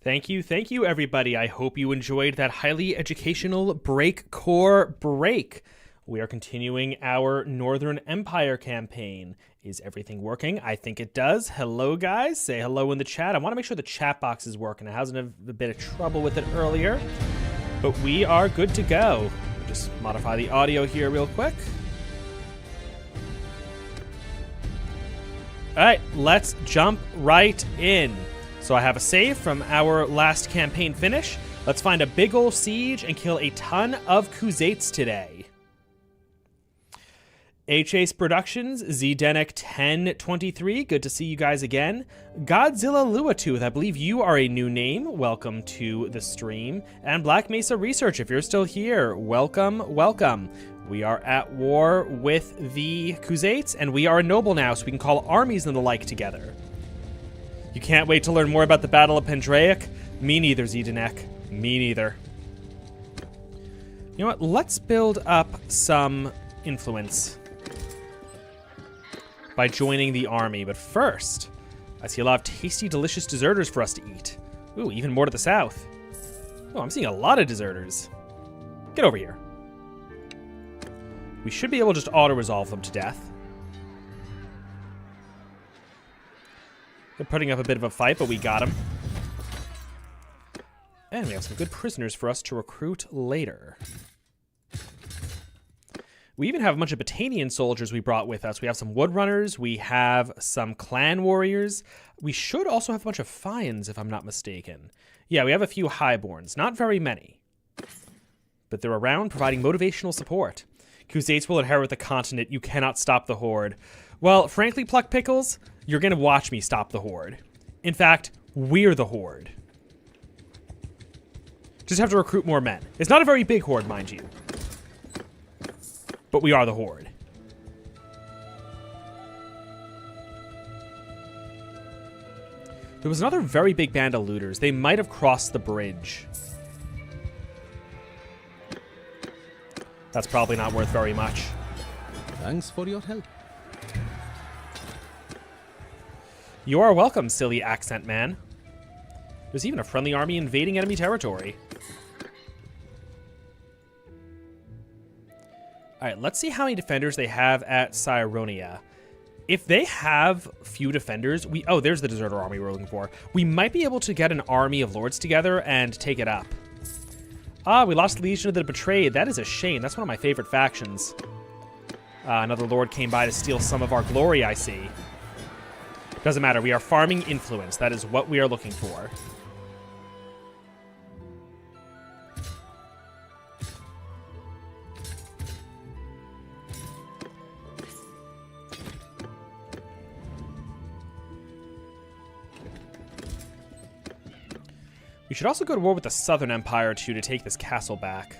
Thank you, everybody. I hope you enjoyed that highly educational break core break. We are continuing our Northern Empire campaign. Is everything working? I think it does. Hello, guys. Say hello in the chat. I want to make sure the chat box is working. I was having a bit of trouble with it earlier, but we are good to go. Just modify the audio here real quick. All right, let's jump right in. So I have a save from our last campaign finish. Let's find a big ol' siege and kill a ton of Khuzaits today. HACE Productions, Zdenek 1023, good to see you guys again. Godzilla Luatooth, I believe you are a new name. Welcome to the stream. And Black Mesa Research, if you're still here, welcome, welcome. We are at war with the Khuzaits, and we are a noble now, so we can call armies and the like together. You can't wait to learn more about the Battle of Pendraic? Me neither, Zdenek. Me neither. You know what? Let's build up some influence by joining the army. But first, I see a lot of tasty, delicious deserters for us to eat. Ooh, even more to the south. Oh, I'm seeing a lot of deserters. Get over here. We should be able to just auto-resolve them to death. They're putting up a bit of a fight, but we got them. And we have some good prisoners for us to recruit later. We even have a bunch of Batanian soldiers we brought with us. We have some Woodrunners. We have some Clan Warriors. We should also have a bunch of Fians, if I'm not mistaken. Yeah, we have a few Highborns. Not very many. But they're around providing motivational support. Khuzaits will inherit the continent. You cannot stop the Horde. Well, frankly, Pluck Pickles, you're going to watch me stop the Horde. In fact, we're the Horde. Just have to recruit more men. It's not a very big Horde, mind you. But we are the Horde. There was another very big band of looters. They might have crossed the bridge. That's probably not worth very much. Thanks for your help. You are welcome, silly accent man. There's even a friendly army invading enemy territory. Alright, let's see how many defenders they have at Cyronia. If they have few defenders, oh, there's the deserter army we're looking for. We might be able to get an army of lords together and take it up. Ah, we lost Legion of the Betrayed. That is a shame. That's one of my favorite factions. Another lord came by to steal some of our glory, I see. Doesn't matter. We are farming influence. That is what we are looking for. We should also go to war with the Southern Empire, too, to take this castle back.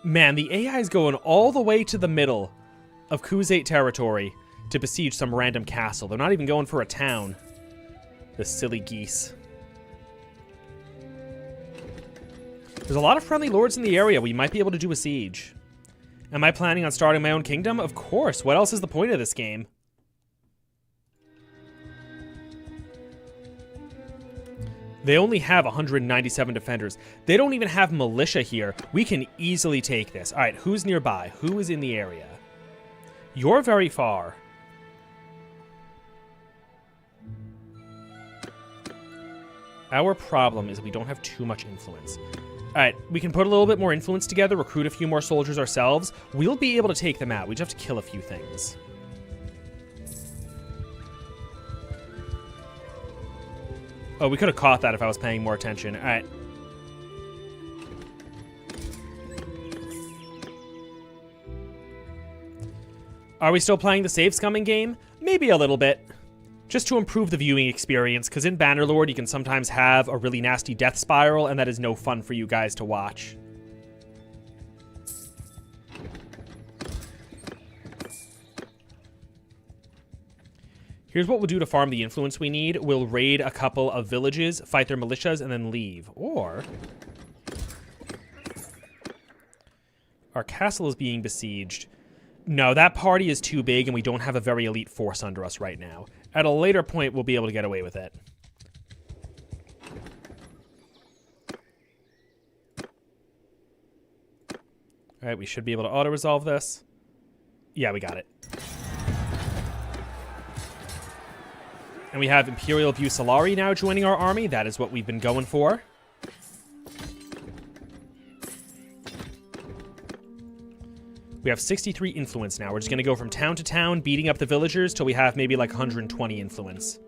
Man, the AI is going all the way to the middle of Khuzait territory to besiege some random castle. They're not even going for a town. The silly geese. There's a lot of friendly lords in the area. We might be able to do a siege. Am I planning on starting my own kingdom? Of course. What else is the point of this game? They only have 197 defenders. They don't even have militia here. We can easily take this. All right, who's nearby? Who is in the area? You're very far. Our problem is we don't have too much influence. All right, we can put a little bit more influence together, recruit a few more soldiers ourselves. We'll be able to take them out. We just have to kill a few things. Oh, we could have caught that if I was paying more attention. All right. Are we still playing the save scumming game? Maybe a little bit. Just to improve the viewing experience, because in Bannerlord you can sometimes have a really nasty death spiral, and that is no fun for you guys to watch. Here's what we'll do to farm the influence we need. We'll raid a couple of villages, fight their militias, and then leave. Or our castle is being besieged. No, that party is too big, and we don't have a very elite force under us right now. At a later point, we'll be able to get away with it. All right, we should be able to auto-resolve this. Yeah, we got it. And we have Imperial Bucellari now joining our army. That is what we've been going for. We have 63 influence now. We're just going to go from town to town, beating up the villagers till we have maybe like 120 influence.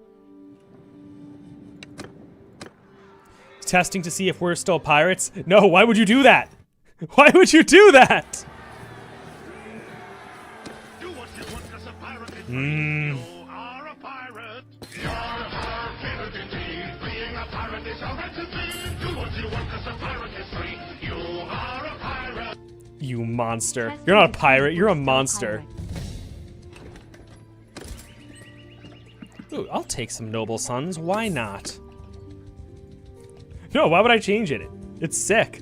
Testing to see if we're still pirates. No, why would you do that? Why would you do that? Do what you want, 'cause a pirate is free. You are a pirate. You're a pirate indeed. Being a pirate is a recipe. Do what you want, 'cause a pirate is free. You are a pirate. You monster. You're not a pirate, you're a monster. Ooh, I'll take some noble sons. Why not? No, why would I change it? It's sick.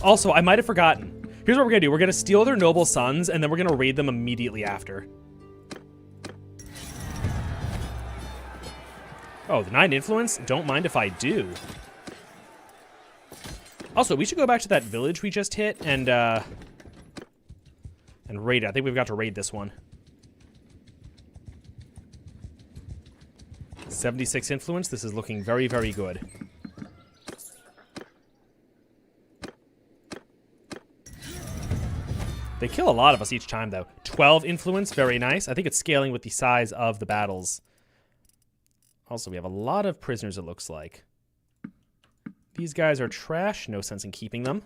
Also, I might have forgotten. Here's what we're gonna do. We're gonna steal their noble sons, and then we're gonna raid them immediately after. Oh, the 9 influence? Don't mind if I do. Also, we should go back to that village we just hit and raid it. I think we've got to raid this one. 76 influence. This is looking very, very good. They kill a lot of us each time, though. 12 influence, very nice. I think it's scaling with the size of the battles. Also, we have a lot of prisoners, it looks like. These guys are trash. No sense in keeping them.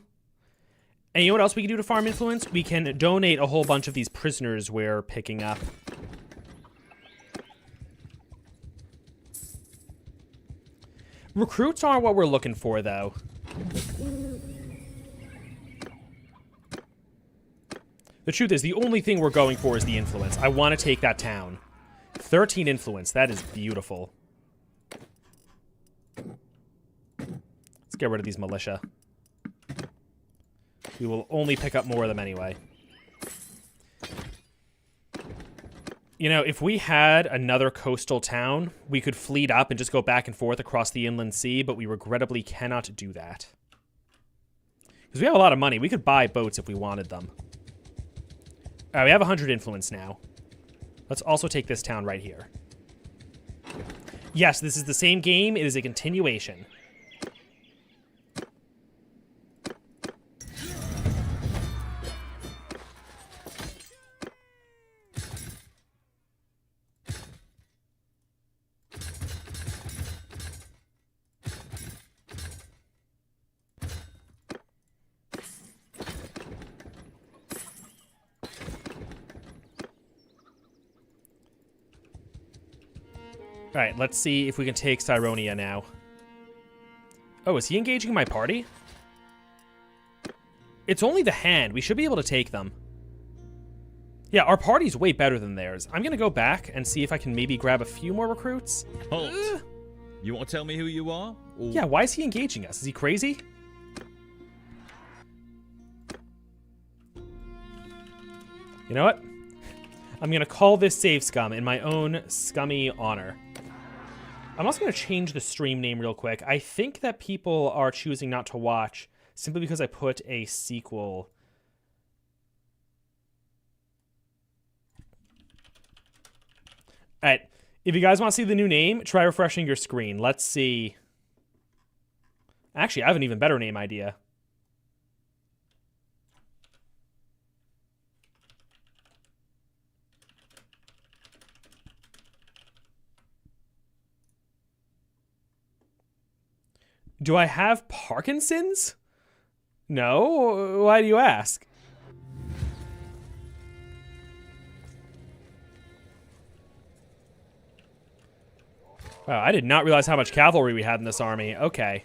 And you know what else we can do to farm influence? We can donate a whole bunch of these prisoners we're picking up. Recruits aren't what we're looking for, though. The truth is, the only thing we're going for is the influence. I want to take that town. 13 influence. That is beautiful. Let's get rid of these militia. We will only pick up more of them anyway. You know, if we had another coastal town, we could fleet up and just go back and forth across the inland sea, but we regrettably cannot do that. Because we have a lot of money. We could buy boats if we wanted them. All right, we have 100 influence now. Let's also take this town right here. Yes, this is the same game. It is a continuation. All right, let's see if we can take Cyronia now. Oh, is he engaging my party? It's only the hand. We should be able to take them. Yeah, our party's way better than theirs. I'm going to go back and see if I can maybe grab a few more recruits. Halt. You want to tell me who you are? Or... Yeah, why is he engaging us? Is he crazy? You know what? I'm going to call this Save Scum in my own scummy honor. I'm also going to change the stream name real quick. I think that people are choosing not to watch simply because I put a sequel. All right. If you guys want to see the new name, try refreshing your screen. Let's see. Actually, I have an even better name idea. Do I have Parkinson's? No. Why do you ask? Wow, I did not realize how much cavalry we had in this army. Okay.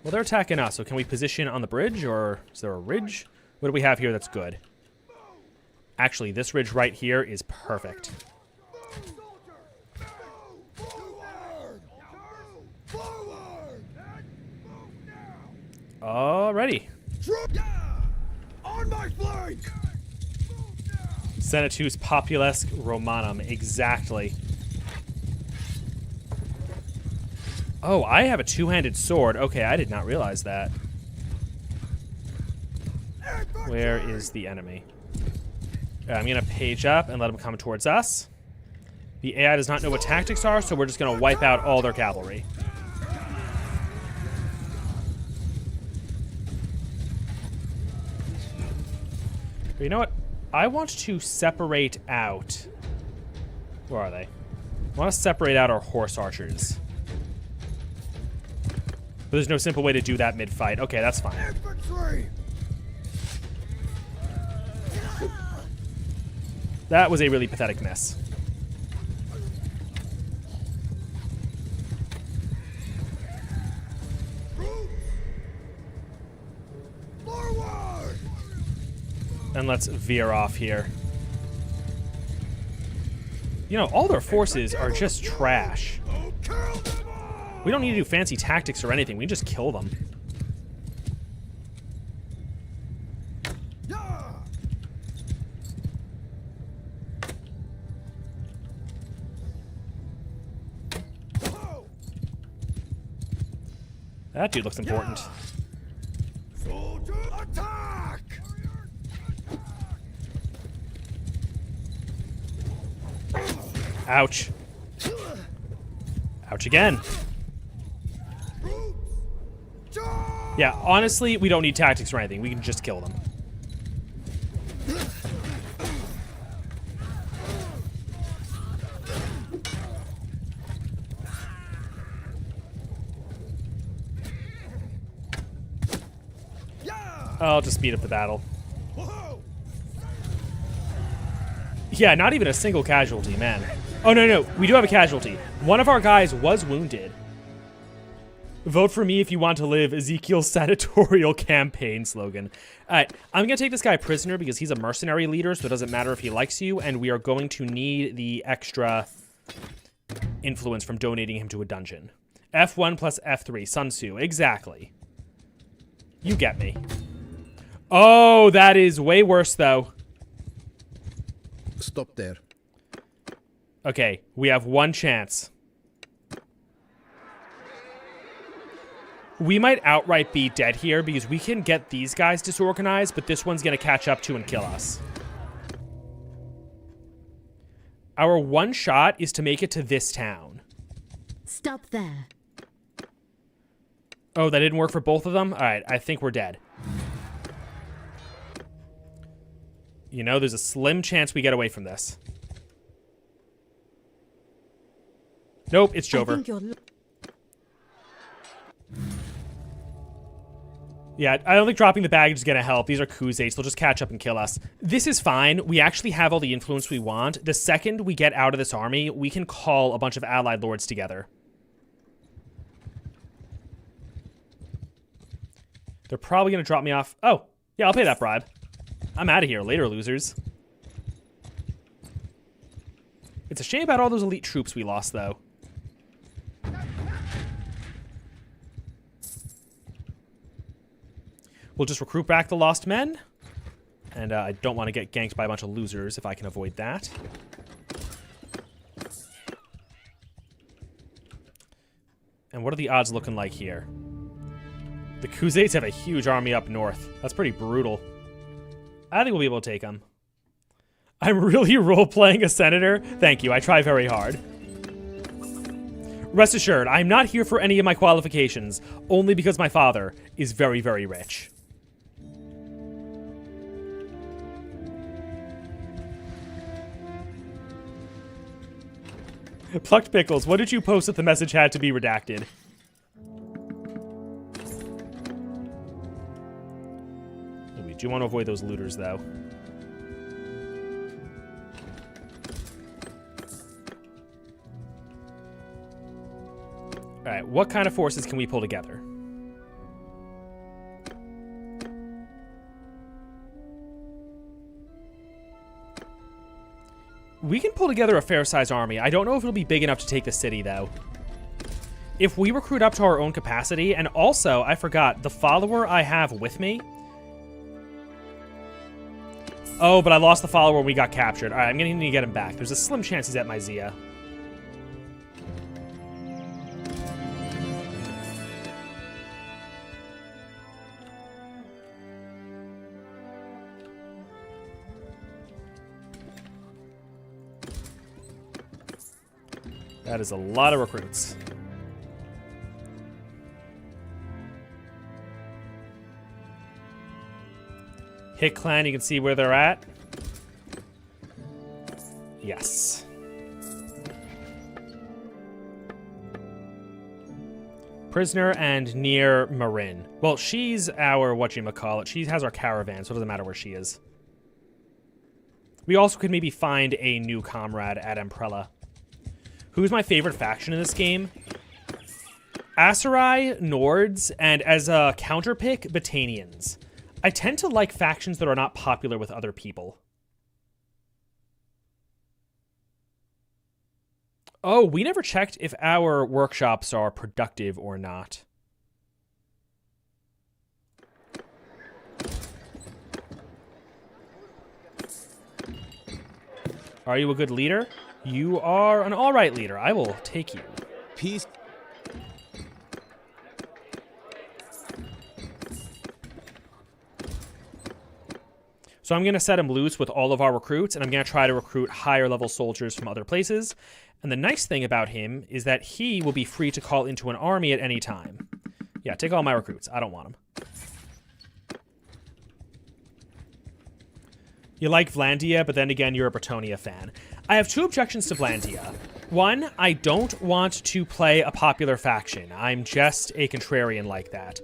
Well, they're attacking us, so can we position on the bridge, or is there a ridge? What do we have here that's good? Actually, this ridge right here is perfect. Alrighty. Senatus Populesque Romanum. Exactly. Oh, I have a two-handed sword. Okay, I did not realize that. Where is the enemy? I'm going to page up and let them come towards us. The AI does not know what tactics are, so we're just going to wipe out all their cavalry. But you know what? I want to separate out... Where are they? I want to separate out our horse archers. But there's no simple way to do that mid-fight. Okay, that's fine. That was a really pathetic miss. And let's veer off here. You know, all their forces are just trash. We don't need to do fancy tactics or anything. We can just kill them. That dude looks important. Soldier attack! Ouch. Ouch again. Yeah, honestly, we don't need tactics or anything. We can just kill them. I'll just speed up the battle. Yeah, not even a single casualty, man. Oh, no, we do have a casualty. One of our guys was wounded. Vote for me if you want to live, Ezekiel's senatorial campaign slogan. All right, I'm going to take this guy prisoner because he's a mercenary leader, so it doesn't matter if he likes you, and we are going to need the extra influence from donating him to a dungeon. F1 plus F3, Sun Tzu, exactly. You get me. Oh, that is way worse, though. Stop there. Okay, we have one chance. We might outright be dead here because we can get these guys disorganized, but this one's going to catch up to and kill us. Our one shot is to make it to this town. Stop there. Oh, that didn't work for both of them? All right, I think we're dead. You know, there's a slim chance we get away from this. Nope, it's Jover. Yeah, I don't think dropping the baggage is going to help. These are Khuzaits. They'll just catch up and kill us. This is fine. We actually have all the influence we want. The second we get out of this army, we can call a bunch of allied lords together. They're probably going to drop me off. Oh, yeah, I'll pay that bribe. I'm out of here. Later, losers. It's a shame about all those elite troops we lost, though. We'll just recruit back the lost men. And I don't want to get ganked by a bunch of losers if I can avoid that. And what are the odds looking like here? The Khuzaits have a huge army up north. That's pretty brutal. I think we'll be able to take them. I'm really role-playing a senator. Thank you. I try very hard. Rest assured, I'm not here for any of my qualifications, only because my father is very, very rich. Plucked Pickles, what did you post that the message had to be redacted? We do want to avoid those looters, though. Alright, what kind of forces can we pull together? We can pull together a fair-sized army. I don't know if it'll be big enough to take the city, though. If we recruit up to our own capacity, and also, I forgot, the follower I have with me Oh, but I lost the follower when we got captured. All right, I'm going to need to get him back. There's a slim chance he's at my Zia. That is a lot of recruits. Hit clan, you can see where they're at. Yes. Prisoner and near Marin. Well, she's our whatchamacallit. She has our caravan, so it doesn't matter where she is. We also could maybe find a new comrade at Umbrella. Who's my favorite faction in this game? Aserai, Nords, and as a counterpick, Batanians. I tend to like factions that are not popular with other people. Oh, we never checked if our workshops are productive or not. Are you a good leader? You are an alright leader. I will take you. Peace. So I'm going to set him loose with all of our recruits, and I'm going to try to recruit higher level soldiers from other places. And the nice thing about him is that he will be free to call into an army at any time. Yeah, take all my recruits. I don't want them. You like Vlandia, but then again, you're a Bretonia fan. I have two objections to Vlandia. One, I don't want to play a popular faction. I'm just a contrarian like that.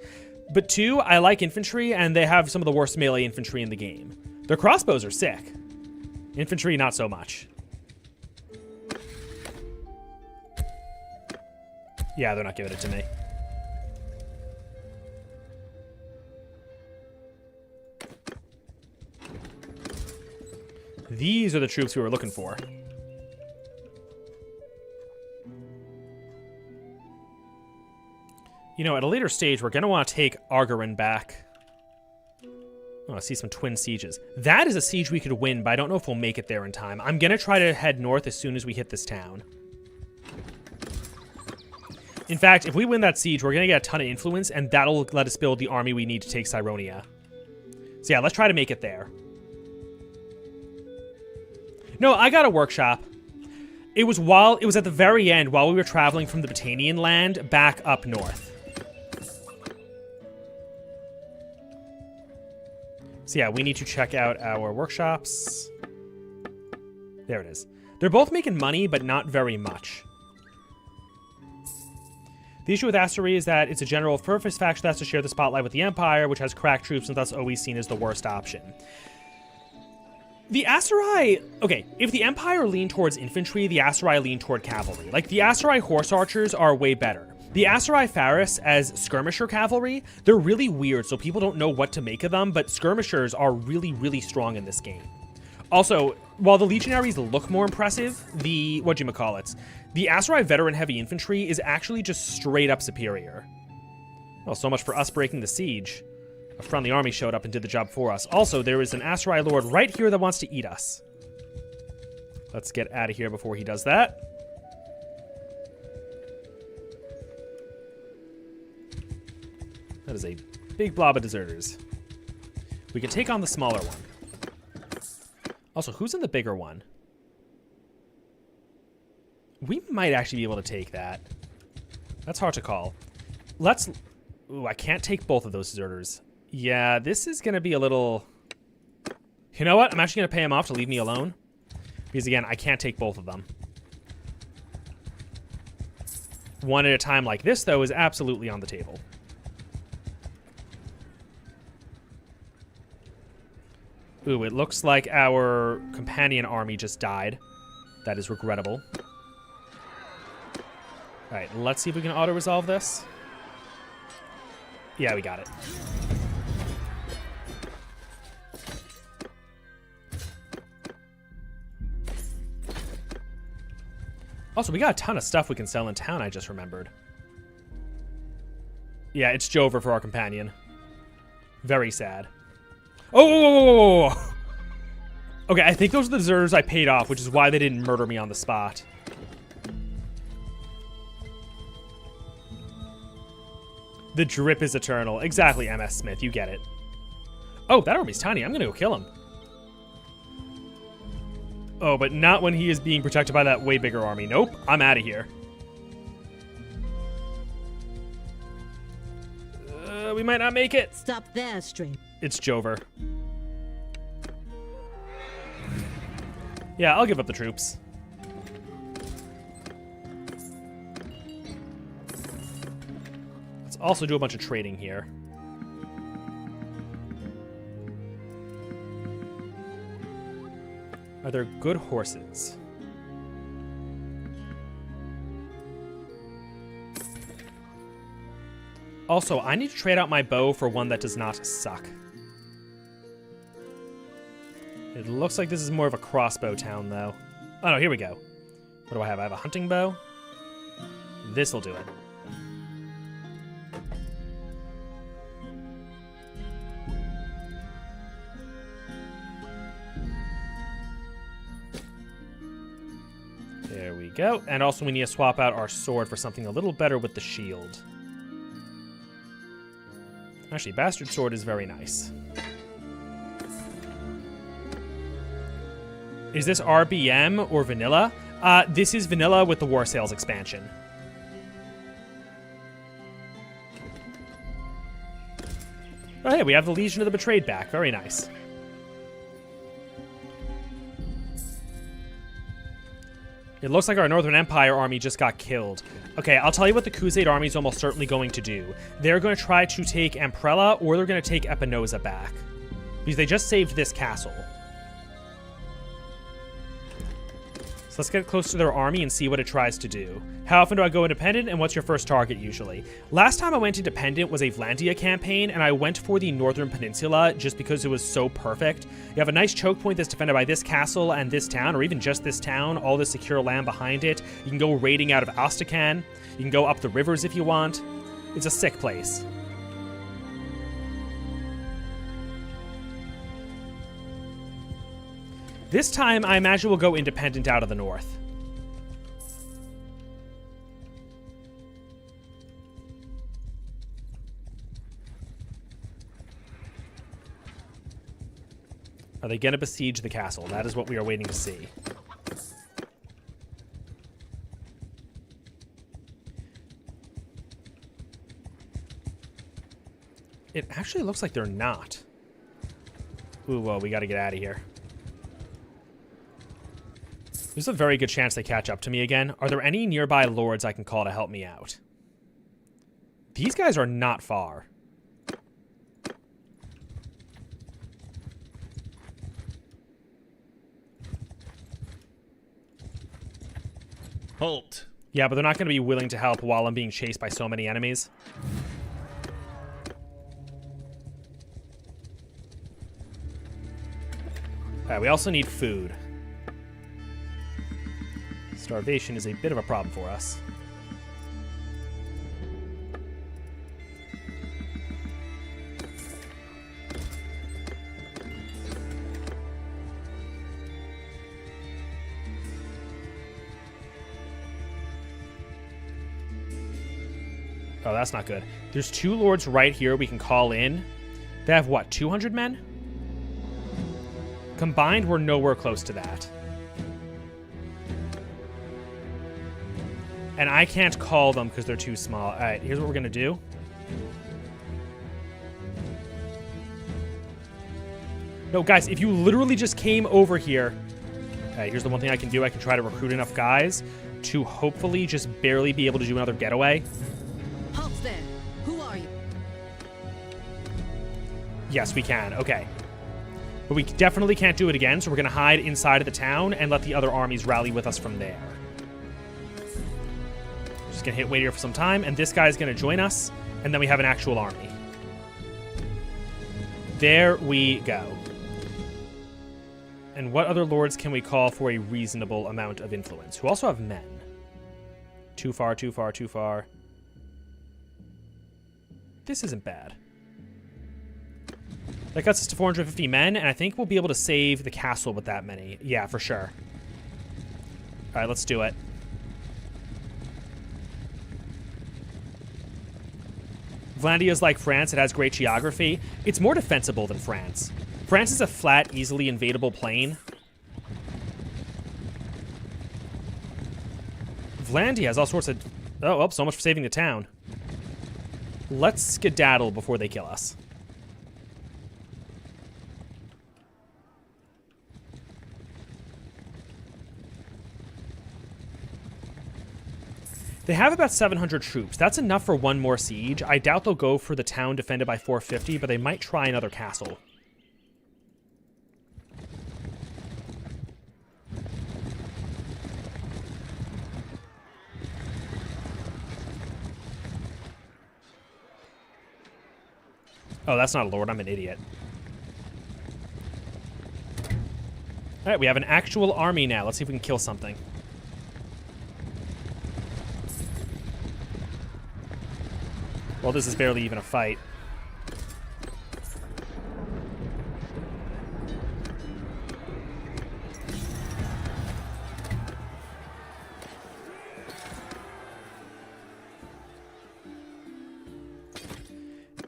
But two, I like infantry, and they have some of the worst melee infantry in the game. Their crossbows are sick. Infantry, not so much. Yeah, they're not giving it to me. These are the troops we were looking for. You know, at a later stage, we're going to want to take Argarin back. Oh, I see some twin sieges. That is a siege we could win, but I don't know if we'll make it there in time. I'm going to try to head north as soon as we hit this town. In fact, if we win that siege, we're going to get a ton of influence, and that'll let us build the army we need to take Cyronia. So yeah, let's try to make it there. No, I got a workshop. It was at the very end, while we were traveling from the Batanian land back up north. So yeah, we need to check out our workshops. There it is. They're both making money, but not very much. The issue with Asterie is that it's a general purpose faction that has to share the spotlight with the Empire, which has crack troops and thus always seen as the worst option. The Aserai... Okay, if the Empire leaned towards infantry, the Aserai lean toward cavalry. Like, the Aserai horse archers are way better. The Aserai Faris as skirmisher cavalry, they're really weird, so people don't know what to make of them, but skirmishers are really, really strong in this game. Also, while the legionaries look more impressive, the Aserai veteran heavy infantry is actually just straight up superior. Well, so much for us breaking the siege. A friendly army showed up and did the job for us. Also, there is an Aserai lord right here that wants to eat us. Let's get out of here before he does that. That is a big blob of deserters. We can take on the smaller one. Also, who's in the bigger one? We might actually be able to take that. That's hard to call. Let's... Ooh, I can't take both of those deserters. Yeah, this is going to be a little... You know what? I'm actually going to pay him off to leave me alone. Because, again, I can't take both of them. One at a time like this, though, is absolutely on the table. Ooh, it looks like our companion army just died. That is regrettable. Alright, let's see if we can auto-resolve this. Yeah, we got it. Also, we got a ton of stuff we can sell in town, I just remembered. Yeah, it's Jover for our companion. Very sad. Oh! Okay, I think those are the deserters I paid off, which is why they didn't murder me on the spot. The drip is eternal. Exactly, MS Smith. You get it. Oh, that army's tiny. I'm gonna go kill him. Oh, but not when he is being protected by that way bigger army. Nope, I'm out of here. We might not make it. Stop there, String. It's Jover. Yeah, I'll give up the troops. Let's also do a bunch of trading here. Are there good horses? Also, I need to trade out my bow for one that does not suck. It looks like this is more of a crossbow town, though. Oh, no, here we go. What do I have? I have a hunting bow. This'll do it. There we go. And also we need to swap out our sword for something a little better with the shield. Actually, Bastard Sword is very nice. Is this RBM or vanilla? This is vanilla with the War Sales expansion. Oh, hey, we have the Legion of the Betrayed back. Very nice. It looks like our Northern Empire army just got killed. Okay, I'll tell you what the Crusade army is almost certainly going to do. They're going to try to take Amprella, or they're going to take Epinosa back. Because they just saved this castle. So let's get close to their army and see what it tries to do. How often do I go independent, and what's your first target usually? Last time I went independent was a Vlandia campaign, and I went for the Northern Peninsula just because it was so perfect. You have a nice choke point that's defended by this castle and this town, or even just this town, all the secure land behind it. You can go raiding out of Astrakhan. You can go up the rivers if you want. It's a sick place. This time, I imagine we'll go independent out of the north. Are they going to besiege the castle? That is what we are waiting to see. It actually looks like they're not. Ooh, well, we got to get out of here. There's a very good chance they catch up to me again. Are there any nearby lords I can call to help me out? These guys are not far. Halt. Yeah, but they're not going to be willing to help while I'm being chased by so many enemies. Alright, we also need food. Starvation is a bit of a problem for us. Oh, that's not good. There's two lords right here we can call in. They have, what, 200 men? Combined, we're nowhere close to that. And I can't call them because they're too small. All right, here's what we're going to do. No, guys, if you literally just came over here... Okay, here's the one thing I can do. I can try to recruit enough guys to hopefully just barely be able to do another getaway. Halt there. Who are you? Yes, we can. Okay. But we definitely can't do it again, so we're going to hide inside of the town and let the other armies rally with us from there. Just going to hit wait here for some time, and this guy's going to join us, and then we have an actual army. There we go. And what other lords can we call for a reasonable amount of influence? Who also have men. Too far, too far, too far. This isn't bad. That gets us to 450 men, and I think we'll be able to save the castle with that many. Yeah, for sure. All right, let's do it. Vlandia's like France. It has great geography. It's more defensible than France. France is a flat, easily invadable plain. Vlandia has all sorts of... Oh, so much for saving the town. Let's skedaddle before they kill us. They have about 700 troops. That's enough for one more siege. I doubt they'll go for the town defended by 450, but they might try another castle. Oh, that's not a lord. I'm an idiot. All right, we have an actual army now. Let's see if we can kill something. Well, this is barely even a fight.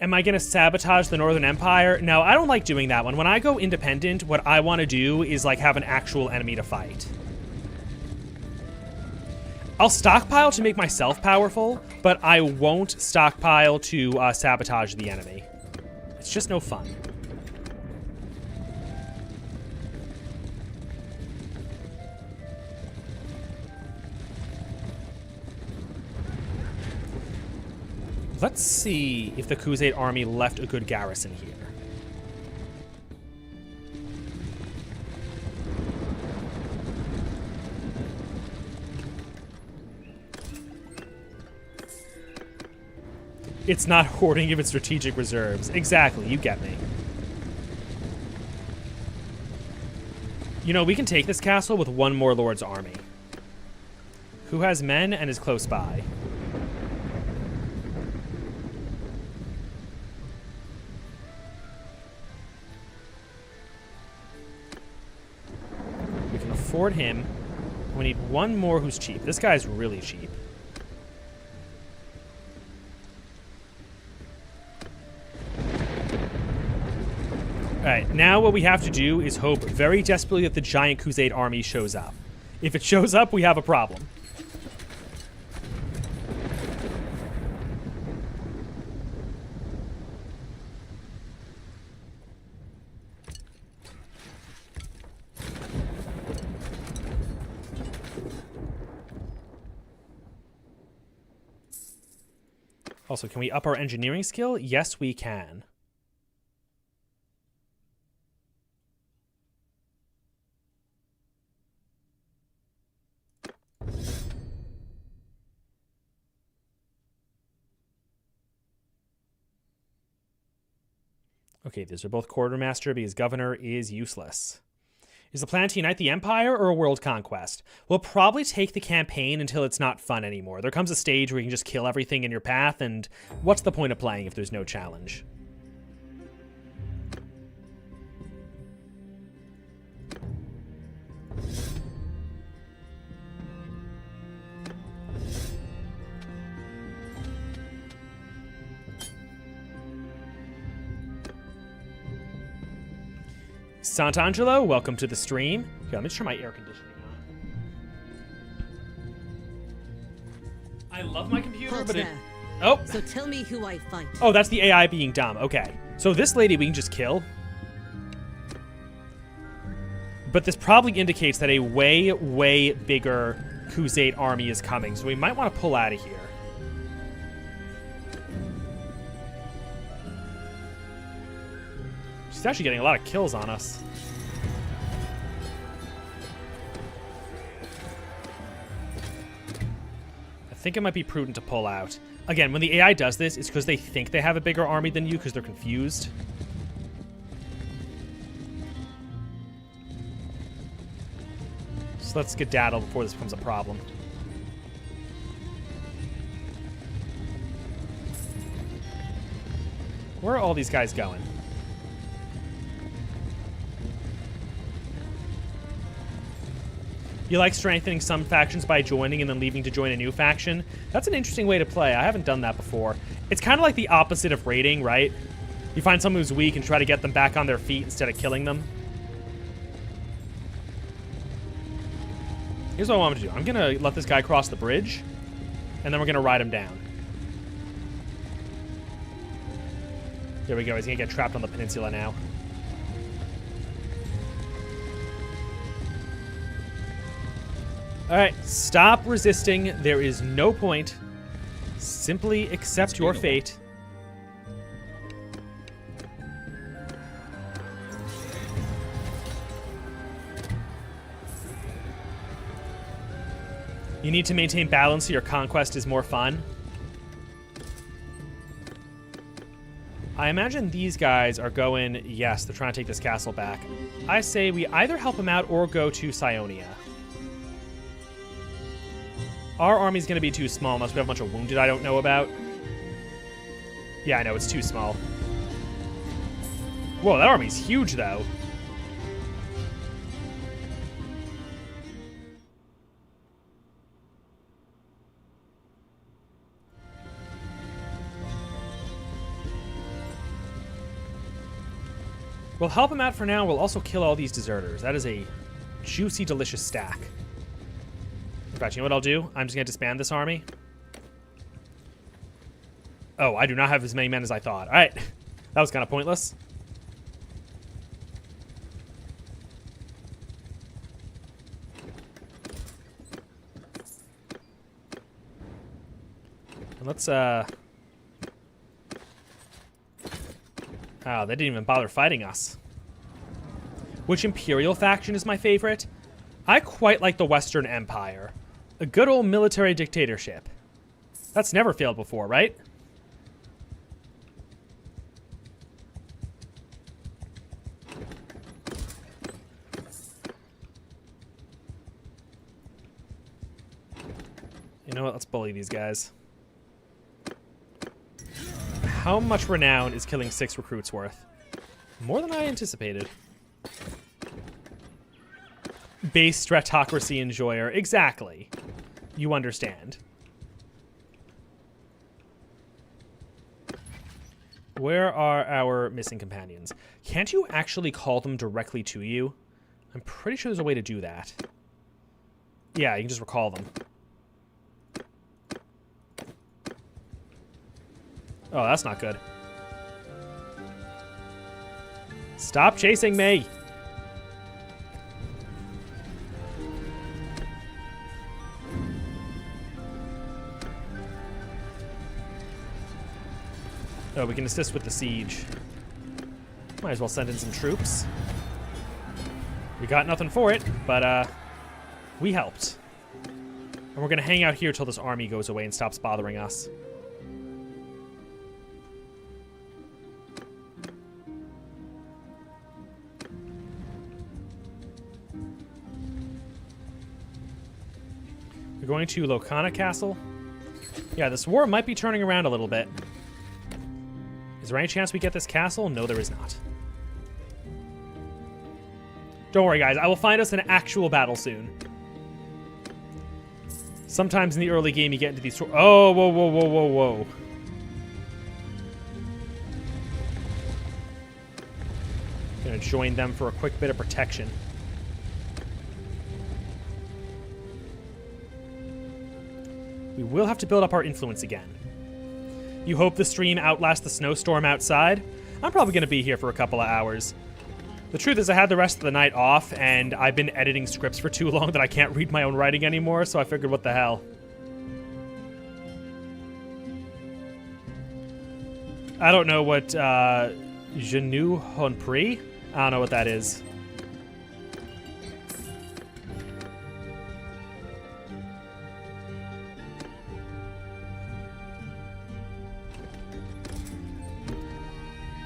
Am I going to sabotage the Northern Empire? No, I don't like doing that one. When I go independent, what I want to do is like have an actual enemy to fight. I'll stockpile to make myself powerful, but I won't stockpile to sabotage the enemy. It's just no fun. Let's see if the Khuzait army left a good garrison here. It's not hoarding of its strategic reserves. Exactly, you get me. You know, we can take this castle with one more Lord's army. Who has men and is close by? We can afford him. We need one more who's cheap. This guy's really cheap. Alright, now what we have to do is hope very desperately that the giant Khuzait army shows up. If it shows up, we have a problem. Also, can we up our engineering skill? Yes, we can. Okay, these are both quartermaster because governor is useless. Is the plan to unite the empire or a world conquest? We'll probably take the campaign until it's not fun anymore. There comes a stage where you can just kill everything in your path, and what's the point of playing if there's no challenge? Sant'Angelo, welcome to the stream. Okay, let me just turn my air conditioning on. I love my computer, Halt but it... there. Oh! So tell me who I fight. Oh, that's the AI being dumb. Okay. So this lady we can just kill. But this probably indicates that a way, way bigger Khuzait army is coming, so we might want to pull out of here. She's actually getting a lot of kills on us. I think it might be prudent to pull out. Again, when the AI does this, it's because they think they have a bigger army than you because they're confused. So let's skedaddle before this becomes a problem. Where are all these guys going? You like strengthening some factions by joining and then leaving to join a new faction. That's an interesting way to play. I haven't done that before. It's kind of like the opposite of raiding, right? You find someone who's weak and try to get them back on their feet instead of killing them. Here's what I want to do. I'm going to let this guy cross the bridge, and then we're going to ride him down. There we go. He's going to get trapped on the peninsula now. All right. Stop resisting. There is no point. Simply accept your fate. You need to maintain balance so your conquest is more fun. I imagine these guys are going, yes, they're trying to take this castle back. I say we either help them out or go to Sionia. Our army's going to be too small unless we have a bunch of wounded I don't know about. Yeah, I know, it's too small. Whoa, that army's huge, though. We'll help him out for now. We'll also kill all these deserters. That is a juicy, delicious stack. In fact, you know what I'll do? I'm just going to disband this army. Oh, I do not have as many men as I thought. All right. That was kind of pointless. And let's, Oh, they didn't even bother fighting us. Which Imperial faction is my favorite? I quite like the Western Empire. A good old military dictatorship. That's never failed before, right? You know what? Let's bully these guys. How much renown is killing 6 recruits worth? More than I anticipated. Base stratocracy enjoyer. Exactly. You understand. Where are our missing companions? Can't you actually call them directly to you? I'm pretty sure there's a way to do that. Yeah, you can just recall them. Oh, that's not good. Stop chasing me! Oh, we can assist with the siege. Might as well send in some troops. We got nothing for it, but we helped. And we're gonna hang out here till this army goes away and stops bothering us. We're going to Locana Castle. Yeah, this war might be turning around a little bit. Is there any chance we get this castle? No, there is not. Don't worry, guys. I will find us an actual battle soon. Sometimes in the early game, you get into these... Oh, whoa, whoa, whoa, whoa, whoa. Gonna join them for a quick bit of protection. We will have to build up our influence again. You hope the stream outlasts the snowstorm outside? I'm probably going to be here for a couple of hours. The truth is I had the rest of the night off, and I've been editing scripts for too long that I can't read my own writing anymore, so I figured what the hell. I don't know what, Genou Honpri? I don't know what that is.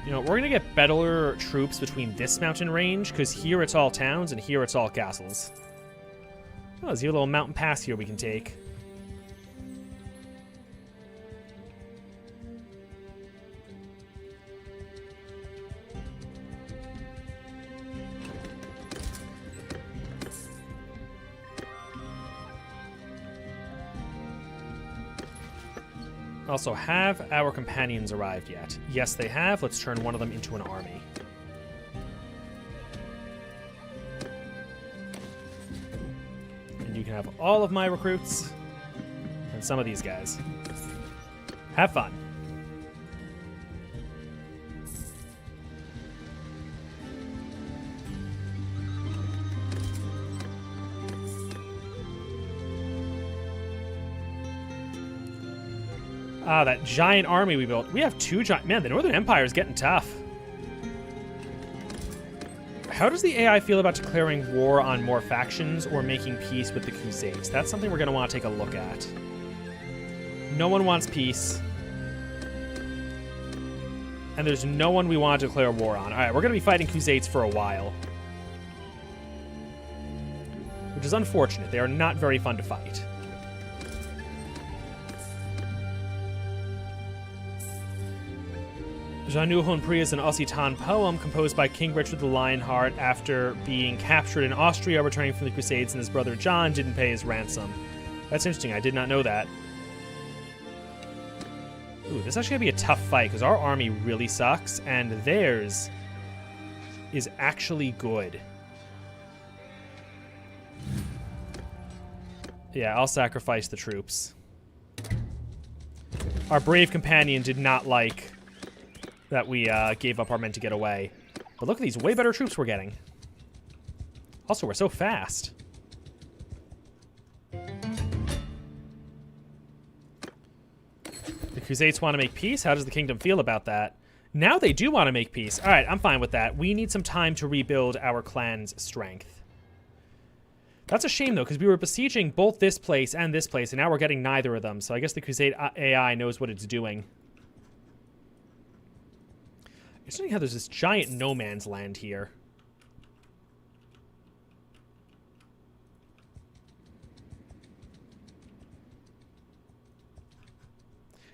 You know, we're going to get better troops between this mountain range, because here it's all towns and here it's all castles. Oh, there's a little mountain pass here we can take. Also, have our companions arrived yet? Yes, they have. Let's turn one of them into an army. And you can have all of my recruits and some of these guys. Have fun. Ah, that giant army we built. We have 2 giant... Man, the Northern Empire is getting tough. How does the AI feel about declaring war on more factions or making peace with the Crusades? That's something we're going to want to take a look at. No one wants peace. And there's no one we want to declare war on. All right, we're going to be fighting Crusades for a while. Which is unfortunate. They are not very fun to fight. Janu Honpri is an Occitan poem composed by King Richard the Lionheart after being captured in Austria, returning from the Crusades, and his brother John didn't pay his ransom. That's interesting. I did not know that. Ooh, this is actually going to be a tough fight, because our army really sucks, and theirs is actually good. Yeah, I'll sacrifice the troops. Our brave companion did not like that we gave up our men to get away. But look at these way better troops we're getting. Also, we're so fast. The Crusades want to make peace. How does the kingdom feel about that? Now they do want to make peace. All right, I'm fine with that. We need some time to rebuild our clan's strength. That's a shame, though, because we were besieging both this place, and now we're getting neither of them. So I guess the Crusade AI knows what it's doing. It's interesting how there's this giant no man's land here.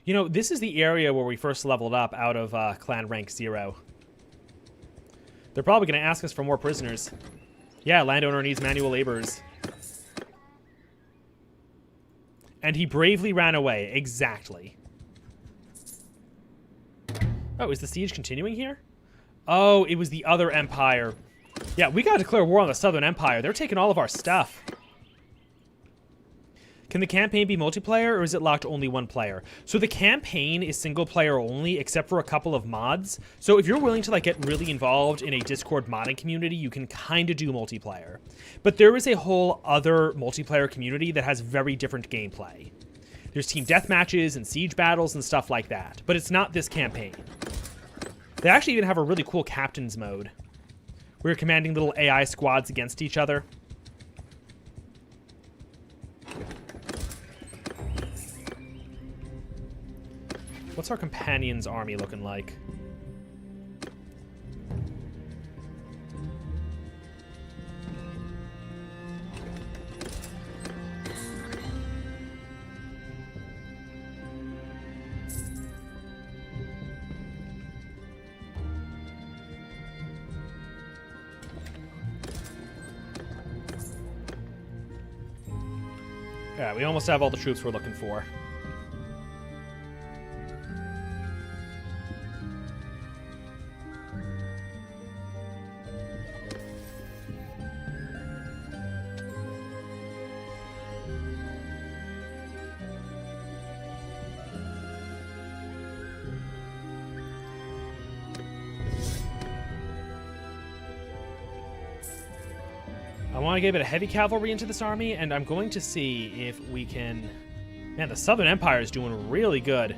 You know, this is the area where we first leveled up out of clan rank 0. They're probably going to ask us for more prisoners. Yeah, landowner needs manual laborers. And he bravely ran away. Exactly. Oh, is the siege continuing here? Oh, it was the other empire. Yeah, we gotta declare war on the Southern Empire. They're taking all of our stuff. Can the campaign be multiplayer, or is it locked to only one player? So the campaign is single player only, except for a couple of mods. So if you're willing to get really involved in a Discord modding community, you can kind of do multiplayer. But there is a whole other multiplayer community that has very different gameplay. There's team deathmatches and siege battles and stuff like that. But it's not this campaign. They actually even have a really cool captain's mode, where you're commanding little AI squads against each other. What's our companion's army looking like? Yeah, we almost have all the troops we're looking for. I want to get a bit of heavy cavalry into this army, and I'm going to see if we can... Man, the Southern Empire is doing really good.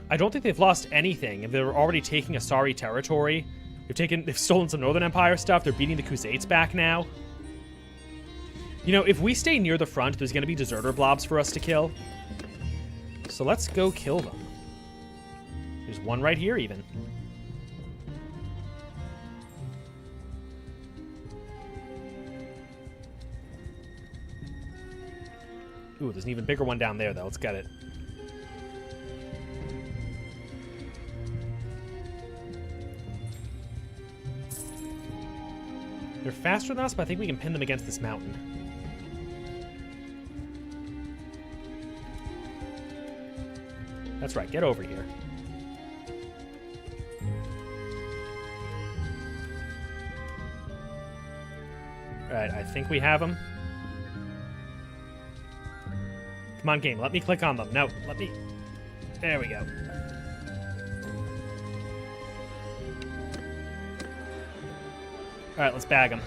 I don't think they've lost anything. If they're already taking Asari territory, they've stolen some Northern Empire stuff. They're beating the Crusades back now. You know, if we stay near the front, there's going to be deserter blobs for us to kill. So let's go kill them. There's one right here, even. Ooh, there's an even bigger one down there, though. Let's get it. They're faster than us, but I think we can pin them against this mountain. That's right, get over here. Alright, I think we have them. Come on, game, let me click on them. No, let me... There we go. Alright, let's bag them.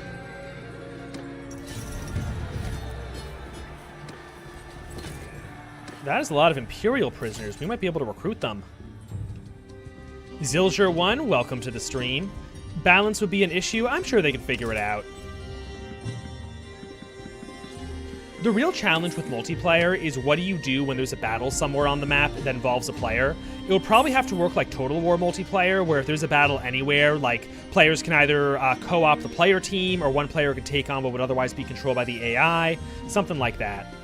That is a lot of Imperial prisoners. We might be able to recruit them. Zilger1, welcome to the stream. Balance would be an issue. I'm sure they can figure it out. The real challenge with multiplayer is what do you do when there's a battle somewhere on the map that involves a player? It would probably have to work like Total War multiplayer, where if there's a battle anywhere, like players can either co-op the player team, or one player can take on what would otherwise be controlled by the AI, something like that.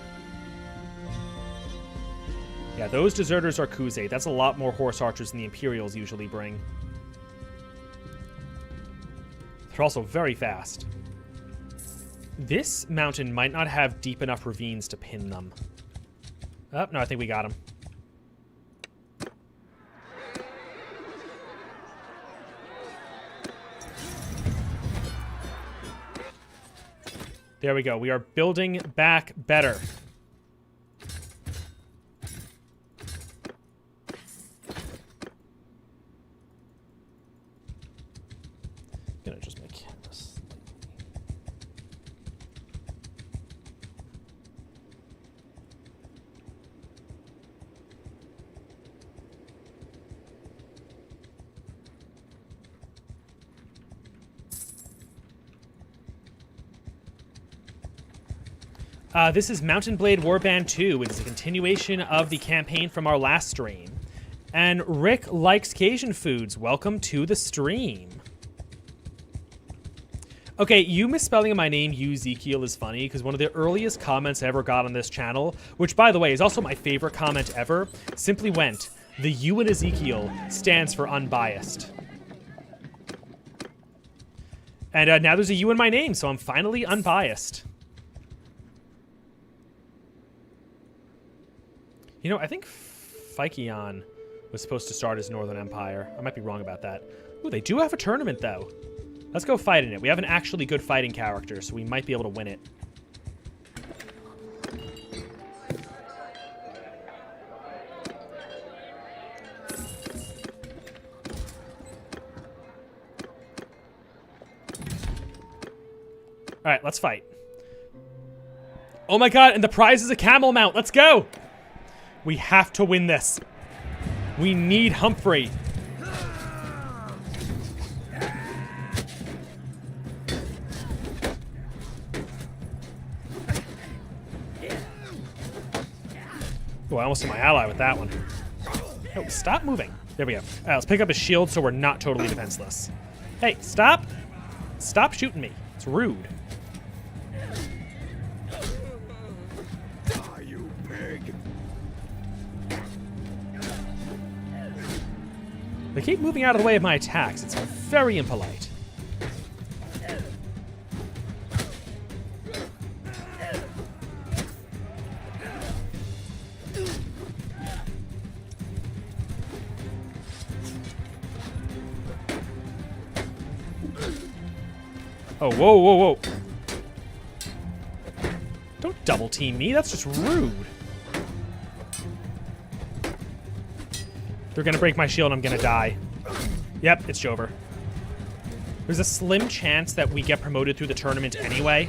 Yeah, those deserters are Kuze. That's a lot more horse archers than the Imperials usually bring. They're also very fast. This mountain might not have deep enough ravines to pin them. Oh, no, I think we got him. There we go. We are building back better. Gonna just make this. This is Mountain Blade Warband 2. It is a continuation of the campaign from our last stream. And Rick likes Cajun foods. Welcome to the stream. Okay, you misspelling my name, Ezekiel, is funny, because one of the earliest comments I ever got on this channel, which, by the way, is also my favorite comment ever, simply went, the U in Ezekiel stands for unbiased. And now there's a U in my name, so I'm finally unbiased. You know, I think Phykeon was supposed to start as Northern Empire. I might be wrong about that. Ooh, they do have a tournament, though. Let's go fight in it. We have an actually good fighting character, so we might be able to win it. All right, let's fight. Oh my god, and the prize is a camel mount. Let's go! We have to win this. We need Humphrey. Oh, I almost hit my ally with that one. Oh, stop moving. There we go. All right, let's pick up his shield so we're not totally defenseless. Hey, stop. Stop shooting me. It's rude. Die, you pig! They keep moving out of the way of my attacks. It's very impolite. Oh, whoa, whoa, whoa. Don't double team me. That's just rude. They're gonna break my shield and I'm gonna die. Yep, it's Jover. There's a slim chance that we get promoted through the tournament anyway.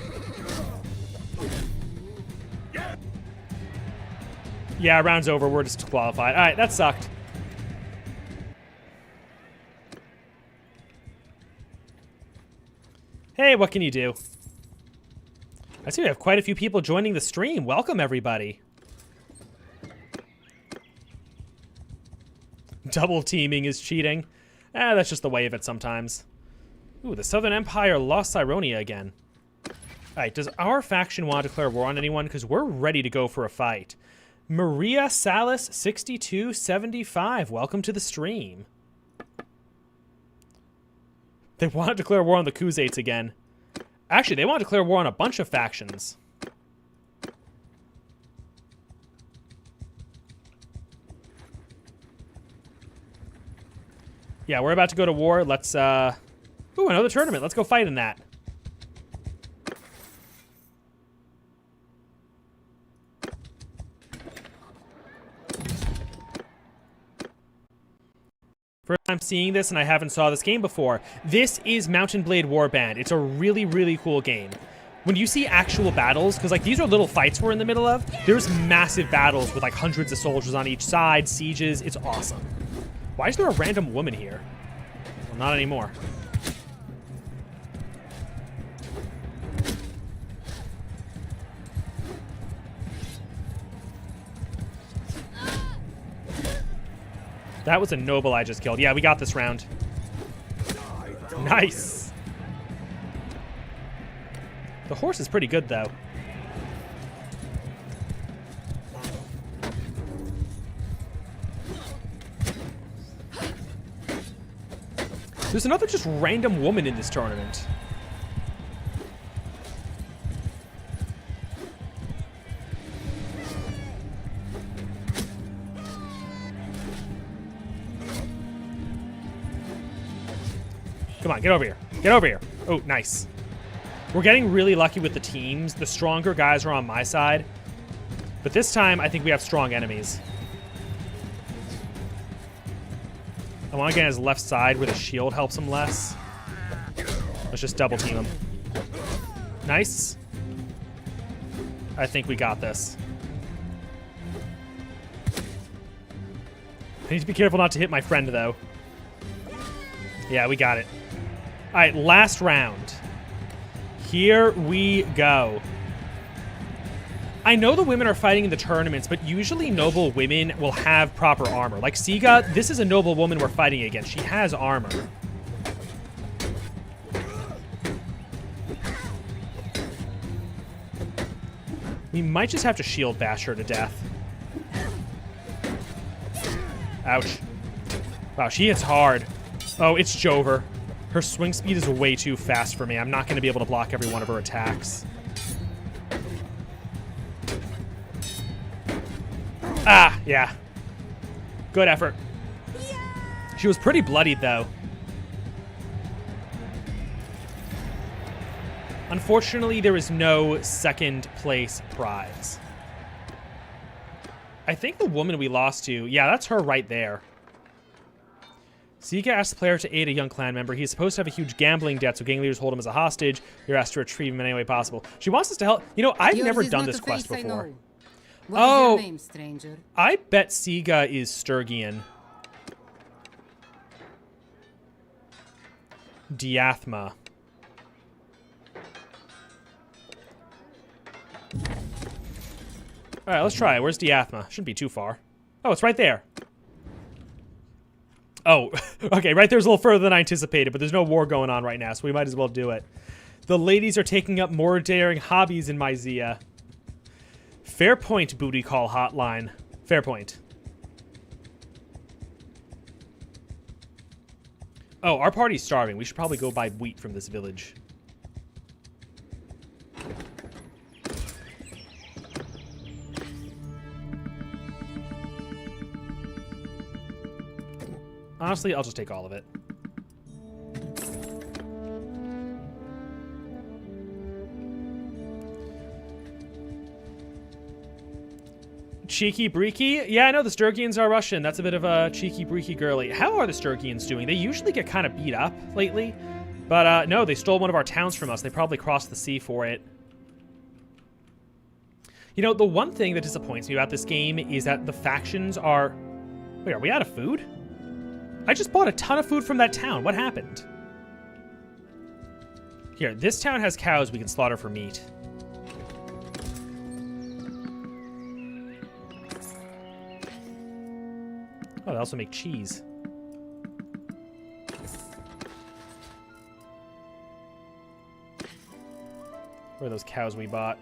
Yeah, round's over. We're disqualified. All right, that sucked. Hey, what can you do? I see we have quite a few people joining the stream. Welcome, everybody. Double teaming is cheating. That's just the way of it sometimes. Ooh, the Southern Empire lost Cyronia again. All right, does our faction want to declare war on anyone? Because we're ready to go for a fight. Maria Salas 6275, welcome to the stream. They want to declare war on the Kuzates again. Actually, they want to declare war on a bunch of factions. Yeah, we're about to go to war. Let's, Ooh, another tournament. Let's go fight in that. First time seeing this, and I haven't saw this game before. This is Mountain Blade Warband. It's a really, really cool game. When you see actual battles, because like these are little fights we're in the middle of, there's massive battles with like hundreds of soldiers on each side, sieges. It's awesome. Why is there a random woman here? Well, not anymore. That was a noble I just killed. Yeah, we got this round. Nice. The horse is pretty good, though. There's another just random woman in this tournament. Come on, get over here. Get over here. Oh, nice. We're getting really lucky with the teams. The stronger guys are on my side. But this time, I think we have strong enemies. I want to get on his left side where the shield helps him less. Let's just double team him. Nice. I think we got this. I need to be careful not to hit my friend, though. Yeah, we got it. All right, last round. Here we go. I know the women are fighting in the tournaments, but usually noble women will have proper armor. Like Siga, this is a noble woman we're fighting against. She has armor. We might just have to shield bash her to death. Ouch. Wow, she hits hard. Oh, it's Jover. Her swing speed is way too fast for me. I'm not going to be able to block every one of her attacks. Ah, yeah. Good effort. She was pretty bloodied, though. Unfortunately, there is no second place prize. I think the woman we lost to... Yeah, that's her right there. Siga asks the player to aid a young clan member. He's supposed to have a huge gambling debt, so gang leaders hold him as a hostage. You're asked to retrieve him in any way possible. She wants us to help. You know, I've never done this quest before. What is your name, stranger? I bet Siga is Sturgian. Diathma. All right, let's try it. Where's Diathma? Shouldn't be too far. Oh, it's right there. Oh, okay, right there's a little further than I anticipated, but there's no war going on right now, so we might as well do it. The ladies are taking up more daring hobbies in Myzia. Fair point, booty call hotline. Fair point. Oh, our party's starving. We should probably go buy wheat from this village. Honestly, I'll just take all of it. Cheeky Breeky? Yeah, I know the Sturgians are Russian. That's a bit of a cheeky breeky girly. How are the Sturgians doing? They usually get kind of beat up lately. But no, they stole one of our towns from us. They probably crossed the sea for it. You know, the one thing that disappoints me about this game is that the factions are... Wait, are we out of food? I just bought a ton of food from that town. What happened? Here, this town has cows we can slaughter for meat. Oh, they also make cheese. Where are those cows we bought?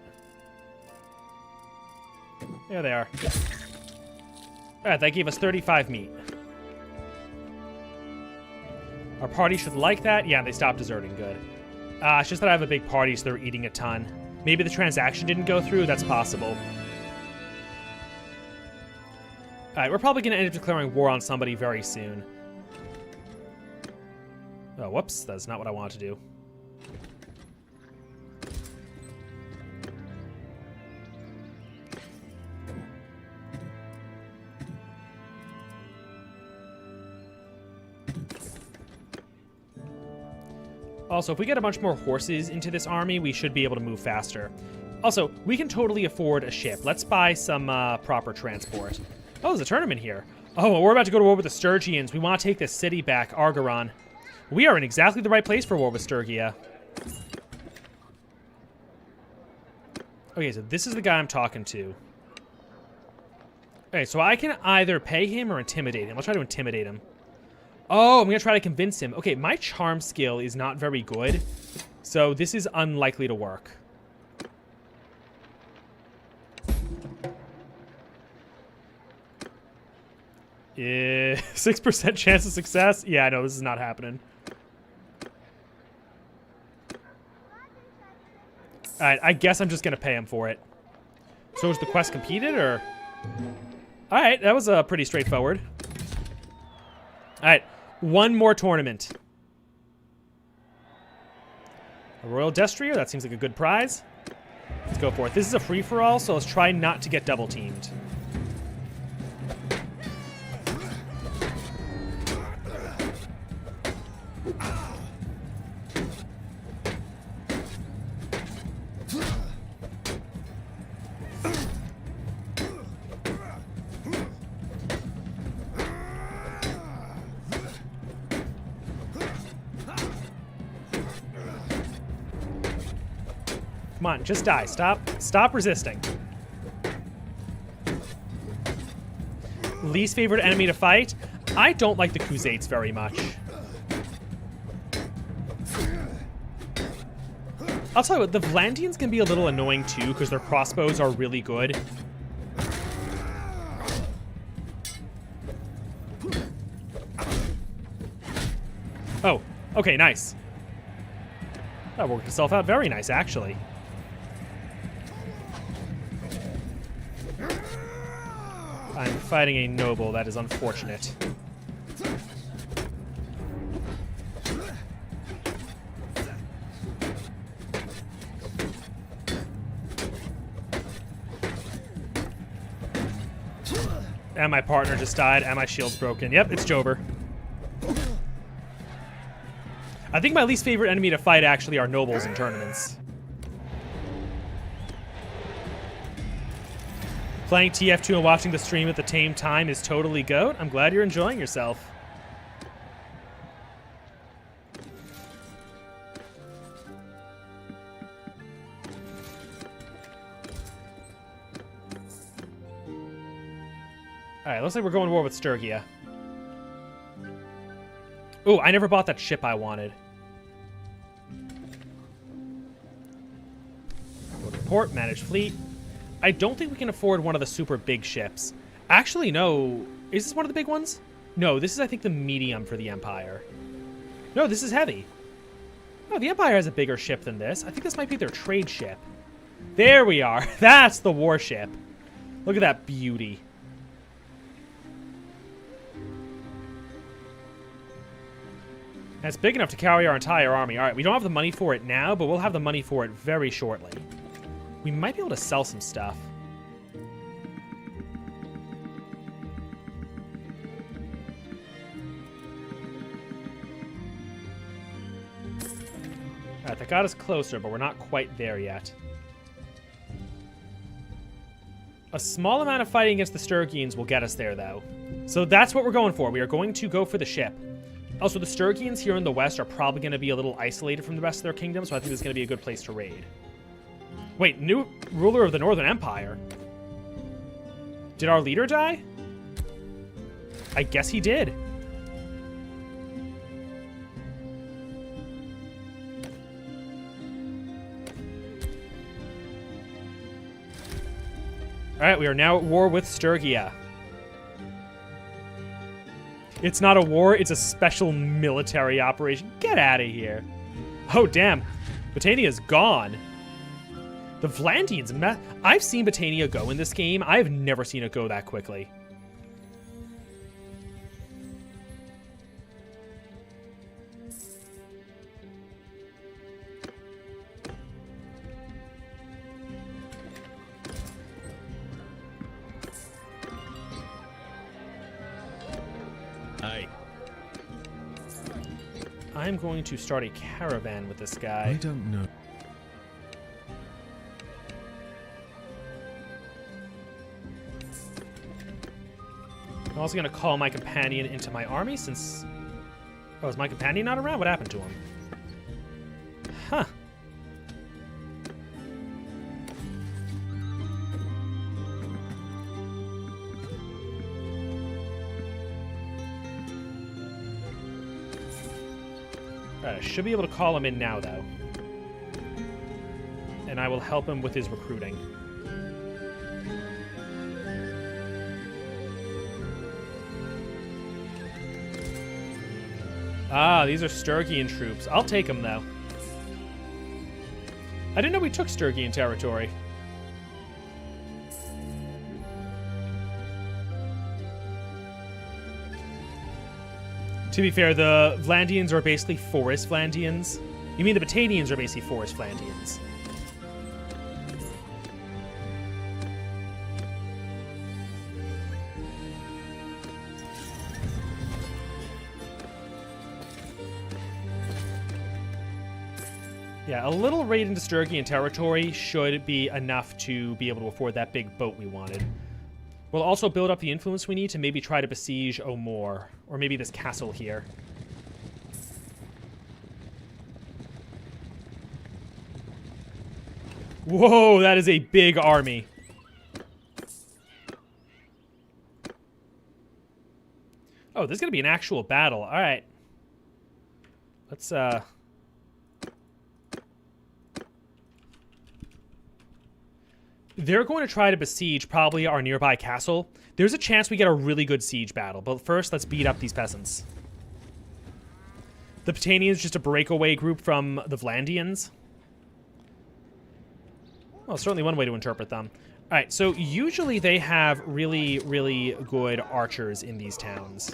There they are. Alright, that gave us 35 meat. Our party should like that. Yeah, they stopped deserting. Good. It's just that I have a big party, so they're eating a ton. Maybe the transaction didn't go through. That's possible. Alright, we're probably going to end up declaring war on somebody very soon. Oh, whoops. That's not what I wanted to do. Also, if we get a bunch more horses into this army, we should be able to move faster. Also, we can totally afford a ship. Let's buy some proper transport. Oh, there's a tournament here. Oh, we're about to go to war with the Sturgians. We want to take this city back, Argeron. We are in exactly the right place for war with Sturgia. Okay, so this is the guy I'm talking to. Okay, so I can either pay him or intimidate him. I'll try to intimidate him. Oh, I'm going to try to convince him. Okay, my charm skill is not very good, so this is unlikely to work. Yeah, 6% chance of success? Yeah, no, this is not happening. Alright, I guess I'm just going to pay him for it. So is the quest completed, or? Alright, that was pretty straightforward. Alright, one more tournament. A Royal Destrier, that seems like a good prize. Let's go for it. This is a free-for-all, so let's try not to get double-teamed. Come on, just die. Stop resisting. Least favorite enemy to fight? I don't like the Khuzaits very much. I'll tell you what, the Vlandians can be a little annoying too, because their crossbows are really good. Oh, okay, nice. That worked itself out very nice, actually. I'm fighting a noble. That is unfortunate. And my partner just died, and my shield's broken. Yep, it's Jover. I think my least favorite enemy to fight actually are nobles in tournaments. Playing TF2 and watching the stream at the same time is totally goat. I'm glad you're enjoying yourself. Alright, looks like we're going to war with Sturgia. Ooh, I never bought that ship I wanted. Go to port, manage fleet. I don't think we can afford one of the super big ships. Actually, no. Is this one of the big ones? No, this is, I think, the medium for the Empire. No, this is heavy. No, the Empire has a bigger ship than this. I think this might be their trade ship. There we are. That's the warship. Look at that beauty. And it's big enough to carry our entire army. All right, we don't have the money for it now, but we'll have the money for it very shortly. We might be able to sell some stuff. All right, that got us closer, but we're not quite there yet. A small amount of fighting against the Sturgians will get us there, though. So that's what we're going for. We are going to go for the ship. Also, the Sturgians here in the west are probably going to be a little isolated from the rest of their kingdom, so I think this is going to be a good place to raid. Wait, new ruler of the Northern Empire. Did our leader die? I guess he did. All right, we are now at war with Sturgia. It's not a war, it's a special military operation. Get out of here. Oh, damn. Britannia's gone. The Vlandians, I've seen Britannia go in this game. I've never seen it go that quickly. I'm going to start a caravan with this I guy. don't know. I'm also going to call my companion into my army since... Oh, is my companion not around? What happened to him? Huh. Alright, I should be able to call him in now, though. And I will help him with his recruiting. Ah, these are Sturgian troops. I'll take them, though. I didn't know we took Sturgian territory. To be fair, the Vlandians are basically forest Vlandians. You mean the Batanians are basically forest Vlandians. Yeah, a little raid into Sturgian territory should be enough to be able to afford that big boat we wanted. We'll also build up the influence we need to maybe try to besiege O'More, or maybe this castle here. Whoa, that is a big army. Oh, this is going to be an actual battle. All right. Let's, They're going to try to besiege probably our nearby castle. There's a chance we get a really good siege battle, but first let's beat up these peasants. The Patanians just a breakaway group from the Vlandians. Well, certainly one way to interpret them. All right, so usually they have really, really good archers in these towns.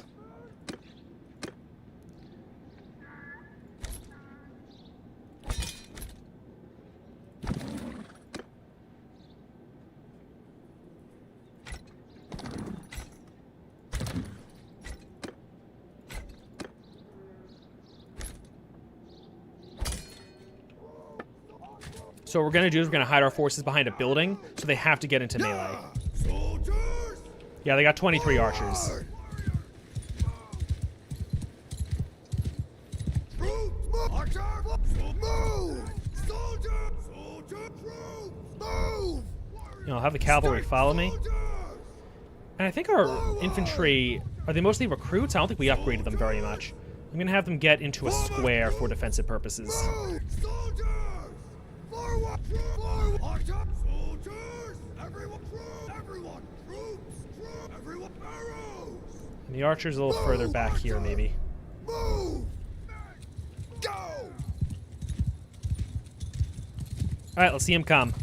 So what we're going to do is we're going to hide our forces behind a building, so they have to get into melee. Yeah, they got 23 archers. You know, I'll have the cavalry follow me. And I think our infantry, are they mostly recruits? I don't think we upgraded them very much. I'm going to have them get into a square for defensive purposes. And the archer's a little further back here, maybe. Alright, let's see him come.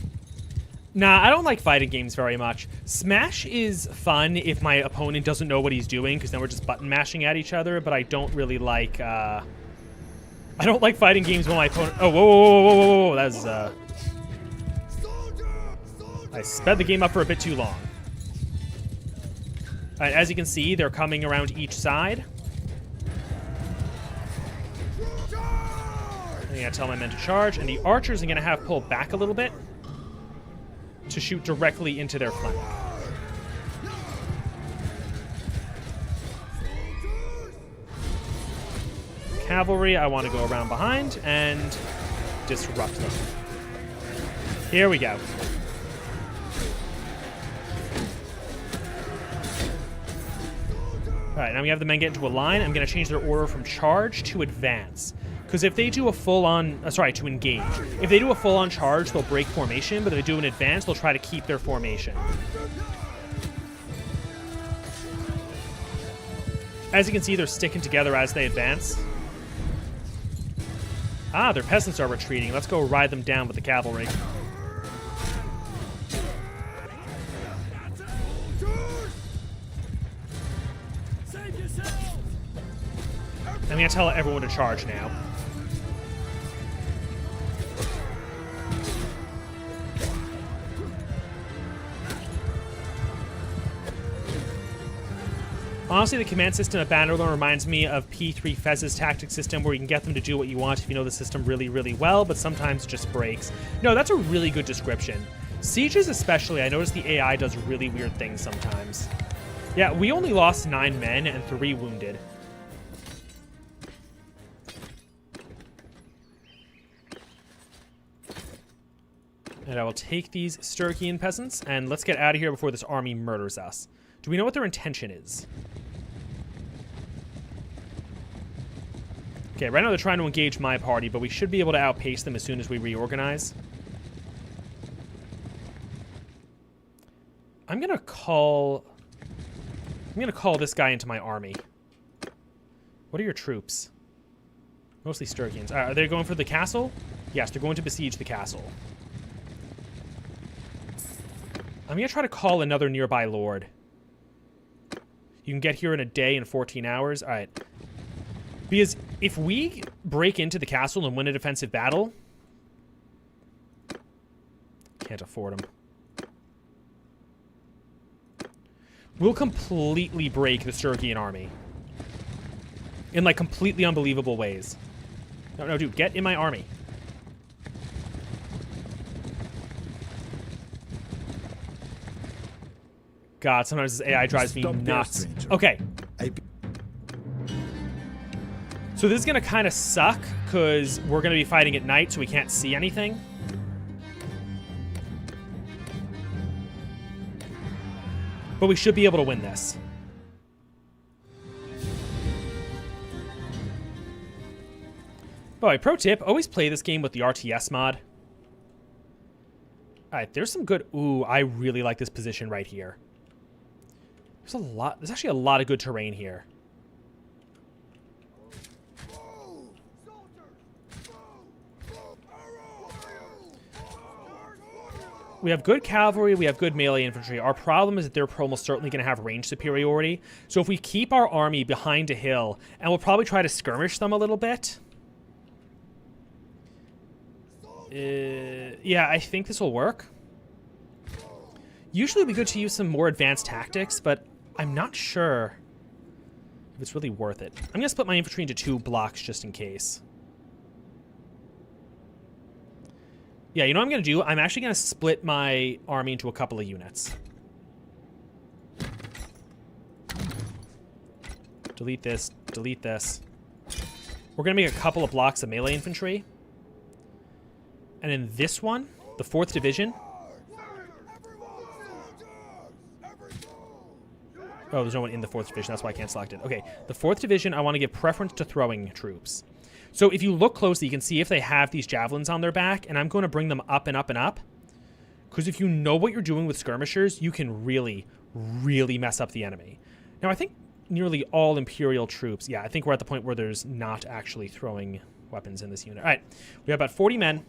Nah, I don't like fighting games very much. Smash is fun if my opponent doesn't know what he's doing, because then we're just button mashing at each other, but I don't really like, I don't like fighting games when my opponent... Oh, whoa, whoa, whoa, whoa, whoa, whoa. That was, I sped the game up for a bit too long. Alright, as you can see, they're coming around each side. I'm going to tell my men to charge, and the archers are going to have pulled back a little bit to shoot directly into their flank. Cavalry, I want to go around behind and disrupt them. Here we go. Alright, now we have the men get into a line. I'm going to change their order from charge to advance. Because if they do a full-on... to engage. If they do a full-on charge, they'll break formation, but if they do an advance, they'll try to keep their formation. As you can see, they're sticking together as they advance. Ah, their peasants are retreating. Let's go ride them down with the cavalry. I'm going to tell everyone to charge now. Honestly, the command system at Bannerlord reminds me of P3 Fez's tactic system, where you can get them to do what you want if you know the system really, really well, but sometimes it just breaks. No, that's a really good description. Sieges especially, I noticed the AI does really weird things sometimes. Yeah, we only lost 9 men and 3 wounded. And I will take these Sturkian peasants, and let's get out of here before this army murders us. Do we know what their intention is? Okay, right now they're trying to engage my party, but we should be able to outpace them as soon as we reorganize. I'm gonna call this guy into my army. What are your troops? Mostly Sturkians. Are they going for the castle? Yes, they're going to besiege the castle. I'm gonna try to call another nearby lord. You can get here in a day and 14 hours. All right. Because if we break into the castle and win a defensive battle... Can't afford them. We'll completely break the Sturkian army. In, like, completely unbelievable ways. No, dude, get in my army. God, sometimes this AI drives me nuts. Okay. So this is going to kind of suck, because we're going to be fighting at night, so we can't see anything. But we should be able to win this. By the way, pro tip, always play this game with the RTS mod. Alright, there's some good... Ooh, I really like this position right here. There's actually a lot of good terrain here. We have good cavalry, we have good melee infantry. Our problem is that they're almost certainly going to have range superiority. So if we keep our army behind a hill, and we'll probably try to skirmish them a little bit. Yeah, I think this will work. Usually it would be good to use some more advanced tactics, but I'm not sure if it's really worth it. I'm going to split my infantry into 2 blocks just in case. Yeah, you know what I'm going to do? I'm actually going to split my army into a couple of units. Delete this. Delete this. We're going to make a couple of blocks of melee infantry. And in this one, the 4th Division... Oh, there's no one in the 4th Division. That's why I can't select it. Okay, the 4th Division, I want to give preference to throwing troops. So if you look closely, you can see if they have these javelins on their back, and I'm going to bring them up and up and up. Because if you know what you're doing with skirmishers, you can really, really mess up the enemy. Now, I think nearly all Imperial troops... Yeah, I think we're at the point where there's not actually throwing weapons in this unit. All right, we have about 40 men.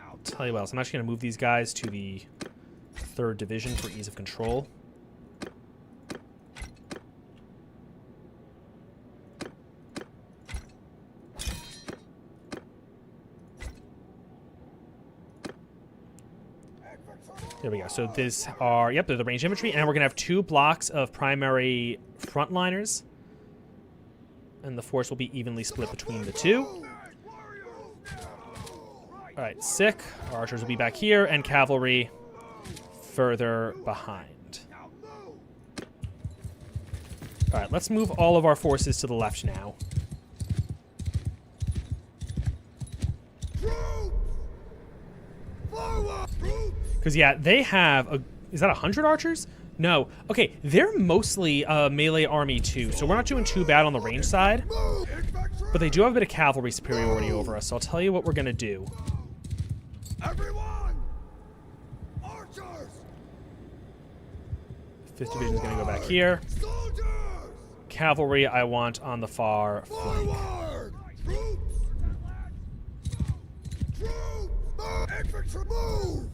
I'll tell you what else. I'm actually going to move these guys to the 3rd Division for ease of control. There we go. So these are, yep, they're the ranged infantry, and we're going to have 2 blocks of primary frontliners. And the force will be evenly split between the 2. Alright, sick. Our archers will be back here, and cavalry further behind. Alright, let's move all of our forces to the left now. Because, yeah, they have a... Is that 100 archers? No. Okay, they're mostly a melee army, too. So we're not doing too bad on the range side. But they do have a bit of cavalry superiority over us. So I'll tell you what we're going to do. Everyone! Archers! 5th Division is going to go back here. Soldiers! Cavalry I want on the far flank. Forward! Troops! Troops! Infantry! Move!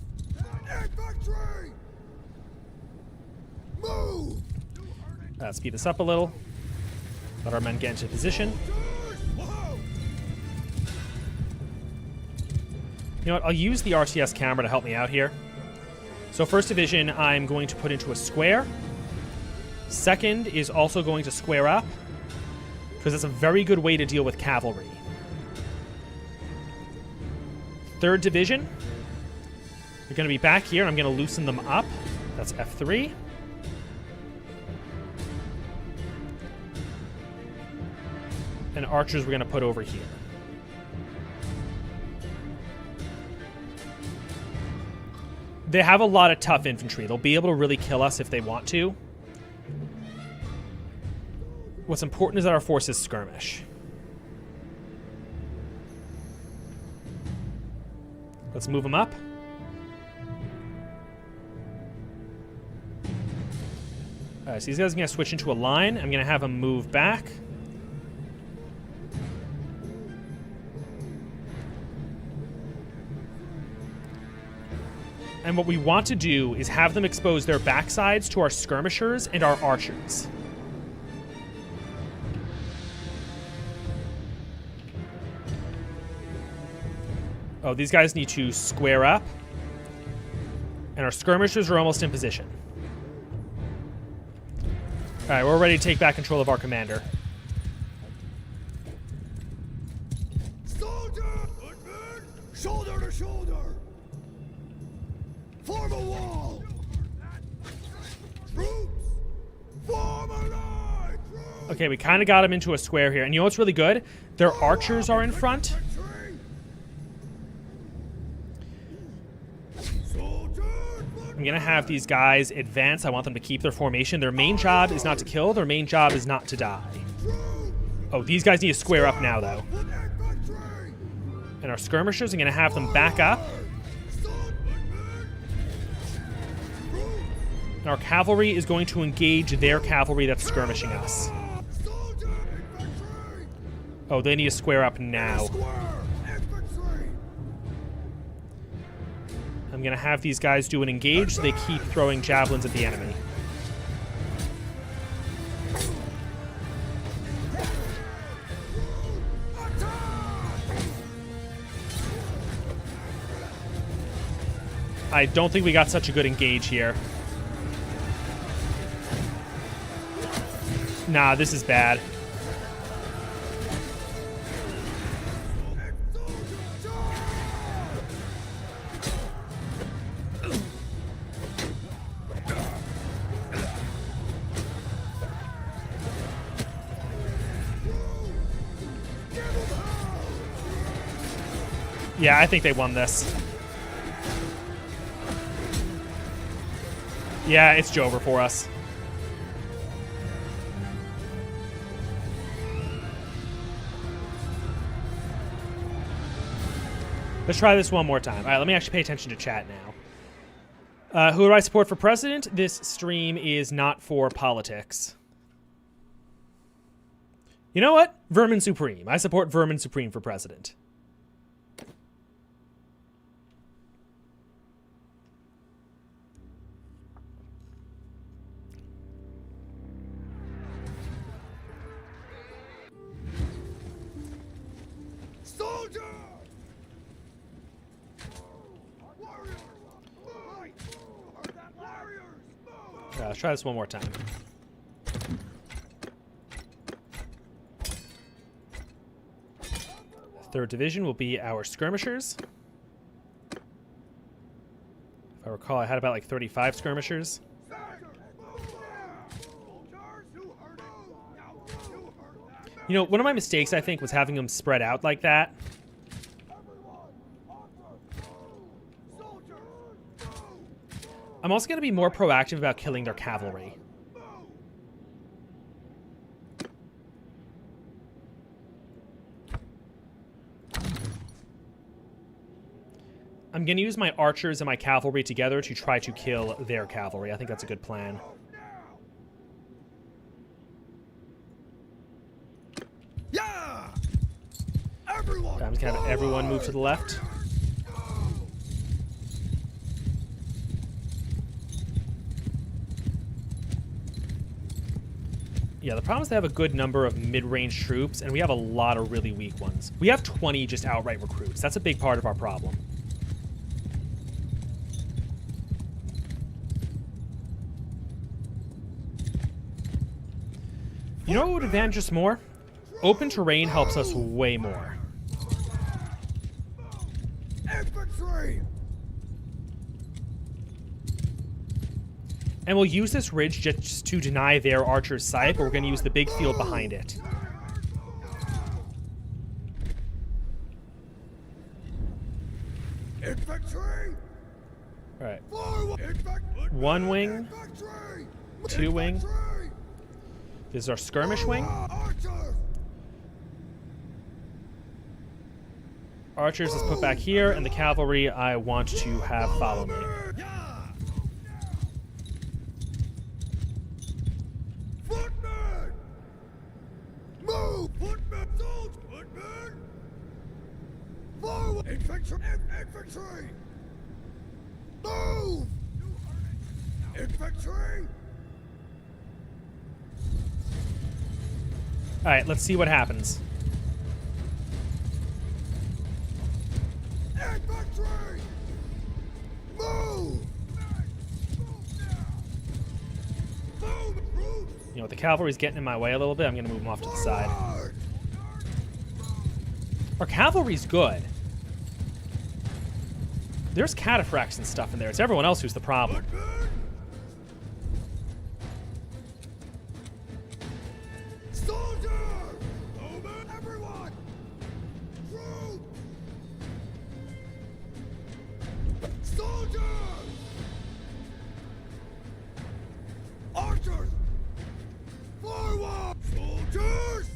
Infantry! Move! Speed this up a little. Let our men get into position. You know what? I'll use the RTS camera to help me out here. So 1st Division, I'm going to put into a square. Second is also going to square up, because it's a very good way to deal with cavalry. Third division, you're going to be back here. I'm going to loosen them up. That's F3. And archers we're going to put over here. They have a lot of tough infantry. They'll be able to really kill us if they want to. What's important is that our forces skirmish. Let's move them up. Alright, so these guys are going to switch into a line. I'm going to have them move back. And what we want to do is have them expose their backsides to our skirmishers and our archers. Oh, these guys need to square up. And our skirmishers are almost in position. Alright, we're ready to take back control of our commander. Soldier! Shoulder to shoulder! Form a wall! Troops! Form a line! Okay, we kind of got them into a square here. And you know what's really good? Their archers are in front. I'm going to have these guys advance. I want them to keep their formation. Their main job is not to kill. Their main job is not to die. Oh, these guys need to square up now, though. And our skirmishers, I'm going to have them back up. And our cavalry is going to engage their cavalry that's skirmishing us. Oh, they need to square up now. I'm going to have these guys do an engage so they keep throwing javelins at the enemy. I don't think we got such a good engage here. Nah, this is bad. Yeah, I think they won this. Yeah, it's over for us. Let's try this one more time. All right, let me actually pay attention to chat now. Who do I support for president? This stream is not for politics. You know what? Vermin Supreme. I support Vermin Supreme for president. Soldier! Let's try this one more time. Third division will be our skirmishers. If I recall, I had about like 35 skirmishers. You know, one of my mistakes, I think, was having them spread out like that. I'm also going to be more proactive about killing their cavalry. I'm going to use my archers and my cavalry together to try to kill their cavalry. I think that's a good plan. Yeah! Everyone! I'm just going to have everyone move to the left. Yeah, the problem is they have a good number of mid-range troops, and we have a lot of really weak ones. We have 20 just outright recruits. That's a big part of our problem. You know what would advantage us more? Open terrain helps us way more. Infantry! And we'll use this ridge just to deny their archer's sight, but we're going to use the big field behind it. Infantry! Alright. One wing, two wing. This is our skirmish wing. Archers is put back here, and the cavalry I want to have follow me. Footmen! Move! Footmen! Footmen! Forward! Infantry! Infantry! Move! Infantry! Alright, let's see what happens. Infantry! Move! You know, the cavalry's getting in my way a little bit. I'm going to move them off to the side. Forward! Our cavalry's good. There's cataphracts and stuff in there. It's everyone else who's the problem. Footmen! Soldiers! Over! Everyone! Troops! Soldiers! Archers! Forward! Soldiers!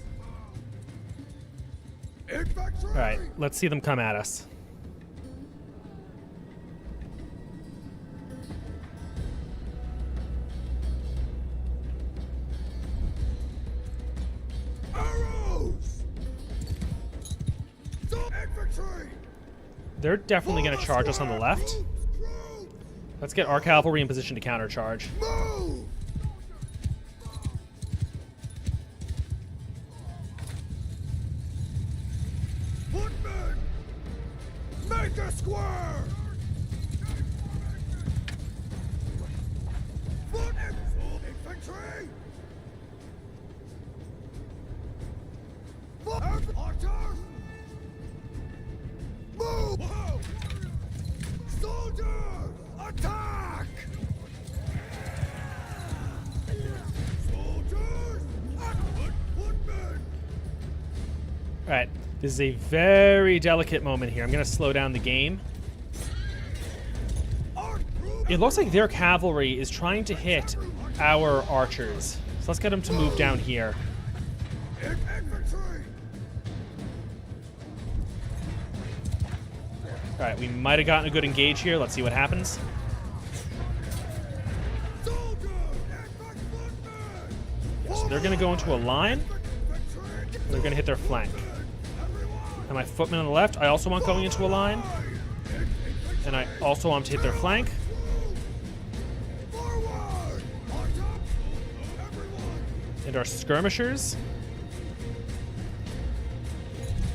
Infantry! Alright, let's see them come at us. Arrows! Infantry! They're definitely going to charge us on the left. Troops! Let's get our cavalry in position to countercharge. Move! Footmen! Make a square! Foot and full infantry! Foot and archers! Move! Whoa. Soldiers! Attack! Soldiers! Footmen! Alright, this is a very delicate moment here. I'm going to slow down the game. It looks like their cavalry is trying to hit our archers. So let's get them to move down here. Infantry! Alright, we might have gotten a good engage here. Let's see what happens. Soldiers! So they're going to go into a line. They're going to hit their flank. And my footmen on the left, I also want going into a line. And I also want to hit their flank. Forward! And our skirmishers.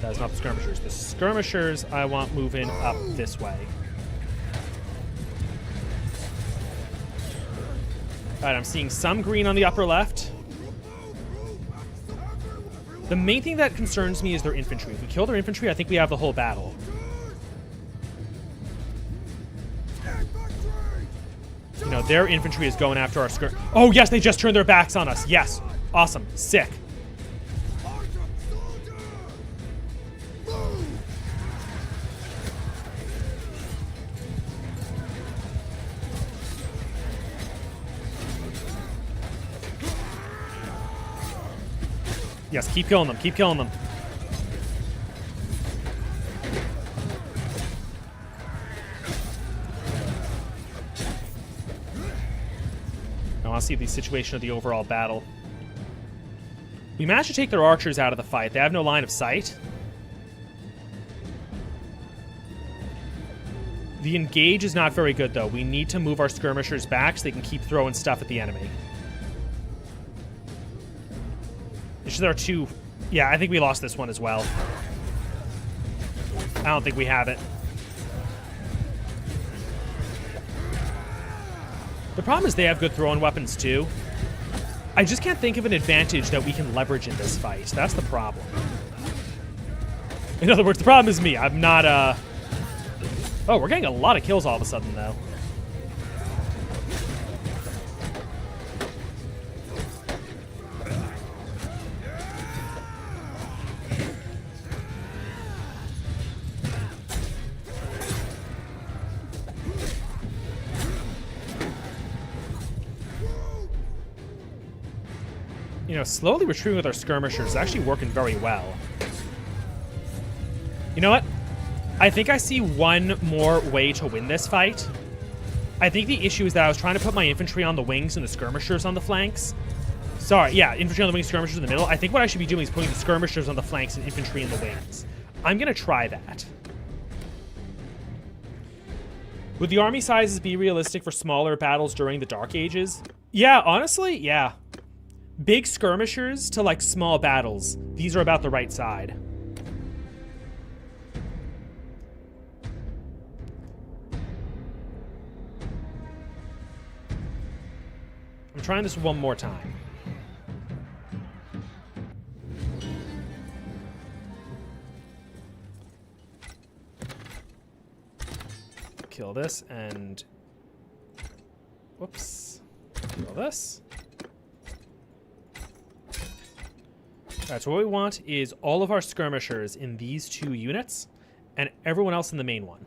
That is not the skirmishers. The skirmishers I want moving up this way. Alright, I'm seeing some green on the upper left. The main thing that concerns me is their infantry. If we kill their infantry, I think we have the whole battle. You know, their infantry is going after our skir... Oh, yes, they just turned their backs on us. Yes. Awesome. Sick. Yes, keep killing them. Keep killing them. I want to see the situation of the overall battle. We managed to take their archers out of the fight. They have no line of sight. The engage is not very good, though. We need to move our skirmishers back so they can keep throwing stuff at the enemy. It's just our two... Yeah, I think we lost this one as well. I don't think we have it. The problem is they have good throwing weapons, too. I just can't think of an advantage that we can leverage in this fight. That's the problem. In other words, the problem is me. I'm not, Oh, we're getting a lot of kills all of a sudden, though. You know, slowly retreating with our skirmishers is actually working very well. You know what? I think I see one more way to win this fight. I think the issue is that I was trying to put my infantry on the wings and the skirmishers on the flanks. Sorry, yeah, infantry on the wings, skirmishers in the middle. I think what I should be doing is putting the skirmishers on the flanks and infantry in the wings. I'm going to try that. Would the army sizes be realistic for smaller battles during the Dark Ages? Yeah, honestly, yeah. Big skirmishers to, like, small battles. These are about the right side. I'm trying this one more time. Kill this and... Whoops. Kill this. Alright, so what we want is all of our skirmishers in these 2 units and everyone else in the main one.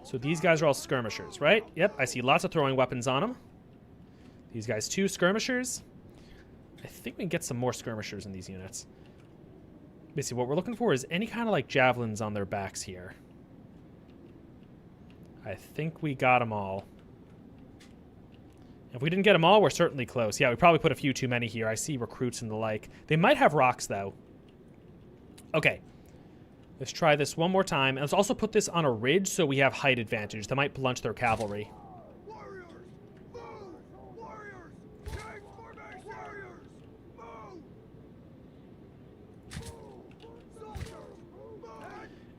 So these guys are all skirmishers, right? Yep, I see lots of throwing weapons on them. These guys too, skirmishers. I think we can get some more skirmishers in these units. Basically, what we're looking for is any kind of like javelins on their backs here. I think we got them all. If we didn't get them all, we're certainly close. Yeah, we probably put a few too many here. I see recruits and the like. They might have rocks, though. Okay. Let's try this one more time. And let's also put this on a ridge so we have height advantage. That might blunt their cavalry. Warriors, move! Warriors, take formation! Warriors, move!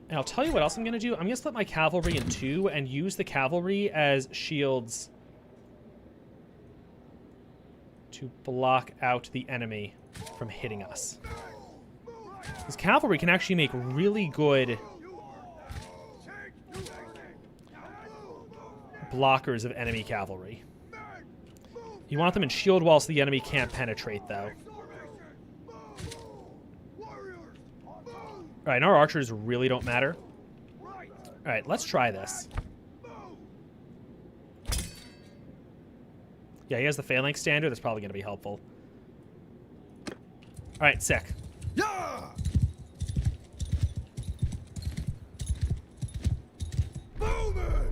And I'll tell you what else I'm going to do. I'm going to split my cavalry in 2 and use the cavalry as shields to block out the enemy from hitting us. This cavalry can actually make really good blockers of enemy cavalry. You want them in shield walls so the enemy can't penetrate, though. Alright, and our archers really don't matter. Alright, let's try this. Yeah, he has the phalanx standard. That's probably going to be helpful. Alright, sick. Yeah! Movement!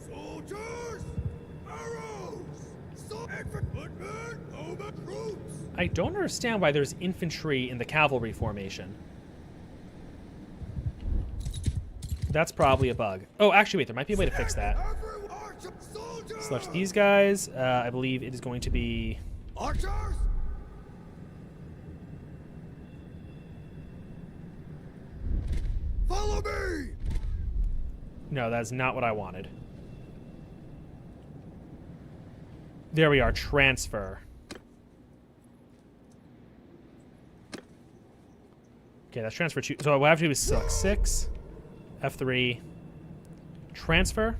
Soldiers! Arrows! Footmen! Over troops! I don't understand why there's infantry in the cavalry formation. That's probably a bug. Oh, actually, wait, there might be a way to fix that. Select these guys. I believe it is going to be... Archers! Follow me! No, that's not what I wanted. There we are, transfer. Okay, that's transfer 2. So what I have to do is select 6, F3, transfer.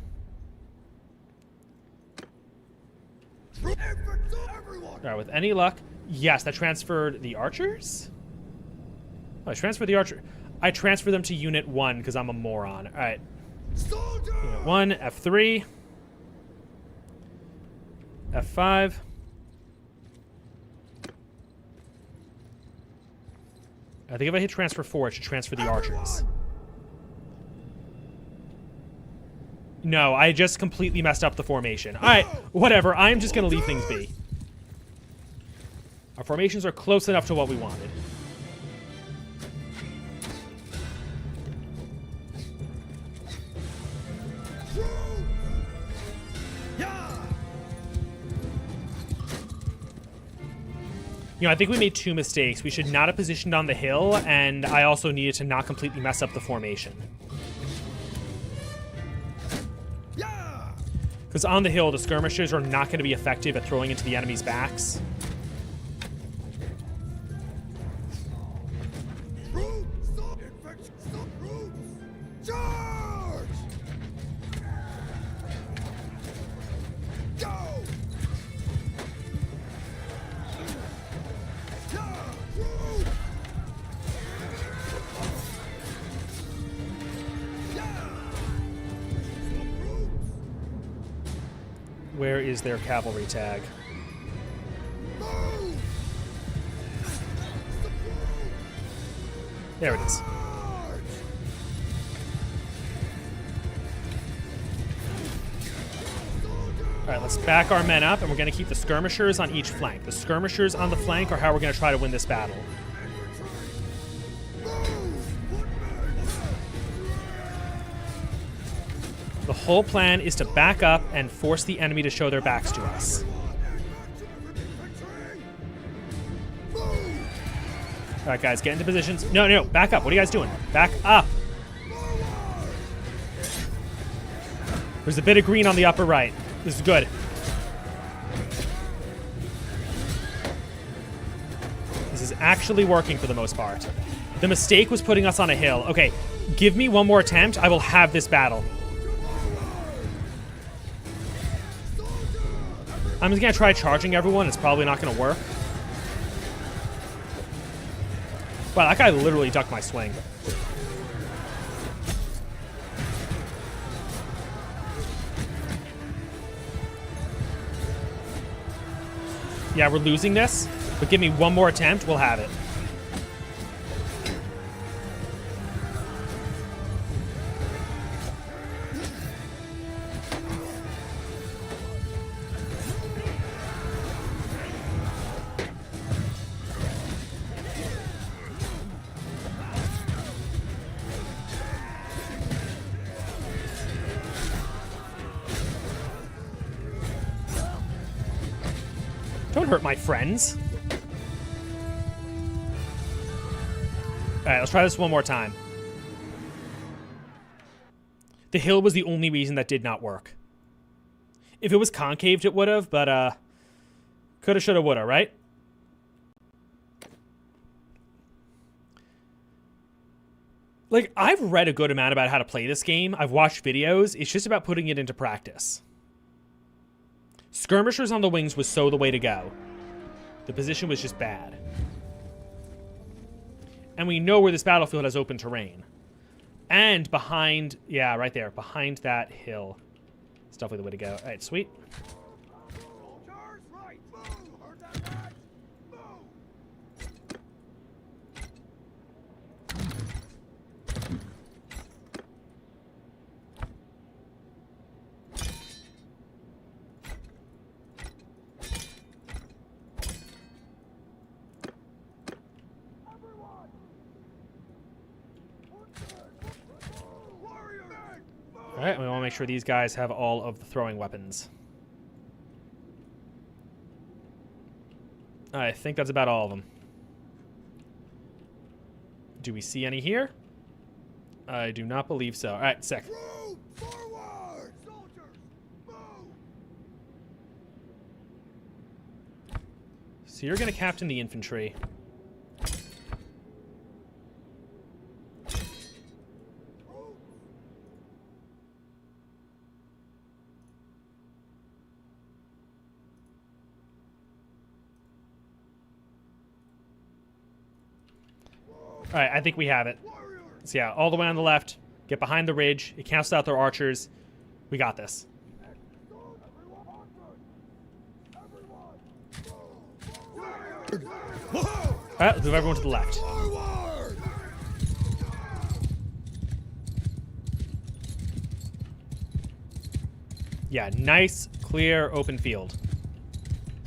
Alright, with any luck, yes, that transferred the archers? Oh, I transferred the archer. I transfer them to Unit 1 because I'm a moron. Alright. Unit 1, F3. F5. I think if I hit transfer 4, it should transfer the archers. No, I just completely messed up the formation. Alright, whatever. I'm just going to leave things be. Our formations are close enough to what we wanted. You know, I think we made two mistakes. We should not have positioned on the hill, and I also needed to not completely mess up the formation. Because on the hill, the skirmishers are not going to be effective at throwing into the enemy's backs. Where is their cavalry tag? There it is. All right, let's back our men up, and we're going to keep the skirmishers on each flank. The skirmishers on the flank are how we're going to try to win this battle. The whole plan is to back up and force the enemy to show their backs to us. All right, guys, get into positions. No, back up. What are you guys doing? Back up. There's a bit of green on the upper right. This is good. This is actually working for the most part. The mistake was putting us on a hill. Okay, give me one more attempt. I will have this battle. I'm just going to try charging everyone. It's probably not going to work. Wow, that guy literally ducked my swing. Yeah, we're losing this, but give me one more attempt. We'll have it. Don't hurt my friends. All right, let's try this one more time. The hill was the only reason that did not work. If it was concaved, it would have, but coulda, shoulda, woulda, right? Like, I've read a good amount about how to play this game. I've watched videos. It's just about putting it into practice. Skirmishers on the wings was so the way to go. The position was just bad. And we know where this battlefield has open terrain. And behind, yeah, right there, behind that hill. It's definitely the way to go. All right, sweet. All right, we want to make sure these guys have all of the throwing weapons. I think that's about all of them. Do we see any here? I do not believe so. All right, sick. Forward! Soldiers, move! So you're going to captain the infantry. All right, I think we have it. So yeah, all the way on the left. Get behind the ridge. It cancels out their archers. We got this. All right, let's move everyone to the left. Yeah, nice, clear, open field.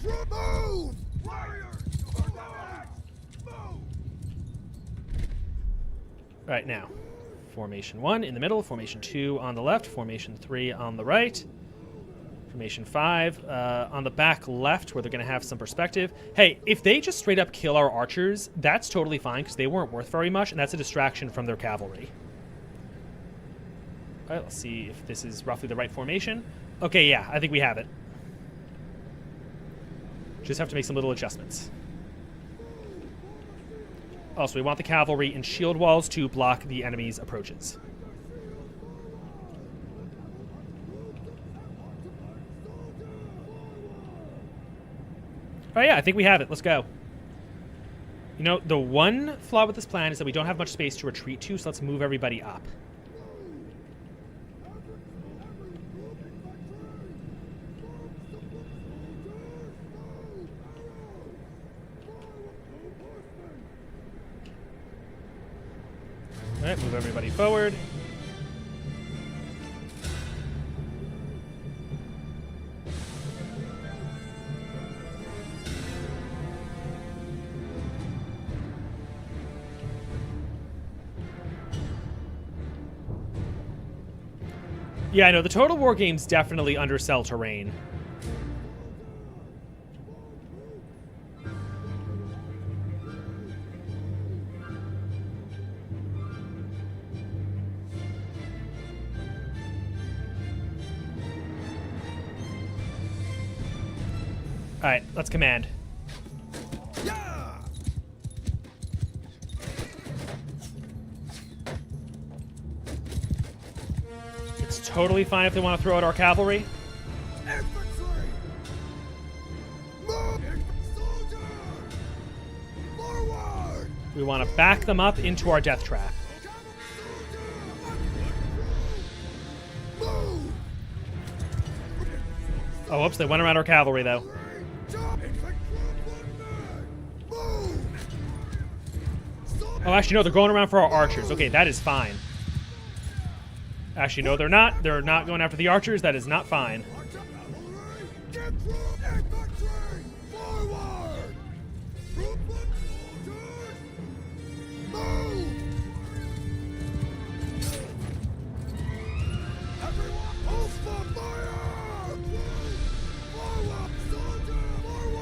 Move! Right now, formation 1 in the middle, formation 2 on the left, formation 3 on the right. Formation 5. On the back left, where they're going to have some perspective. Hey, if they just straight up kill our archers, that's totally fine, because they weren't worth very much, and that's a distraction from their cavalry. All right, let's see if this is roughly the right formation. Okay, yeah, I think we have it. Just have to make some little adjustments. Also, we want the cavalry in shield walls to block the enemy's approaches. Oh yeah, I think we have it. Let's go. You know, the one flaw with this plan is that we don't have much space to retreat to, so let's move everybody up. All right, move everybody forward. Yeah, I know. The Total War games definitely undersell terrain. All right, let's command. It's totally fine if they want to throw out our cavalry. We want to back them up into our death trap. Oh, whoops, they went around our cavalry, though. Oh, actually, no, they're going around for our archers. Okay, that is fine. Actually, no, they're not. They're not going after the archers. That is not fine.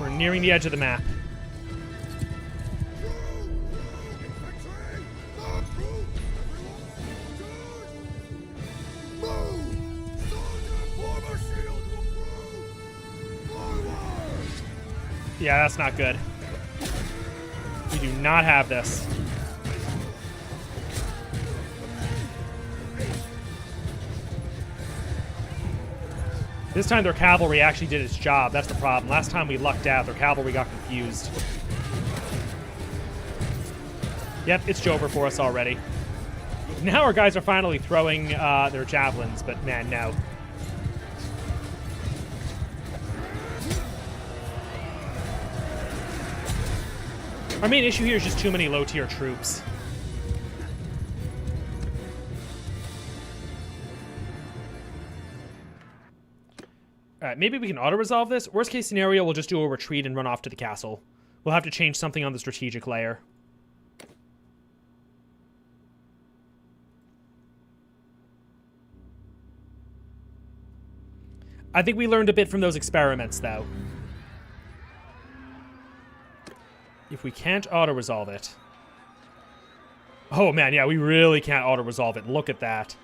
We're nearing the edge of the map. Yeah, that's not good. We do not have this. This time their cavalry actually did its job. That's the problem. Last time we lucked out. Their cavalry got confused. Yep, it's over for us already. Now our guys are finally throwing their javelins, but man, no. Our main issue here is just too many low-tier troops. Alright, maybe we can auto-resolve this. Worst case scenario, we'll just do a retreat and run off to the castle. We'll have to change something on the strategic layer. I think we learned a bit from those experiments, though. If we can't auto-resolve it... Oh, man, yeah, we really can't auto-resolve it. Look at that.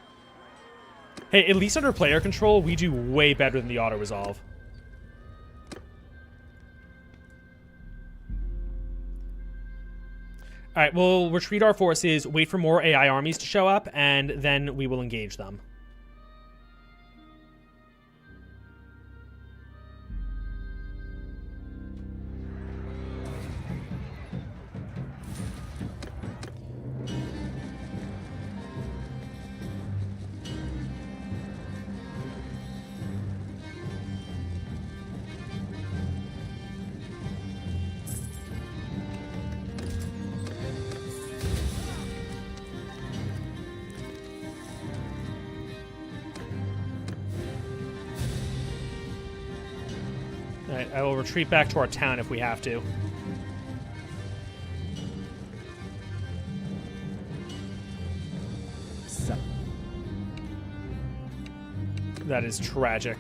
Hey, at least under player control, we do way better than the auto-resolve. Alright, we'll retreat our forces, wait for more AI armies to show up, and then we will engage them. Alright, I will retreat back to our town if we have to. That is tragic.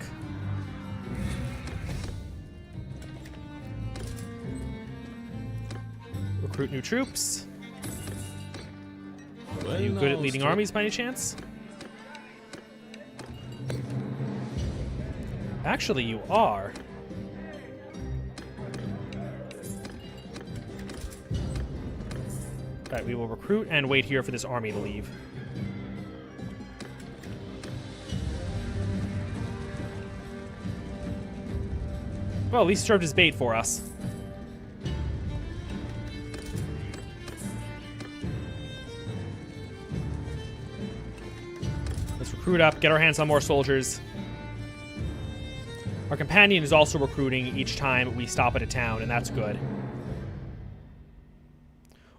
recruit new troops. Well, Are you good at now, leading Str- armies by any chance? Actually, you are. Alright, we will recruit and wait here for this army to leave. Well, at least served as bait for us. Let's recruit up, get our hands on more soldiers. Our companion is also recruiting each time we stop at a town, and that's good.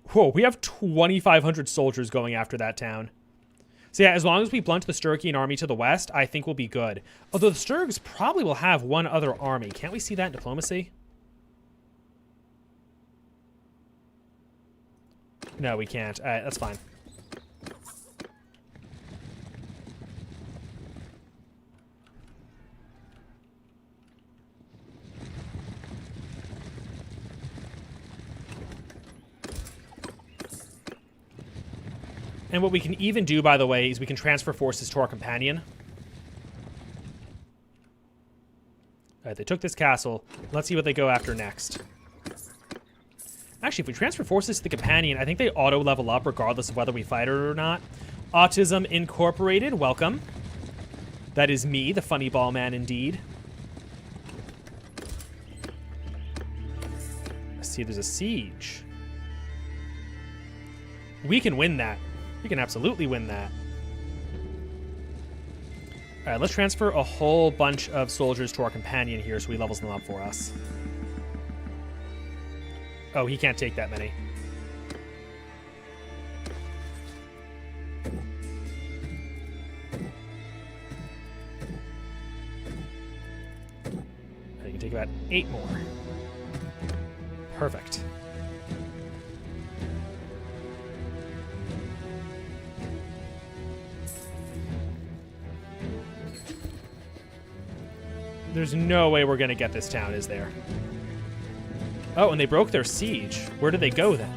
Whoa, we have 2,500 soldiers going after that town. So yeah, as long as we blunt the Sturgian army to the west, I think we'll be good. Although the Sturgs probably will have one other army. Can't we see that in diplomacy? No, we can't. All right, that's fine. And what we can even do, by the way, is we can transfer forces to our companion. All right, they took this castle. Let's see what they go after next. Actually, if we transfer forces to the companion, I think they auto-level up regardless of whether we fight it or not. Autism Incorporated, welcome. That is me, the funny ball man indeed. Let's see, there's a siege. We can win that. We can absolutely win that. All right, let's transfer a whole bunch of soldiers to our companion here so he levels them up for us. Oh, he can't take that many. He can take about 8 more. Perfect. There's no way we're going to get this town, is there? Oh, and they broke their siege. Where did they go then?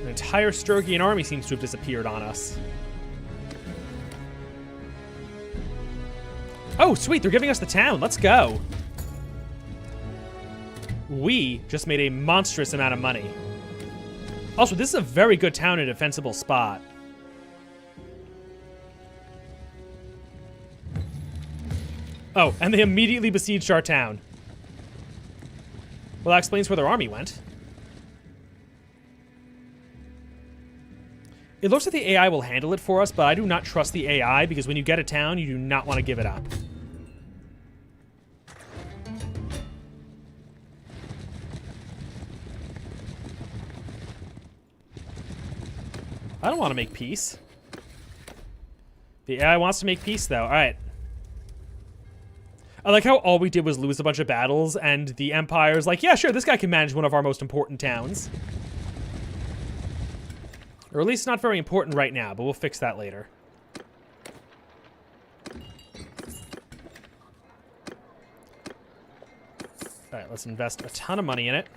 An entire Sturgian army seems to have disappeared on us. Oh, sweet, they're giving us the town. Let's go. We just made a monstrous amount of money. Also, this is a very good town and a defensible spot. Oh, and they immediately besieged our town. Well, that explains where their army went. It looks like the AI will handle it for us, but I do not trust the AI because when you get a town, you do not want to give it up. I don't want to make peace. The AI wants to make peace, though. All right. I like how all we did was lose a bunch of battles, and the Empire's like, yeah, sure, this guy can manage one of our most important towns. Or at least not very important right now, but we'll fix that later. All right, let's invest a ton of money in it.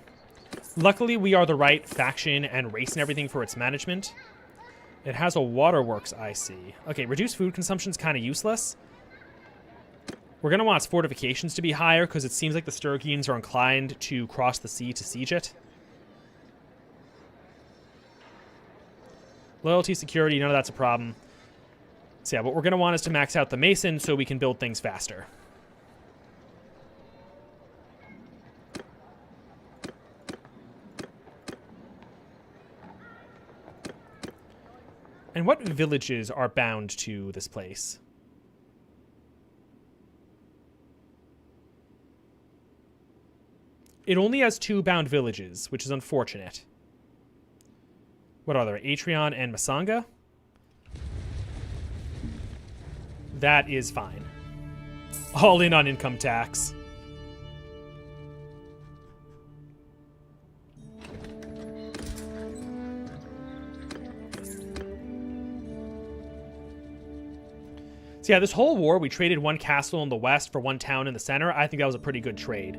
Luckily, we are the right faction and race and everything for its management. It has a waterworks, I see. Okay, reduced food consumption's kind of useless. We're going to want its fortifications to be higher because it seems like the Sturgians are inclined to cross the sea to siege it. Loyalty, security, none of that's a problem. So yeah, what we're going to want is to max out the Mason so we can build things faster. And what villages are bound to this place? It only has 2 bound villages, which is unfortunate. What are there? Atreon and Masanga? That is fine. All in on income tax. So yeah, this whole war, we traded one castle in the west for one town in the center. I think that was a pretty good trade.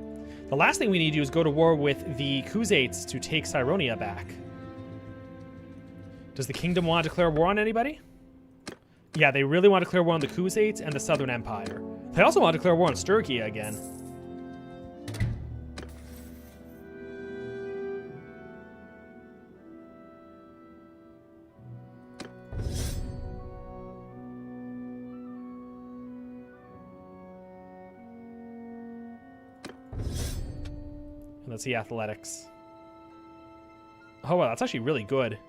The last thing we need to do is go to war with the Khuzaits to take Cyronia back. Does the kingdom want to declare war on anybody? Yeah, they really want to declare war on the Khuzaits and the Southern Empire. They also want to declare war on Sturgia again. And let's see athletics. Oh, wow, that's actually really good.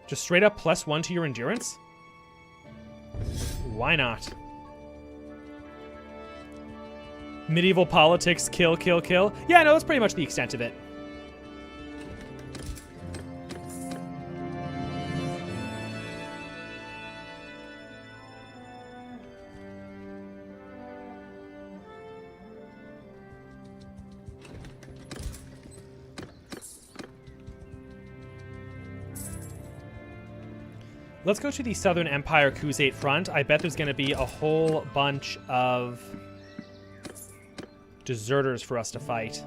Just straight up +1 to your endurance? Why not? Medieval politics, kill, kill, kill. Yeah, no, that's pretty much the extent of it. Let's go to the Southern Empire Khuzait front. I bet there's going to be a whole bunch of deserters for us to fight.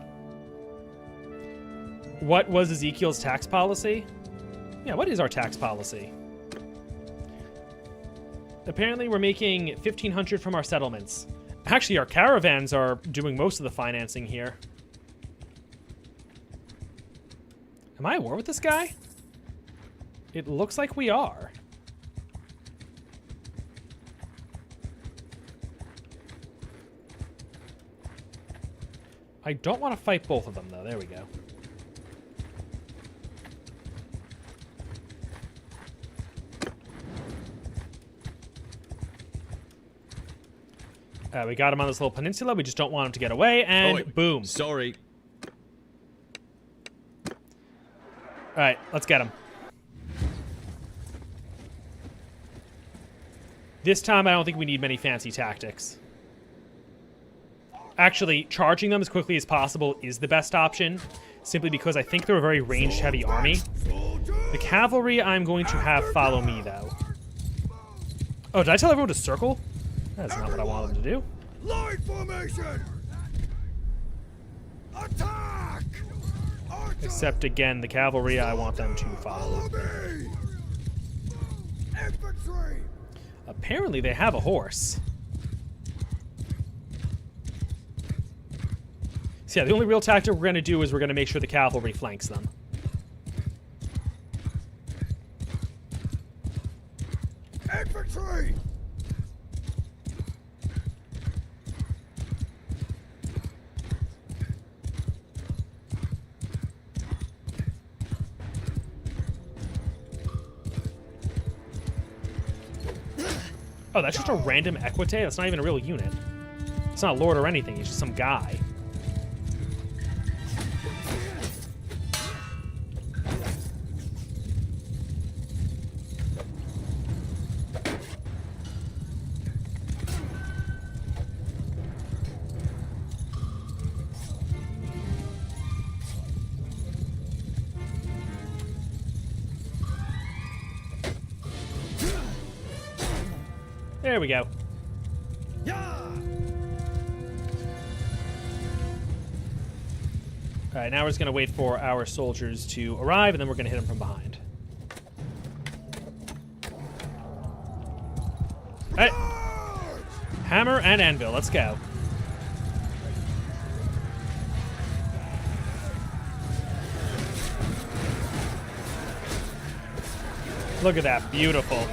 What was Ezekiel's tax policy? Yeah, what is our tax policy? Apparently we're making 1,500 from our settlements. Actually, our caravans are doing most of the financing here. Am I at war with this guy? It looks like we are. I don't want to fight both of them, though. There we go. We got him on this little peninsula. We just don't want him to get away, and wait. Boom. Sorry. All right, let's get him. This time, I don't think we need many fancy tactics. Actually, charging them as quickly as possible is the best option, simply because I think they're a very ranged-heavy army. The cavalry I'm going to have follow me, though. Oh, did I tell everyone to circle? That's not what I wanted them to do. Line formation! Attack! Except, again, the cavalry, I want them to follow. me! Infantry! Apparently, they have a horse. So yeah, the only real tactic we're going to do is we're going to make sure the cavalry flanks them. Infantry! Oh, that's just a random equite? That's not even a real unit. It's not a lord or anything. He's just some guy. There we go. All right, now we're just going to wait for our soldiers to arrive, and then we're going to hit them from behind. All right. Hammer and anvil. Let's go. Look at that. Beautiful.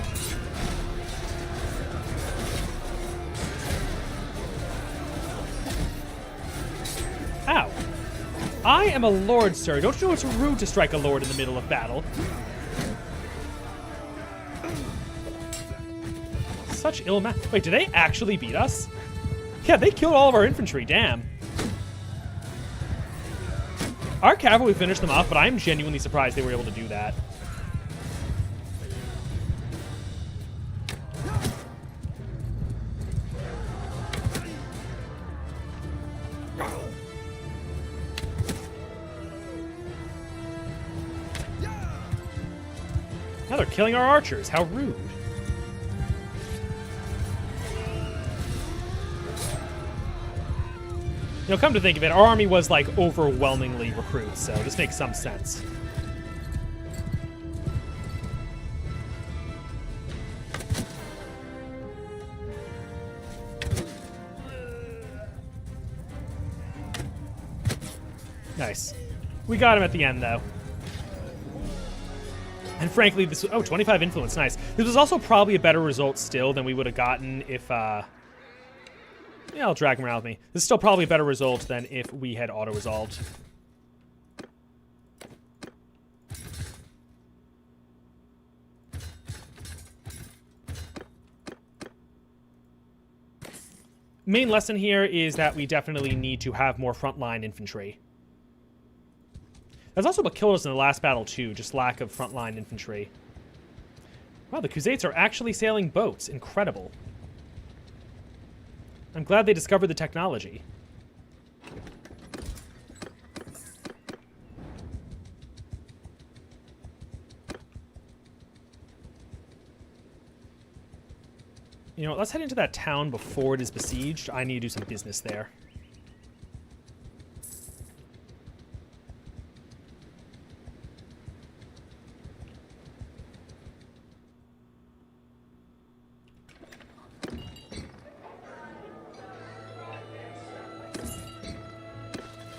Ow. I am a lord, sir. Don't you know it's rude to strike a lord in the middle of battle? Such ill ma- Wait, did they actually beat us? Yeah, they killed all of our infantry. Damn. Our cavalry finished them off, but I'm genuinely surprised they were able to do that. Now they're killing our archers. How rude. You know, come to think of it, our army was, like, overwhelmingly recruits, so this makes some sense. Nice. We got him at the end, though. And frankly, this... Oh, 25 influence. Nice. This was also probably a better result still than we would have gotten if... Yeah, I'll drag him around with me. This is still probably a better result than if we had auto-resolved. Main lesson here is that we definitely need to have more frontline infantry. That's also what killed us in the last battle, too, just lack of frontline infantry. Wow, the Khuzaits are actually sailing boats. Incredible. I'm glad they discovered the technology. You know what, let's head into that town before it is besieged. I need to do some business there.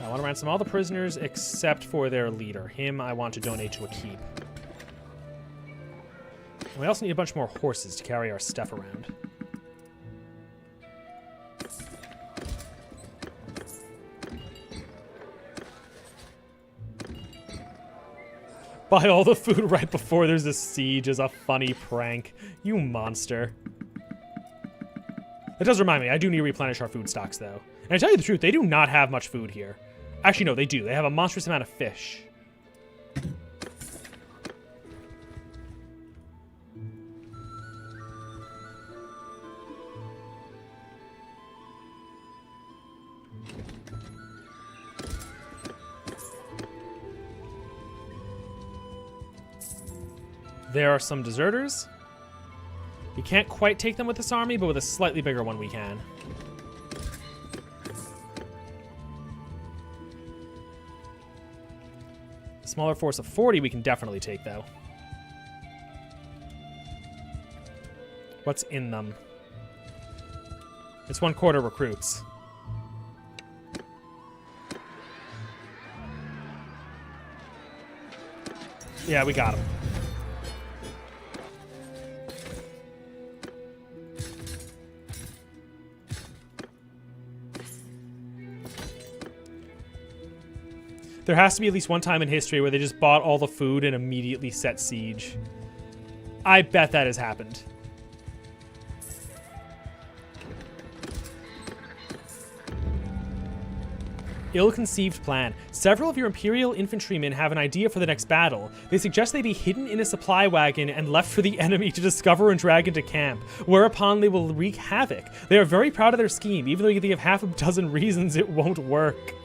I want to ransom all the prisoners except for their leader. Him I want to donate to a keep. And we also need a bunch more horses to carry our stuff around. Buy all the food right before there's a siege is a funny prank. You monster. That does remind me, I do need to replenish our food stocks, though. And I tell you the truth, they do not have much food here. Actually, no, they do. They have a monstrous amount of fish. There are some deserters. We can't quite take them with this army, but with a slightly bigger one we can. A smaller force of 40 we can definitely take, though. What's in them? It's 1/4 recruits. Yeah, we got them. There has to be at least one time in history where they just bought all the food and immediately set siege. I bet that has happened. Ill-conceived plan. Several of your Imperial infantrymen have an idea for the next battle. They suggest they be hidden in a supply wagon and left for the enemy to discover and drag into camp, whereupon they will wreak havoc. They are very proud of their scheme, even though they have half a dozen reasons it won't work.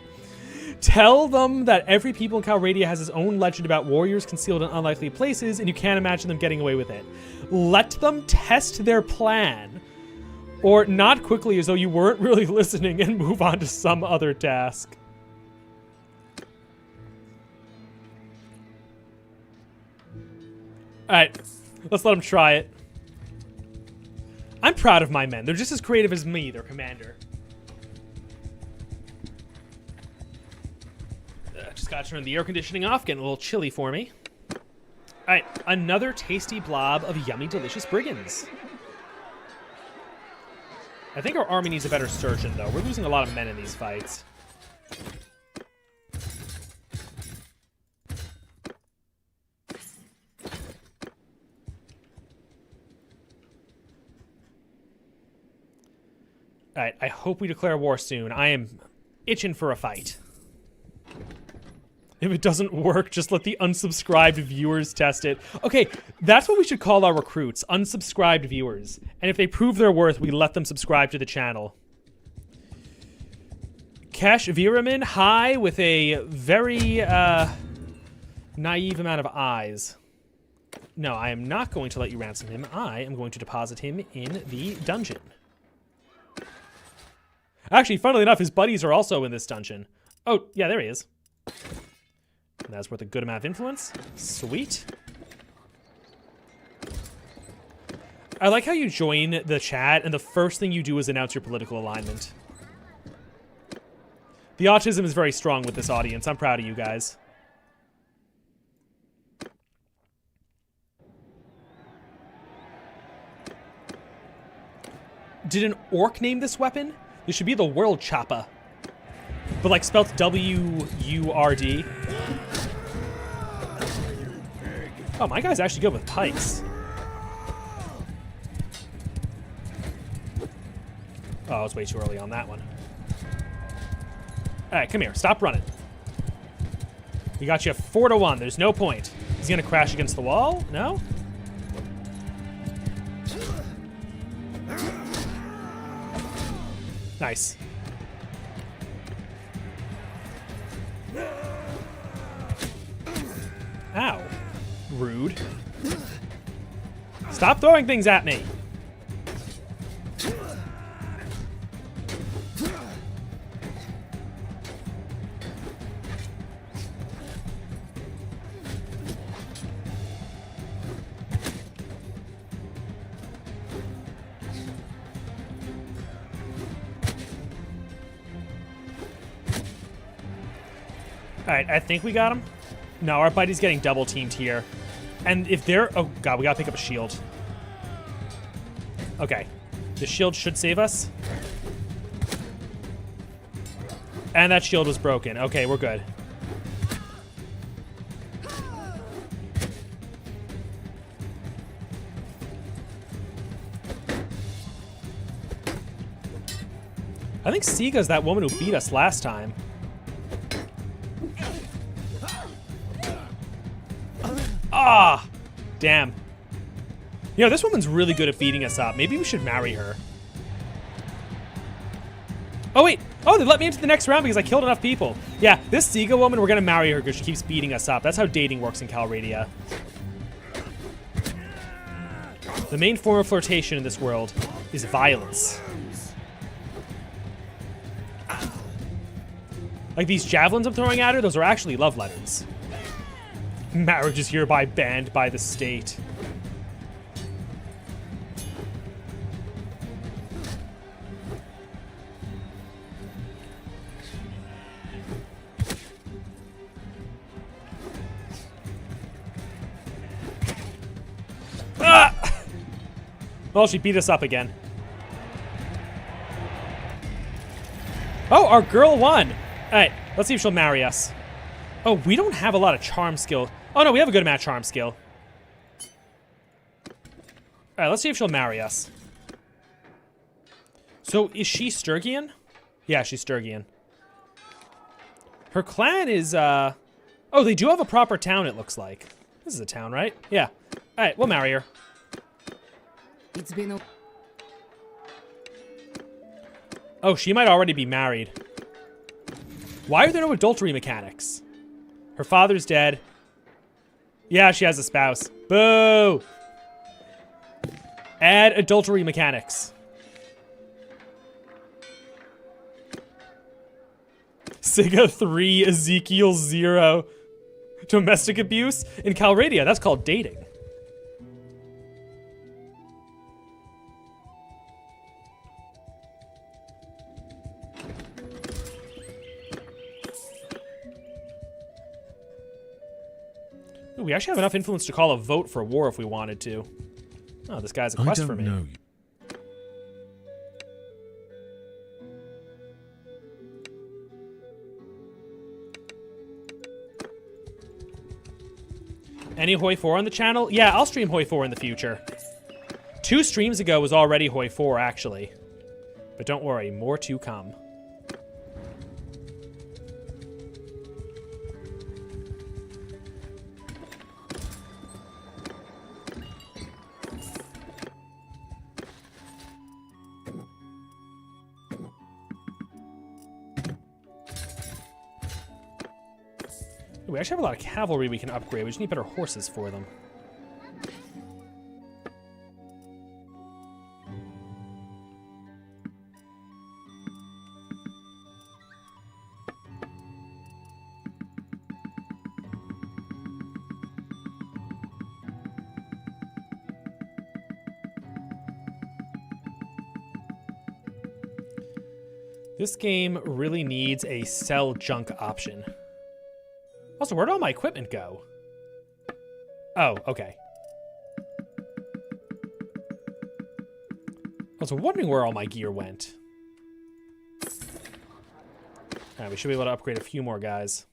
Tell them that every people in Calradia has his own legend about warriors concealed in unlikely places, and you can't imagine them getting away with it. Let them test their plan. Or nod quickly as though you weren't really listening and move on to some other task. Alright, let's let them try it. I'm proud of my men. They're just as creative as me, their commander. Just gotta turn the air conditioning off, getting a little chilly for me. Alright, another tasty blob of yummy, delicious brigands. I think our army needs a better surgeon, though. We're losing a lot of men in these fights. Alright, I hope we declare war soon. I am itching for a fight. If it doesn't work, just let the unsubscribed viewers test it. Okay, that's what we should call our recruits, unsubscribed viewers. And if they prove their worth, we let them subscribe to the channel. Kesh Viraman, hi, with a very naive amount of eyes. No, I am not going to let you ransom him. I am going to deposit him in the dungeon. Actually, funnily enough, his buddies are also in this dungeon. Oh, yeah, there he is. And that's worth a good amount of influence. Sweet. I like how you join the chat and the first thing you do is announce your political alignment. The autism is very strong with this audience. I'm proud of you guys. Did an orc name this weapon? This should be the World Choppa. But like spelled W-U-R-D. Oh, my guy's actually good with pikes. Oh, I was way too early on that one. All right, come here. Stop running. We got you 4-1. There's no point. He's going to crash against the wall? No? Nice. Ow. Rude. Stop throwing things at me. Alright, I think we got him. No, our buddy's getting double teamed here. And if they're... Oh, God, we gotta pick up a shield. Okay. The shield should save us. And that shield was broken. Okay, we're good. I think Siga's that woman who beat us last time. Ah! Damn. You know, this woman's really good at beating us up. Maybe we should marry her. Oh, wait. Oh, they let me into the next round because I killed enough people. Yeah, this Siga woman, we're going to marry her because she keeps beating us up. That's how dating works in Calradia. The main form of flirtation in this world is violence. Like these javelins I'm throwing at her, those are actually love letters. Marriage is hereby banned by the state. Ah! Well, she beat us up again. Oh, our girl won. All right, let's see if she'll marry us. Oh, we don't have a lot of charm skill. Oh, no, we have a good amount of charm skill. All right, let's see if she'll marry us. So, is she Sturgian? Yeah, she's Sturgian. Her clan is, Oh, they do have a proper town, it looks like. This is a town, right? Yeah. All right, we'll marry her. It's been a... Oh, she might already be married. Why are there no adultery mechanics? Her father's dead. Yeah, she has a spouse. Boo! Add adultery mechanics. Siga 3, Ezekiel 0. Domestic abuse? In Calradia, that's called dating. Ooh, we actually have enough influence to call a vote for war if we wanted to. Oh, this guy's a quest for me. I don't know. Any Hoi 4 on the channel? Yeah, I'll stream Hoi 4 in the future. 2 streams ago was already Hoi 4, actually. But don't worry, more to come. We actually have a lot of cavalry we can upgrade. We just need better horses for them. This game really needs a sell junk option. Also, where'd all my equipment go? Oh, okay. I was wondering where all my gear went. Alright, we should be able to upgrade a few more guys.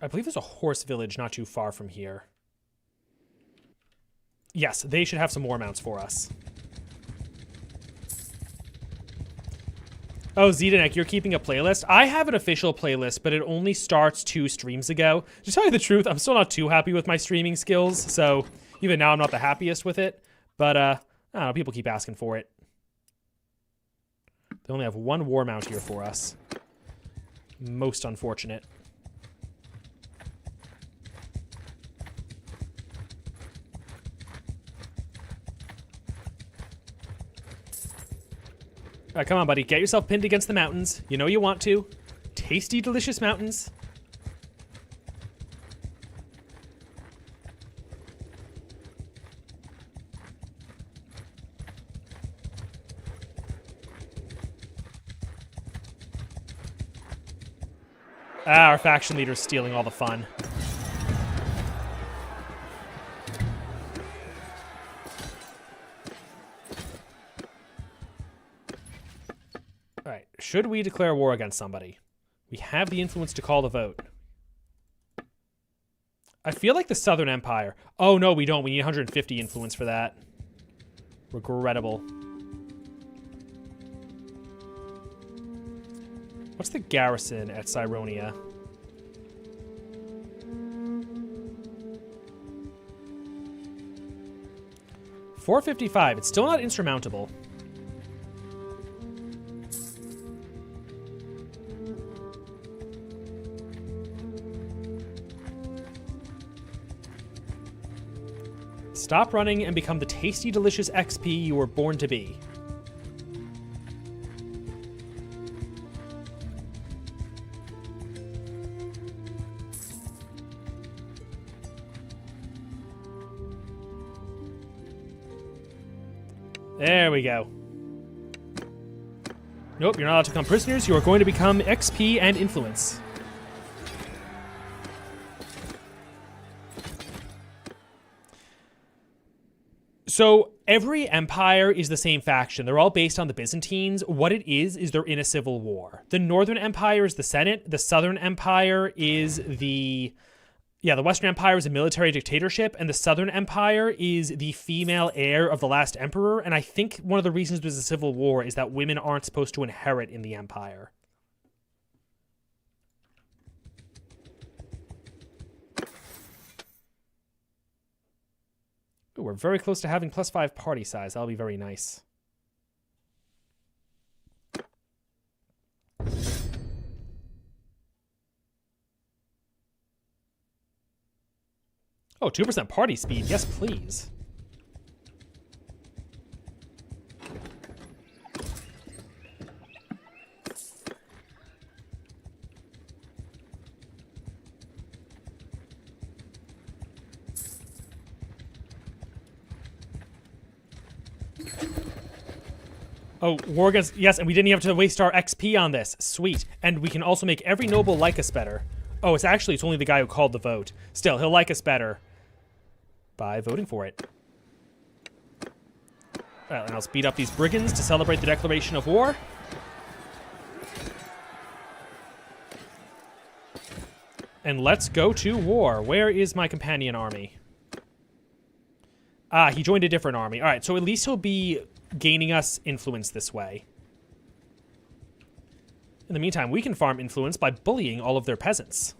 I believe there's a horse village not too far from here. Yes, they should have some war mounts for us. Oh, Zdenek, you're keeping a playlist? I have an official playlist, but it only starts 2 streams ago. To tell you the truth, I'm still not too happy with my streaming skills, so even now I'm not the happiest with it. But, I don't know, people keep asking for it. They only have 1 war mount here for us. Most unfortunate. All right, come on, buddy. Get yourself pinned against the mountains. You know you want to. Tasty, delicious mountains. Ah, our faction leader's stealing all the fun. Alright, should we declare war against somebody? We have the influence to call the vote. I feel like the Southern Empire. Oh, no, we don't. We need 150 influence for that. Regrettable. What's the garrison at Cyronia? $455. It's still not insurmountable. Stop running and become the tasty, delicious XP you were born to be. There we go. Nope, you're not allowed to become prisoners. You are going to become XP and influence. So every empire is the same faction. They're all based on the Byzantines. What it is they're in a civil war. The Northern Empire is the Senate. The Southern Empire is the Western Empire is a military dictatorship, and the Southern Empire is the female heir of the last emperor. And I think one of the reasons there's a civil war is that women aren't supposed to inherit in the empire. Ooh, we're very close to having +5 party size. That'll be very nice. Oh, 2% party speed. Yes, please. Oh, war against... Yes, and we didn't even have to waste our XP on this. Sweet. And we can also make every noble like us better. Oh, it's only the guy who called the vote. Still, he'll like us better by voting for it. Well, and I'll speed up these brigands to celebrate the declaration of war. And let's go to war. Where is my companion army? Ah, he joined a different army. All right, so at least he'll be gaining us influence this way. In the meantime, we can farm influence by bullying all of their peasants.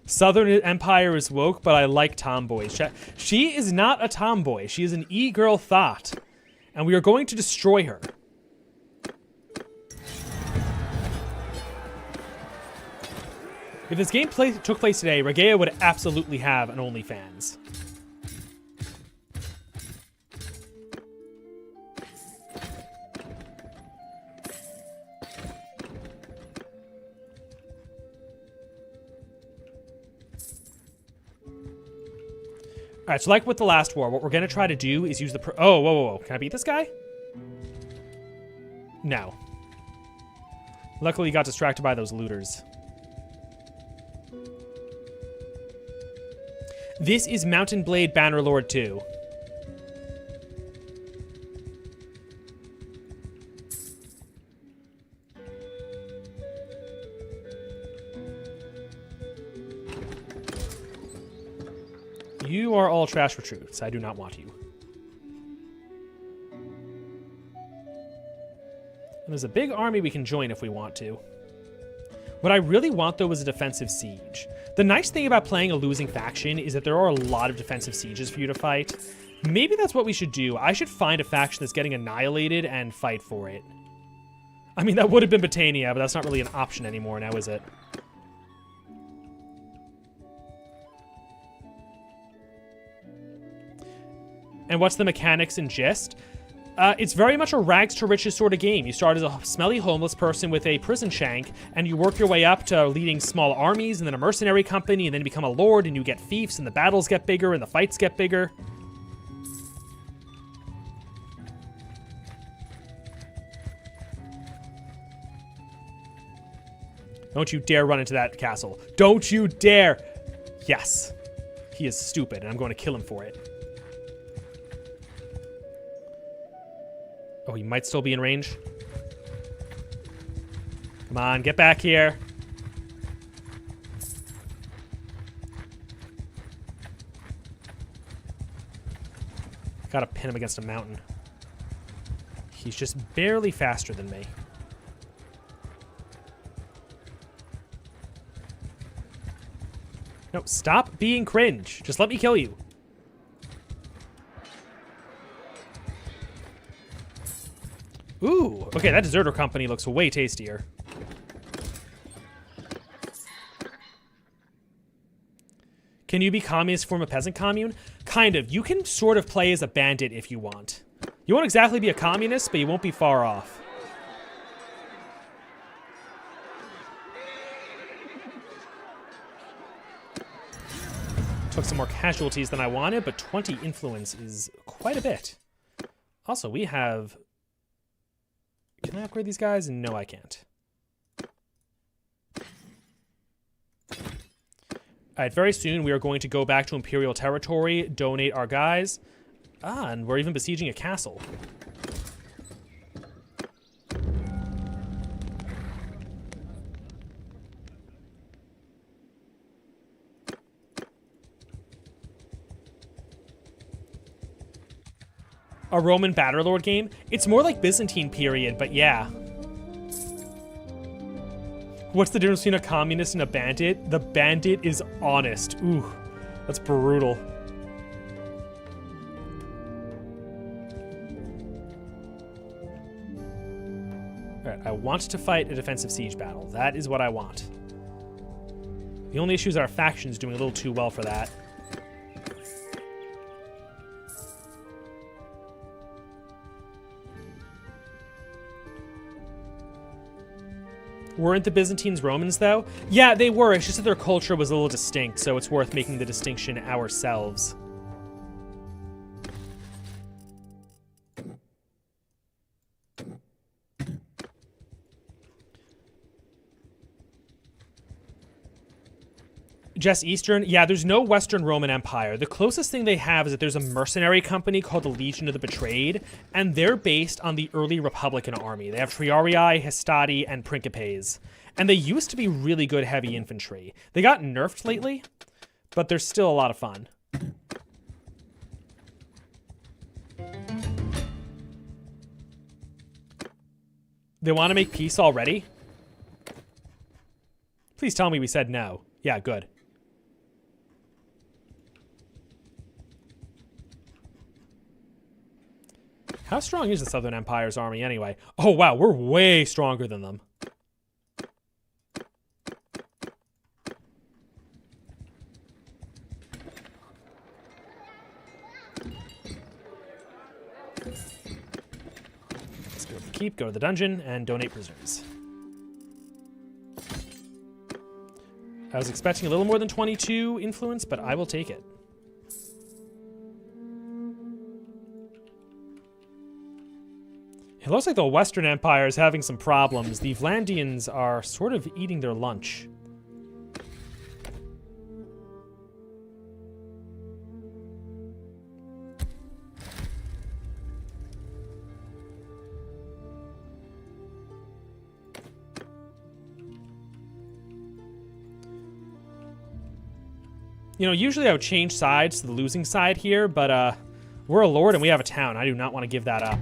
Southern Empire is woke, but I like tomboys. She is not a tomboy. She is an e-girl thought. And we are going to destroy her. If this game took place today, Regea would absolutely have an OnlyFans. right, so like with the last war, what we're going to try to do is use the... Oh, whoa, whoa, whoa. Can I beat this guy? No. Luckily, he got distracted by those looters. This is Mountain Blade Bannerlord 2. You are all trash recruits. I do not want you. And there's a big army we can join if we want to. What I really want, though, is a defensive siege. The nice thing about playing a losing faction is that there are a lot of defensive sieges for you to fight. Maybe that's what we should do. I should find a faction that's getting annihilated and fight for it. I mean, that would have been Botania, but that's not really an option anymore now, is it? And what's the mechanics and gist? It's very much a rags to riches sort of game. You start as a smelly homeless person with a prison shank, and you work your way up to leading small armies, and then a mercenary company, and then you become a lord, and you get fiefs, and the battles get bigger, and the fights get bigger. Don't you dare run into that castle. Don't you dare! Yes. He is stupid, and I'm going to kill him for it. Oh, he might still be in range. Come on, get back here. Gotta pin him against a mountain. He's just barely faster than me. No, stop being cringe. Just let me kill you. Ooh, okay, that deserter company looks way tastier. Can you be communist form a peasant commune? Kind of. You can sort of play as a bandit if you want. You won't exactly be a communist, but you won't be far off. Took some more casualties than I wanted, but 20 influence is quite a bit. Also, we have... Can I upgrade these guys? No, I can't. Alright, very soon we are going to go back to Imperial territory, donate our guys. Ah, and we're even besieging a castle. A Roman Bannerlord game? It's more like Byzantine period, but yeah. What's the difference between a communist and a bandit? The bandit is honest. Ooh, that's brutal. Alright, I want to fight a defensive siege battle. That is what I want. The only issue is our faction's doing a little too well for that. Weren't the Byzantines Romans, though? Yeah, they were. It's just that their culture was a little distinct, so it's worth making the distinction ourselves. Just Eastern? Yeah, there's no Western Roman Empire. The closest thing they have is that there's a mercenary company called the Legion of the Betrayed, and they're based on the early Republican army. They have Triarii, Hastati, and Principes. And they used to be really good heavy infantry. They got nerfed lately, but they're still a lot of fun. They want to make peace already? Please tell me we said no. Yeah, good. How strong is the Southern Empire's army anyway? Oh, wow, we're way stronger than them. Let's go to the keep, go to the dungeon, and donate prisoners. I was expecting a little more than 22 influence, but I will take it. It looks like the Western Empire is having some problems. The Vlandians are sort of eating their lunch. You know, usually I would change sides to the losing side here, but we're a lord and we have a town. I do not want to give that up.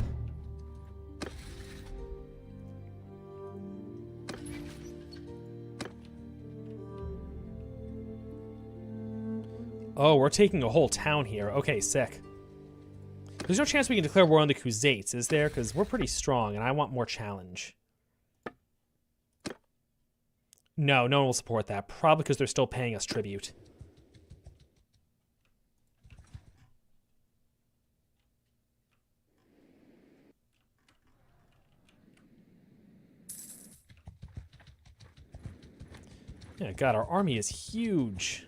Oh, we're taking a whole town here. Okay, sick. There's no chance we can declare war on the Khuzaits, is there? Because we're pretty strong and I want more challenge. No, no one will support that. Probably because they're still paying us tribute. Yeah, God, our army is huge.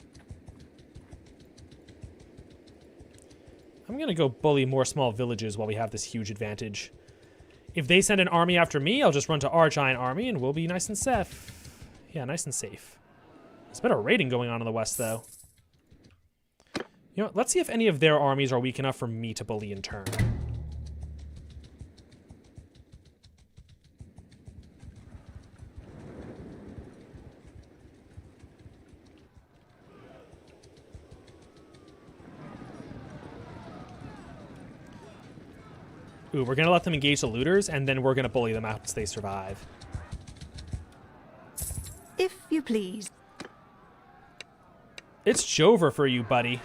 I'm going to go bully more small villages while we have this huge advantage. If they send an army after me, I'll just run to our giant army and we'll be nice and safe. Yeah, nice and safe. There's a bit of raiding going on in the west, though. You know what? Let's see if any of their armies are weak enough for me to bully in turn. Ooh, we're going to let them engage the looters, and then we're going to bully them out once they survive. If you please. It's Jover for you, buddy.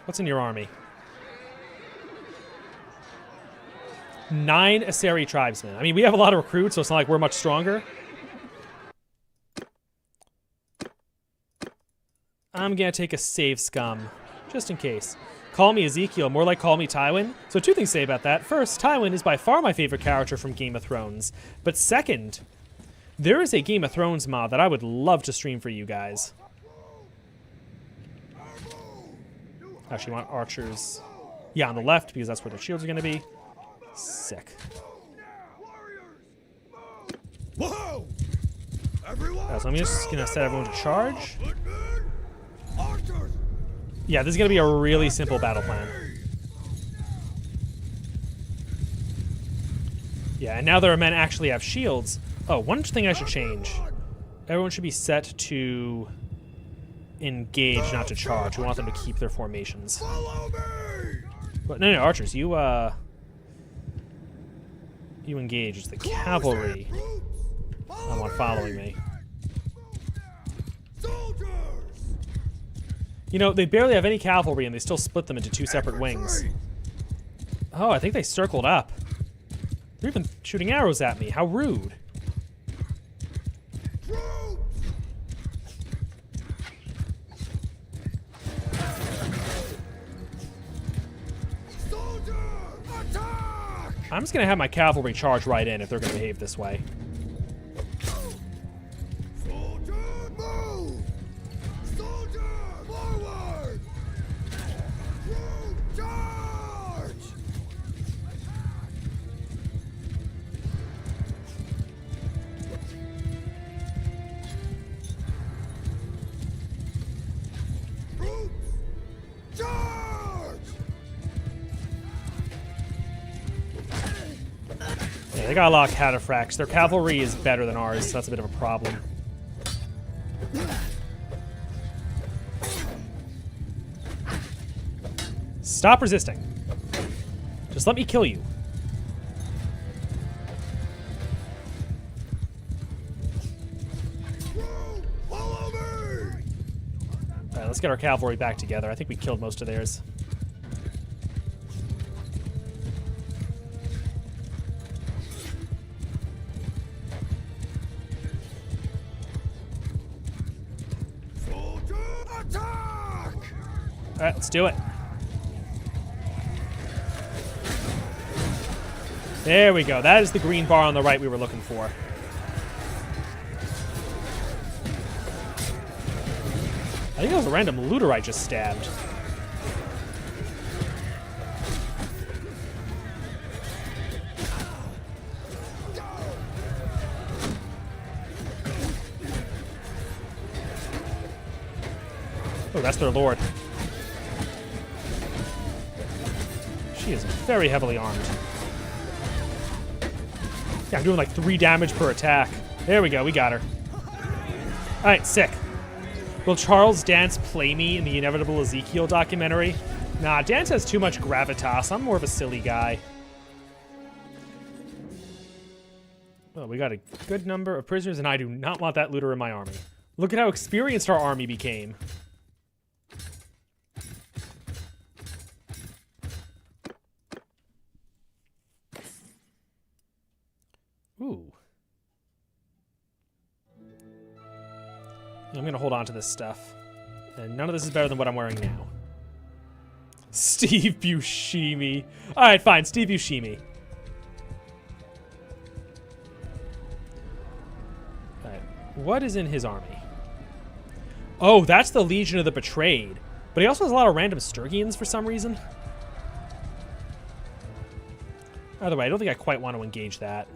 What's in your army? 9 Aseri tribesmen. I mean, we have a lot of recruits, so it's not like we're much stronger. I'm going to take a save scum, just in case. CallMeEzekiel, more like Call Me Tywin. So 2 things to say about that. First, Tywin is by far my favorite character from Game of Thrones. But second, there is a Game of Thrones mod that I would love to stream for you guys. Actually, want archers. Yeah, on the left, because that's where their shields are going to be. Sick. Whoa! Everyone, So I'm just going to set everyone to charge. archers! Yeah, this is going to be a really simple battle plan. Yeah, and now that our men actually have shields. Oh, one thing I should change. Everyone should be set to engage, not to charge. We want them to keep their formations. Follow me! But no, archers, you engage. It's the cavalry. I want following me. Soldiers! You know, they barely have any cavalry, and they still split them into 2 separate wings. Oh, I think they circled up. They're even shooting arrows at me. How rude. Soldier! Attack! I'm just going to have my cavalry charge right in if they're going to behave this way. Soldier, move! Soldier, forward! Troop, charge! Troops, charge! Yeah, they got a lot of cataphracts. Their cavalry is better than ours, so that's a bit of a problem. Stop resisting. Just let me kill you. Follow me! Alright, let's get our cavalry back together. I think we killed most of theirs. Soldier, attack! Alright, let's do it. There we go. That is the green bar on the right we were looking for. I think that was a random looter I just stabbed. Oh, that's their lord. She is very heavily armed. Yeah, I'm doing like 3 damage per attack. There we go, we got her. Alright, sick. Will Charles Dance play me in the Inevitable Ezekiel documentary? Nah, Dance has too much gravitas. I'm more of a silly guy. Well, we got a good number of prisoners, and I do not want that looter in my army. Look at how experienced our army became. Ooh. I'm gonna hold on to this stuff. And none of this is better than what I'm wearing now. Steve Buscemi. Alright, fine. Steve Buscemi. Alright. What is in his army? Oh, that's the Legion of the Betrayed. But he also has a lot of random Sturgians for some reason. Either way, I don't think I quite want to engage that.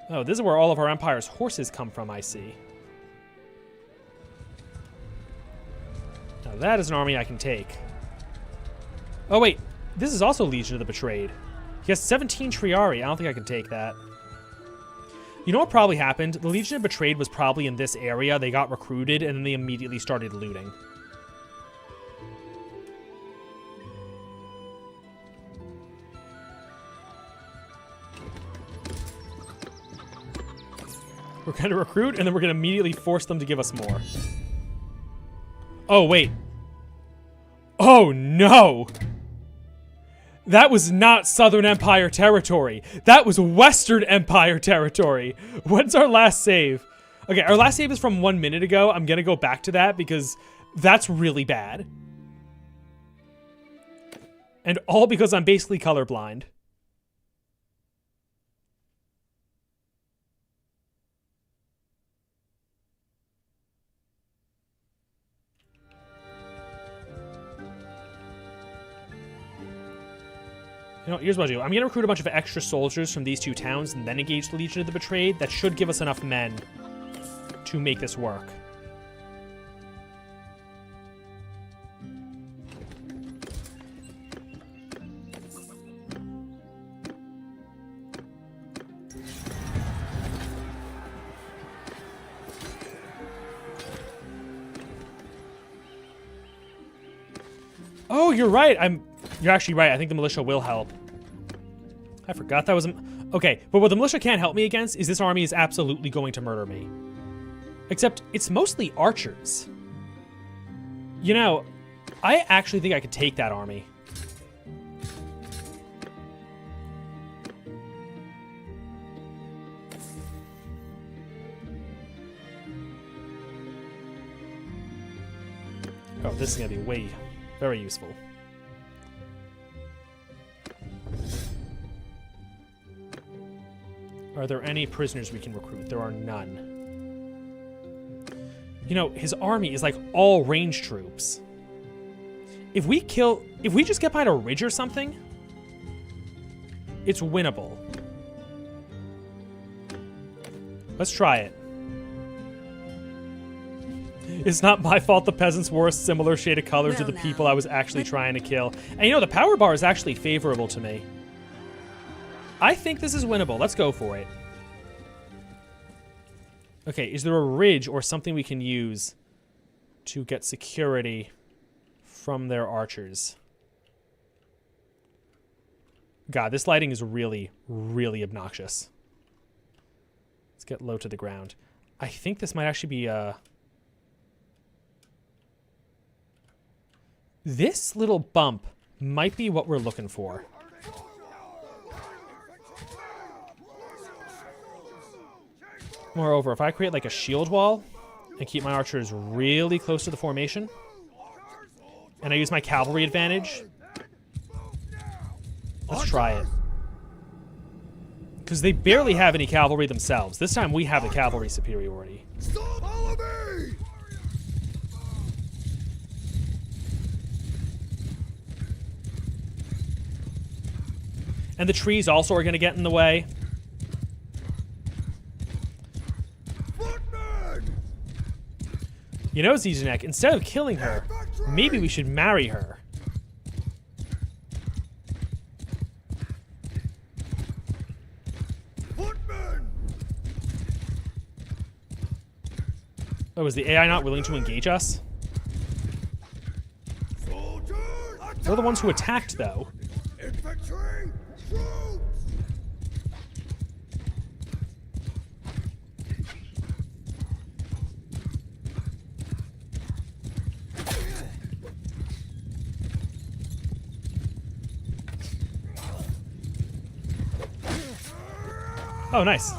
Oh, this is where all of our Empire's horses come from, I see. Now that is an army I can take. Oh wait, this is also Legion of the Betrayed. He has 17 Triari. I don't think I can take that. You know what probably happened? The Legion of Betrayed was probably in this area. They got recruited, and then they immediately started looting. We're going to recruit, and then we're going to immediately force them to give us more. Oh, wait. Oh, no! That was not Southern Empire territory. That was Western Empire territory. When's our last save? Okay, our last save is from 1 minute ago. I'm going to go back to that because that's really bad. And all because I'm basically colorblind. You know, here's what I'll do. I'm going to recruit a bunch of extra soldiers from these 2 towns and then engage the Legion of the Betrayed. That should give us enough men to make this work. Oh, you're right. You're actually right. I think the militia will help. I forgot that was... Okay, but what the militia can't help me against is this army is absolutely going to murder me. Except, it's mostly archers. You know, I actually think I could take that army. Oh, this is going to be very useful. Are there any prisoners we can recruit? There are none. You know, his army is like all range troops. If we just get behind a ridge or something, it's winnable. Let's try it. It's not my fault the peasants wore a similar shade of color to the people I was actually trying to kill. And you know, the power bar is actually favorable to me. I think this is winnable. Let's go for it. Okay, is there a ridge or something we can use to get security from their archers? God, this lighting is really, really obnoxious. Let's get low to the ground. I think this might actually be this little bump might be what we're looking for. Moreover, if I create like a shield wall and keep my archers really close to the formation, and I use my cavalry advantage, let's try it. Because they barely have any cavalry themselves. This time we have the cavalry superiority. Follow me! And the trees also are going to get in the way. You know, Zdenek, instead of killing her, maybe we should marry her. Oh, is the AI not willing to engage us? They're the ones who attacked, though. Infantry, troops! Oh, nice.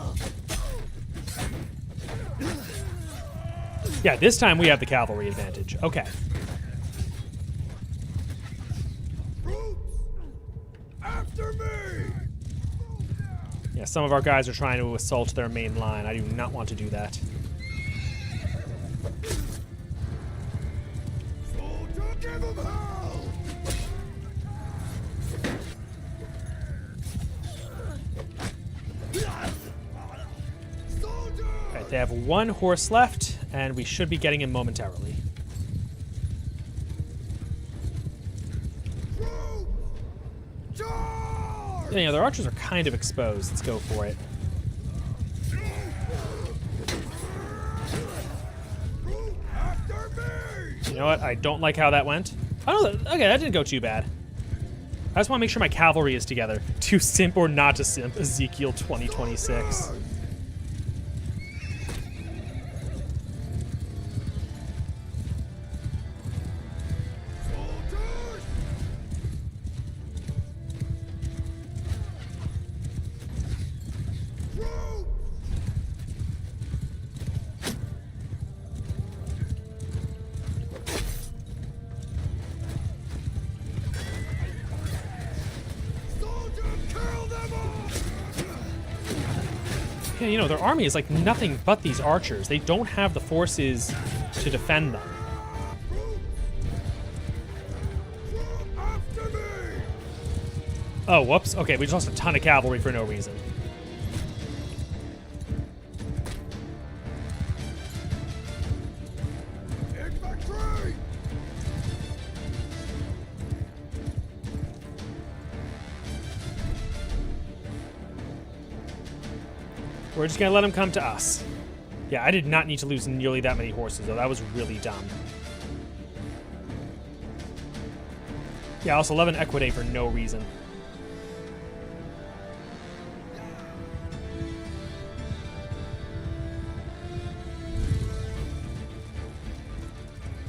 Yeah, this time we have the cavalry advantage. Okay. After me! Yeah, some of our guys are trying to assault their main line. I do not want to do that. Soldier, give 'em hell! Soldier! Alright, they have one horse left, and we should be getting him momentarily. Charge! Yeah, their archers are kind of exposed. Let's go for it. After me! You know what? I don't like how that went. Oh, okay, that didn't go too bad. I just want to make sure my cavalry is together. To simp or not to simp, Ezekiel 2026. Soldiers! Troops! Soldier, kill them all! Yeah, you know, their army is like nothing but these archers. They don't have the forces to defend them. After me! Oh, whoops. Okay, we just lost a ton of cavalry for no reason. Infantry! We're just gonna let them come to us. Yeah, I did not need to lose nearly that many horses, though. That was really dumb. Yeah, I also 11 Equidae for no reason.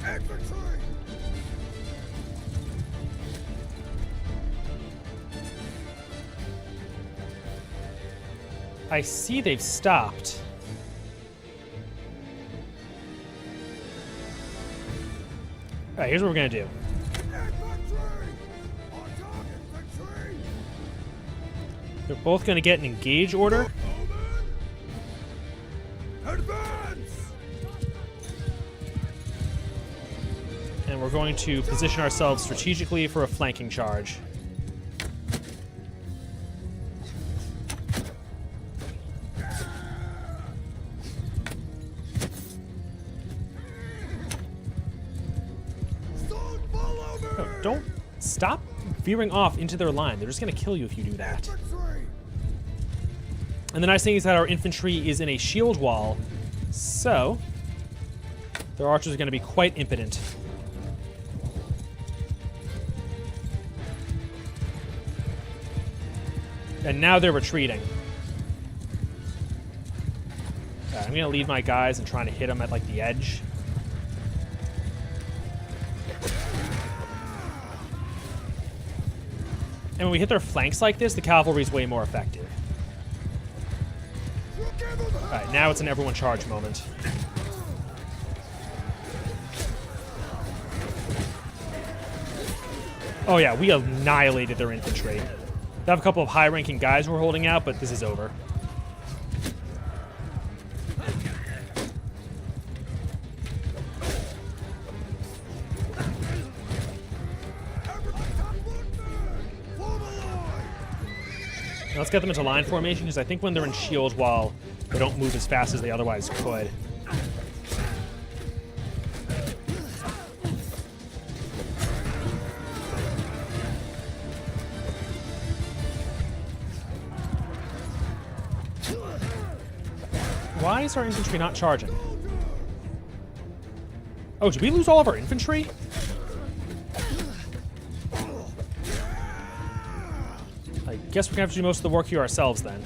Infantry! I see they've stopped. Alright, here's what we're gonna do. Infantry! On top, infantry! They're both gonna get an engage order. Bowman! Advance! And we're going to position ourselves strategically for a flanking charge. Don't follow me! No, don't stop veering off into their line. They're just going to kill you if you do that. Infantry! And the nice thing is that our infantry is in a shield wall, so their archers are going to be quite impotent. And now they're retreating. I'm going to leave my guys and trying to hit them at, like, the edge. And when we hit their flanks like this, the cavalry is way more effective. Alright, now it's an everyone charge moment. Oh yeah, we annihilated their infantry. They have a couple of high-ranking guys who are holding out, but this is over. Now let's get them into line formation, because I think when they're in shield wall, they don't move as fast as they otherwise could. is our infantry not charging? Oh, did we lose all of our infantry? I guess we're gonna have to do most of the work here ourselves then.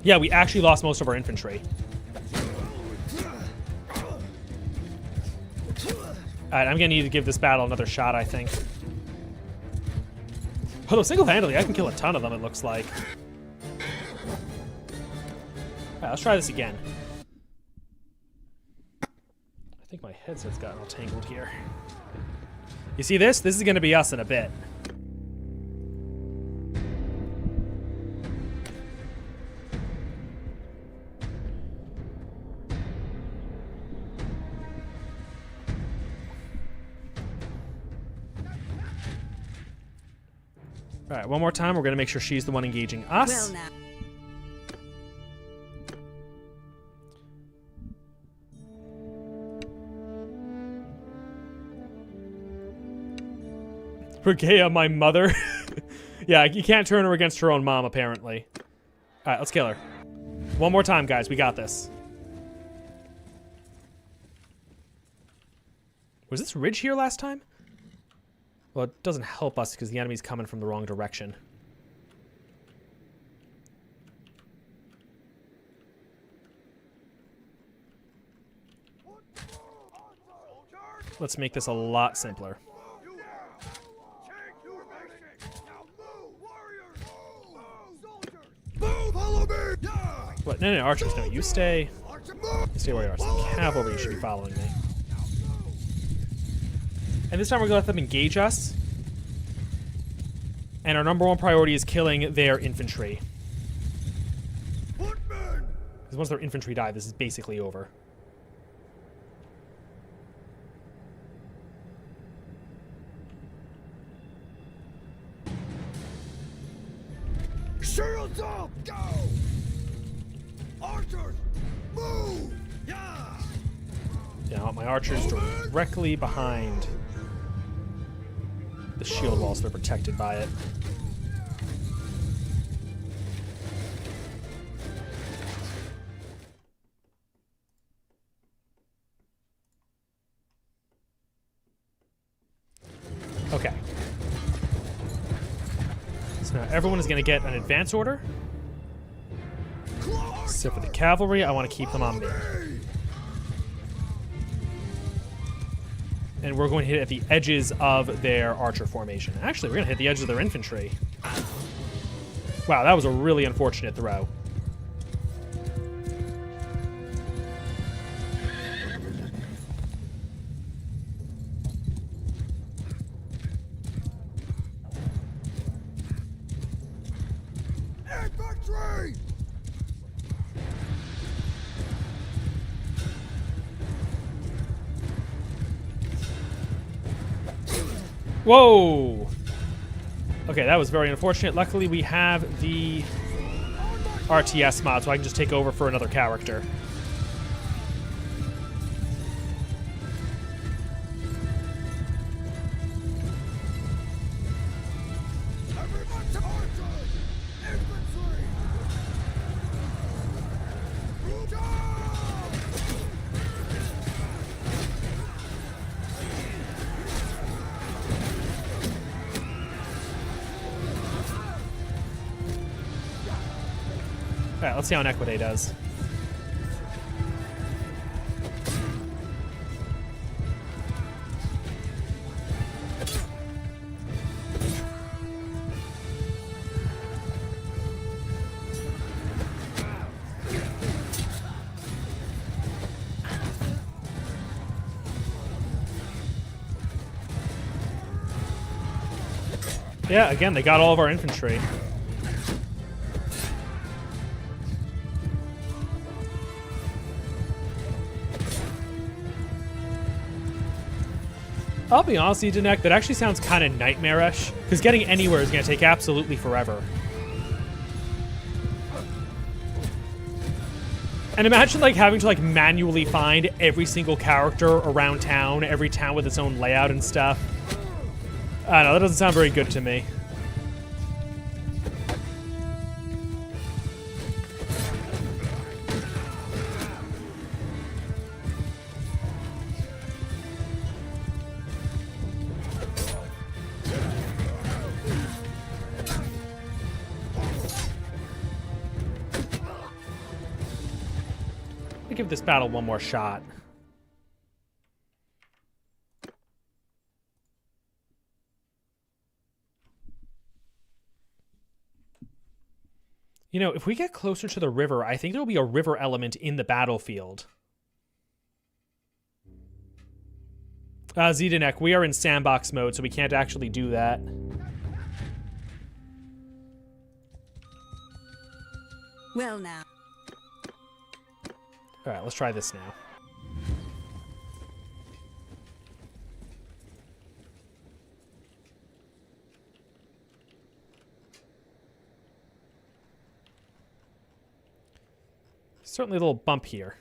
Yeah, we actually lost most of our infantry. Alright, I'm gonna need to give this battle another shot, I think. Although single-handedly, I can kill a ton of them, it looks like. Alright, let's try this again. I think my headset's gotten all tangled here. You see this? This is gonna be us in a bit. All right, one more time. We're going to make sure she's the one engaging us. Well now. Regea, my mother. Yeah, you can't turn her against her own mom, apparently. All right, let's kill her. One more time, guys. We got this. Was this ridge here last time? Well, it doesn't help us because the enemy's coming from the wrong direction. Let's make this a lot simpler. What? No, archers, no. You stay. You stay where you are. So cavalry should be following me. And this time we're going to let them engage us. And our number one priority is killing their infantry. Because once their infantry die, this is basically over. Shields up! Go! Archers, move! Yeah! Yeah, I want my archers directly behind the shield wall so they're protected by it. Okay. So now everyone is going to get an advance order. Except for the cavalry, I want to keep them on me. And we're going to hit at the edges of their archer formation. Actually, we're going to hit the edges of their infantry. Wow, that was a really unfortunate throw. Infantry! Whoa! Okay, that was very unfortunate. Luckily, we have the RTS mod, so I can just take over for another character. Everyone to archers! Infantry! Move down! Alright, let's see how an Equidae does. Yeah, again, they got all of our infantry. I'll be honest with you, Danek, that actually sounds kind of nightmarish, because getting anywhere is going to take absolutely forever. And imagine like having to like manually find every single character around town, every town with its own layout and stuff. I don't know, that doesn't sound very good to me. Give this battle one more shot. You know, if we get closer to the river, I think there will be a river element in the battlefield. Zdenek, we are in sandbox mode, so we can't actually do that. Well now. All right, let's try this now. Certainly a little bump here.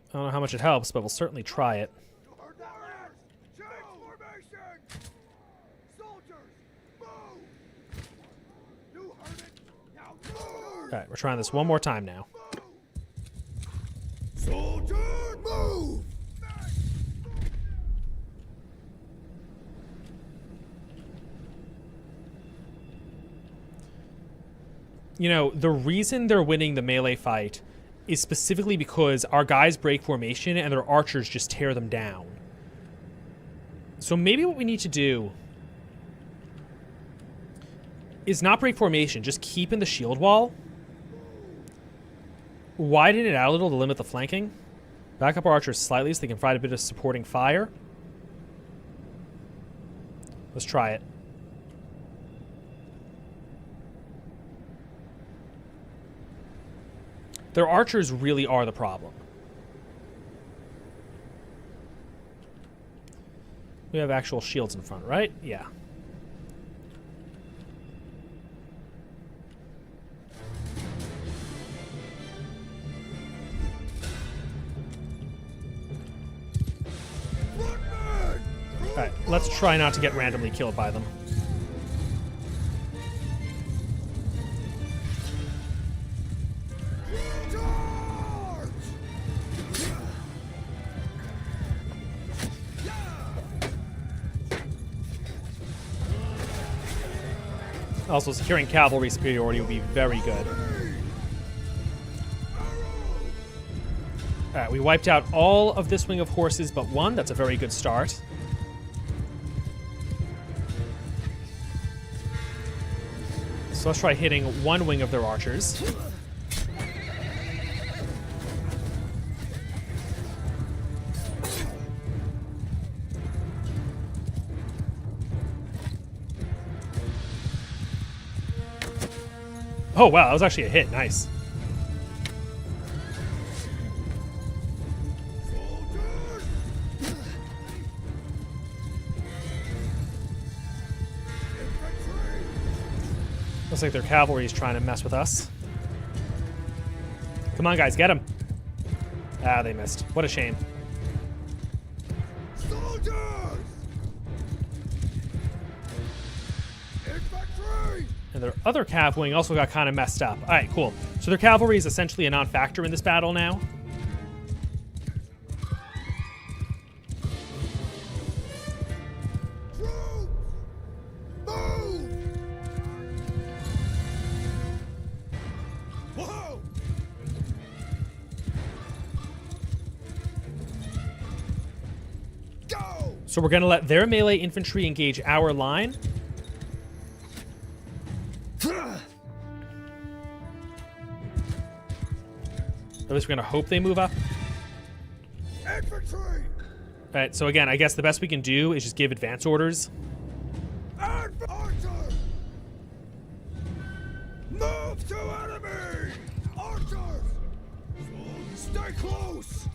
I don't know how much it helps, but we'll certainly try it. All right, we're trying this one more time now. Soldier, move! You know, the reason they're winning the melee fight is specifically because our guys break formation and their archers just tear them down. So maybe what we need to do is not break formation, just keep in the shield wall. Widen it out a little to limit the flanking. Back up our archers slightly so they can provide a bit of supporting fire. Let's try it. Their archers really are the problem. We have actual shields in front, right? Yeah. Alright, let's try not to get randomly killed by them. Also, securing cavalry superiority would be very good. Alright, we wiped out all of this wing of horses but one. That's a very good start. So let's try hitting one wing of their archers. Oh, wow, that was actually a hit. Nice. Looks like their cavalry is trying to mess with us. Come on, guys, get them. Ah, they missed. What a shame. Soldiers! Infantry! And their other cav wing also got kind of messed up. All right, cool. So their cavalry is essentially a non-factor in this battle now. Troops! Move! Whoa! Go! So we're going to let their melee infantry engage our line. At least we're going to hope they move up. Infantry! All right, so again, I guess the best we can do is just give advance orders. And archer! Move to enemy! Archers! Stay close!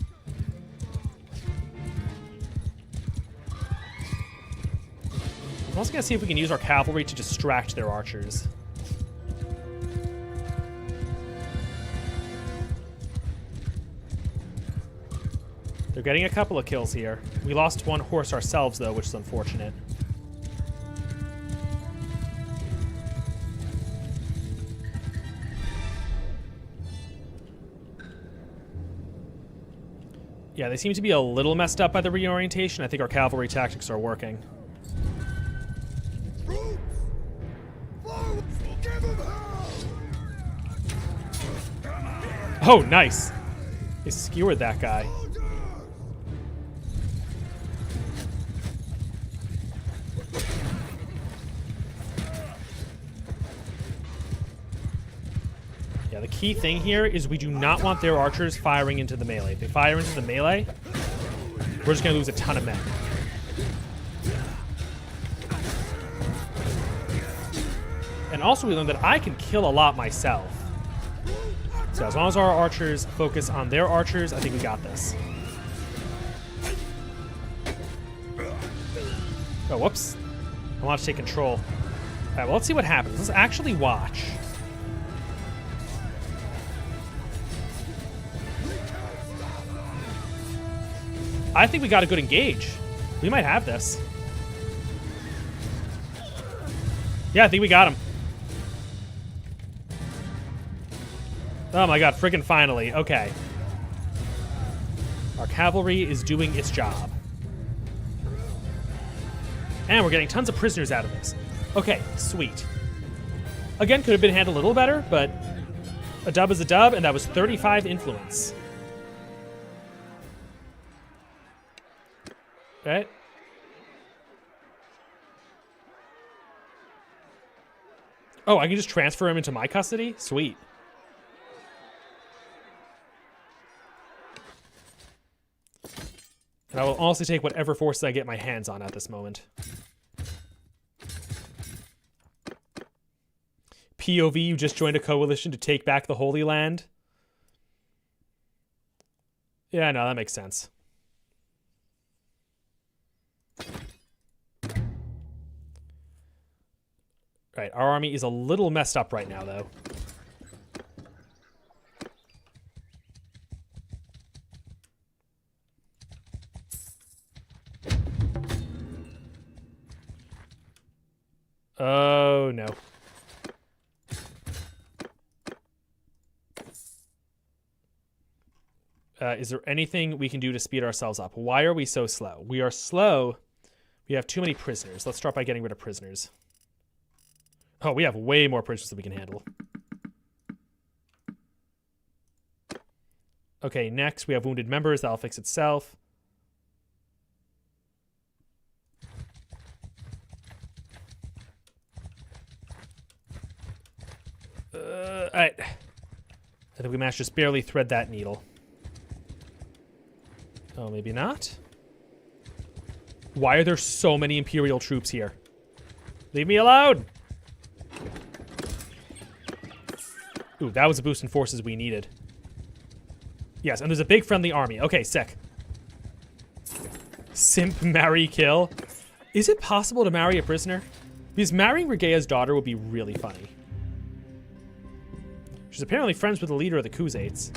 I'm also going to see if we can use our cavalry to distract their archers. They're getting a couple of kills here. We lost one horse ourselves, though, which is unfortunate. Yeah, they seem to be a little messed up by the reorientation. I think our cavalry tactics are working. Oh, nice. They skewered that guy. Yeah, the key thing here is we do not want their archers firing into the melee. If they fire into the melee, we're just going to lose a ton of men. And also we learned that I can kill a lot myself. So as long as our archers focus on their archers, I think we got this. Oh, whoops. I want to take control. All right, well, let's see what happens. Let's actually watch. I think we got a good engage. We might have this. Yeah, I think we got him. Oh my god, friggin' finally. Okay. Our cavalry is doing its job. And we're getting tons of prisoners out of this. Okay, sweet. Again, could have been handled a little better, but a dub is a dub, and that was 35 influence. Right? Oh, I can just transfer him into my custody? Sweet. And I will also take whatever forces I get my hands on at this moment. POV, you just joined a coalition to take back the Holy Land? Yeah, no, that makes sense. Right, our army is a little messed up right now, though. Oh, no. Is there anything we can do to speed ourselves up? Why are we so slow? We are slow. We have too many prisoners. Let's start by getting rid of prisoners. Oh, we have way more prisoners than we can handle. Okay, next we have wounded members. That'll fix itself. Alright. I think we managed to just barely thread that needle. Oh, maybe not. Why are there so many Imperial troops here? Leave me alone! Ooh, that was a boost in forces we needed. Yes, and there's a big friendly army. Okay, sick. Simp, marry, kill. Is it possible to marry a prisoner? Because marrying Regaea's daughter would be really funny. She's apparently friends with the leader of the Khuzaits.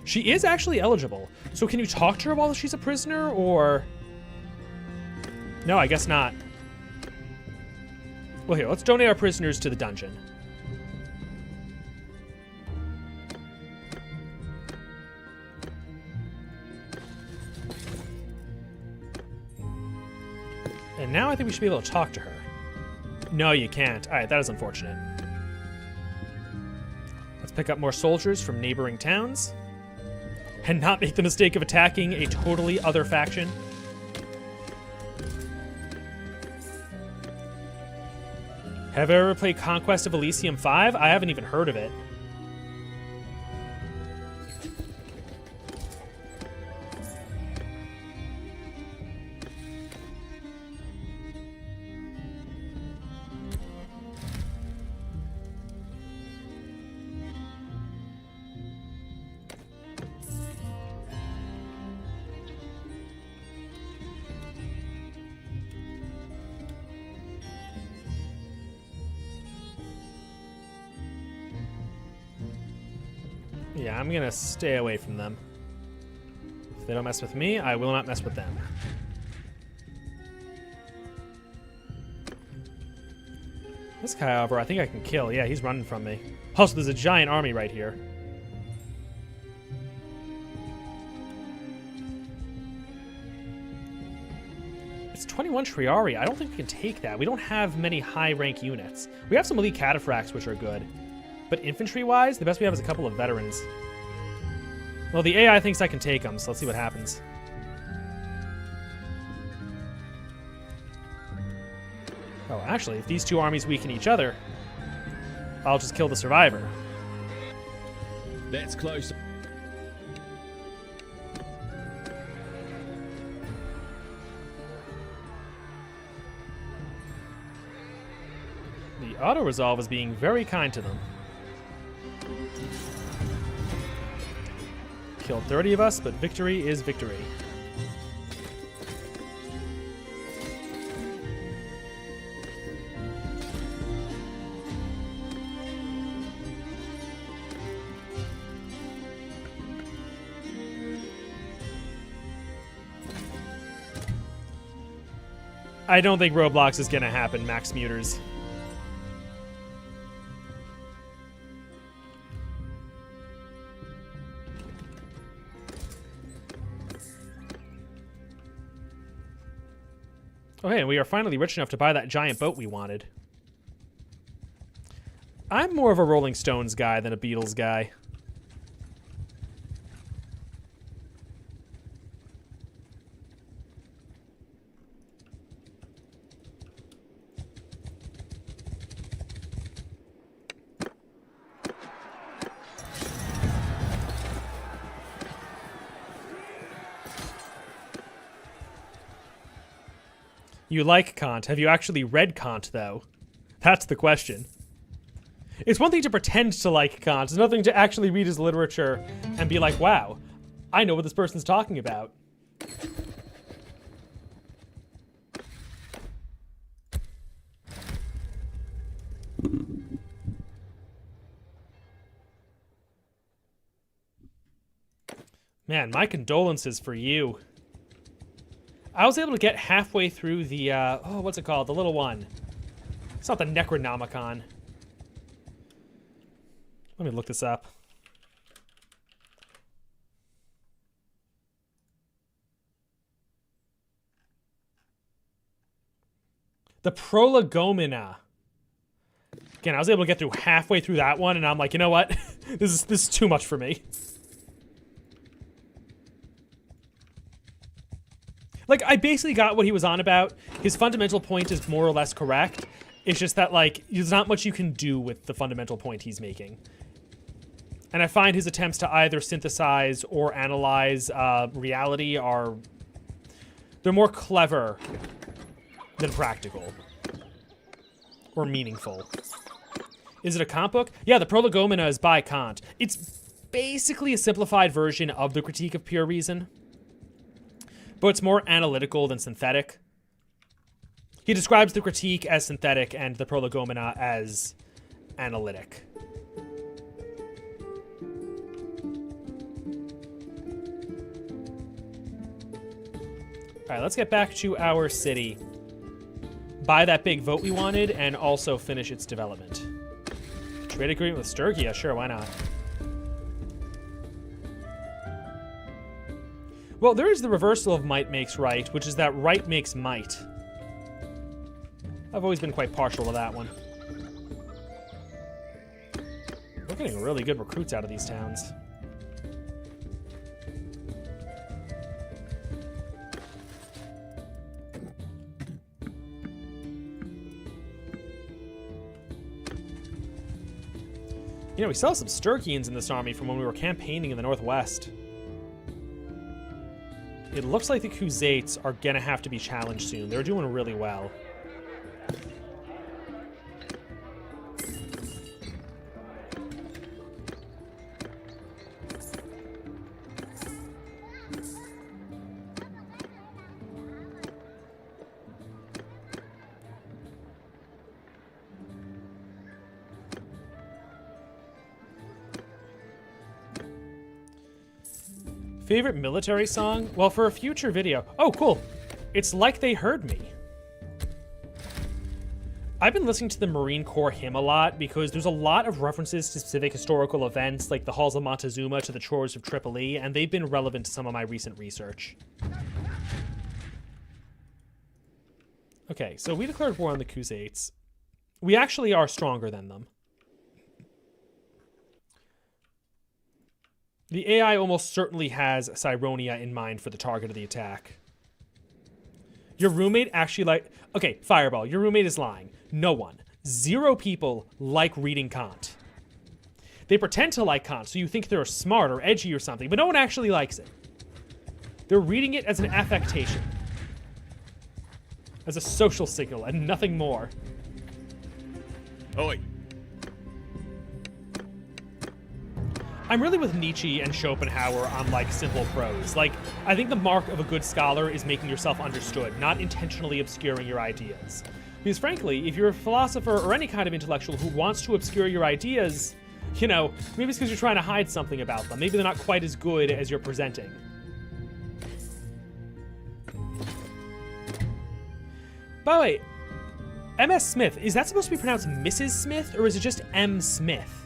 She is actually eligible. So can you talk to her while she's a prisoner, or... No, I guess not. Well, here, let's donate our prisoners to the dungeon. And now I think we should be able to talk to her. No, you can't. All right, that is unfortunate. Let's pick up more soldiers from neighboring towns. And not make the mistake of attacking a totally other faction. Have I ever played Conquest of Elysium 5? I haven't even heard of it. Yeah, I'm gonna stay away from them. If they don't mess with me, I will not mess with them. This guy, however, I think I can kill. Yeah, he's running from me. Also, there's a giant army right here. It's 21 Triari. I don't think we can take that. We don't have many high-rank units. We have some elite cataphracts, which are good. But infantry-wise, the best we have is a couple of veterans. Well, the AI thinks I can take them, so let's see what happens. Oh, actually, if these two armies weaken each other, I'll just kill the survivor. That's close. The auto-resolve is being very kind to them. Killed 30 of us, but victory is victory. I don't think Roblox is gonna happen, Max Muters. Okay, we are finally rich enough to buy that giant boat we wanted. I'm more of a Rolling Stones guy than a Beatles guy. You like Kant. Have you actually read Kant, though? That's the question. It's one thing to pretend to like Kant. It's another thing to actually read his literature and be like, wow, I know what this person's talking about. Man, my condolences for you. I was able to get halfway through the, oh, what's it called? The little one. It's not the Necronomicon. Let me look this up. The Prolegomena. Again, I was able to get through halfway through that one, and I'm like, you know what? This is too much for me. Like, I basically got what he was on about. His fundamental point is more or less correct. It's just that, like, there's not much you can do with the fundamental point he's making. And I find his attempts to either synthesize or analyze reality are... they're more clever than practical. Or meaningful. Is it a Kant book? Yeah, the Prolegomena is by Kant. It's basically a simplified version of the Critique of Pure Reason. But it's more analytical than synthetic. He describes the Critique as synthetic and the Prolegomena as analytic. Alright, let's get back to our city. Buy that big vote we wanted, and also finish its development. Trade agreement with Sturgia? Sure, why not? Well, there is the reversal of might makes right, which is that right makes might. I've always been quite partial to that one. We're getting really good recruits out of these towns. You know, we saw some Sturgians in this army from when we were campaigning in the northwest. It looks like the Khuzaits are gonna have to be challenged soon. They're doing really well. Favorite military song? Well, for a future video. Oh, cool. It's Like They Heard Me. I've been listening to the Marine Corps hymn a lot because there's a lot of references to specific historical events like the halls of Montezuma to the chores of Tripoli, and they've been relevant to some of my recent research. Okay, so we declared war on the Khuzaits. We actually are stronger than them. The AI almost certainly has Cyronia in mind for the target of the attack. Your roommate actually Okay, Fireball, your roommate is lying. No one. 0 people like reading Kant. They pretend to like Kant, so you think they're smart or edgy or something, but no one actually likes it. They're reading it as an affectation. As a social signal and nothing more. Oi. I'm really with Nietzsche and Schopenhauer on, like, simple prose. Like, I think the mark of a good scholar is making yourself understood, not intentionally obscuring your ideas. Because frankly, if you're a philosopher or any kind of intellectual who wants to obscure your ideas, you know, maybe it's because you're trying to hide something about them. Maybe they're not quite as good as you're presenting. By the way, M.S. Smith, is that supposed to be pronounced Mrs. Smith, or is it just M. Smith?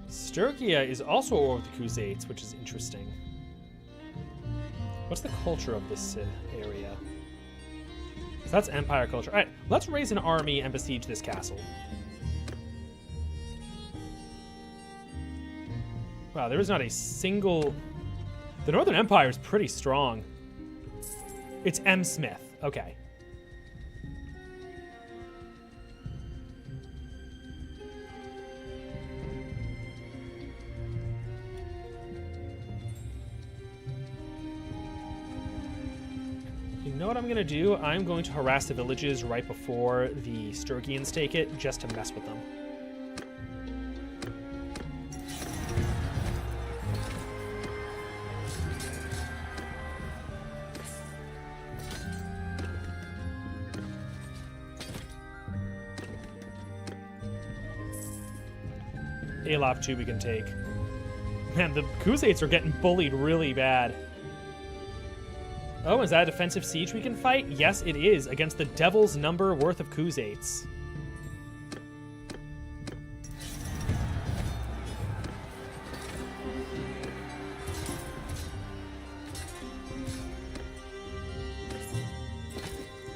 Sturgia is also over the Khuzaits, which is interesting. What's the culture of this area? So that's Empire culture. All right, let's raise an army and besiege this castle. Wow, there is not a single... The Northern Empire is pretty strong. It's M. Smith. Okay. You know what I'm going to do? I'm going to harass the villages right before the Sturgians take it, just to mess with them. Alop 2 we can take. Man, the Khuzaits are getting bullied really bad. Oh, is that a defensive siege we can fight? Yes, it is, against the devil's number worth of Khuzaits.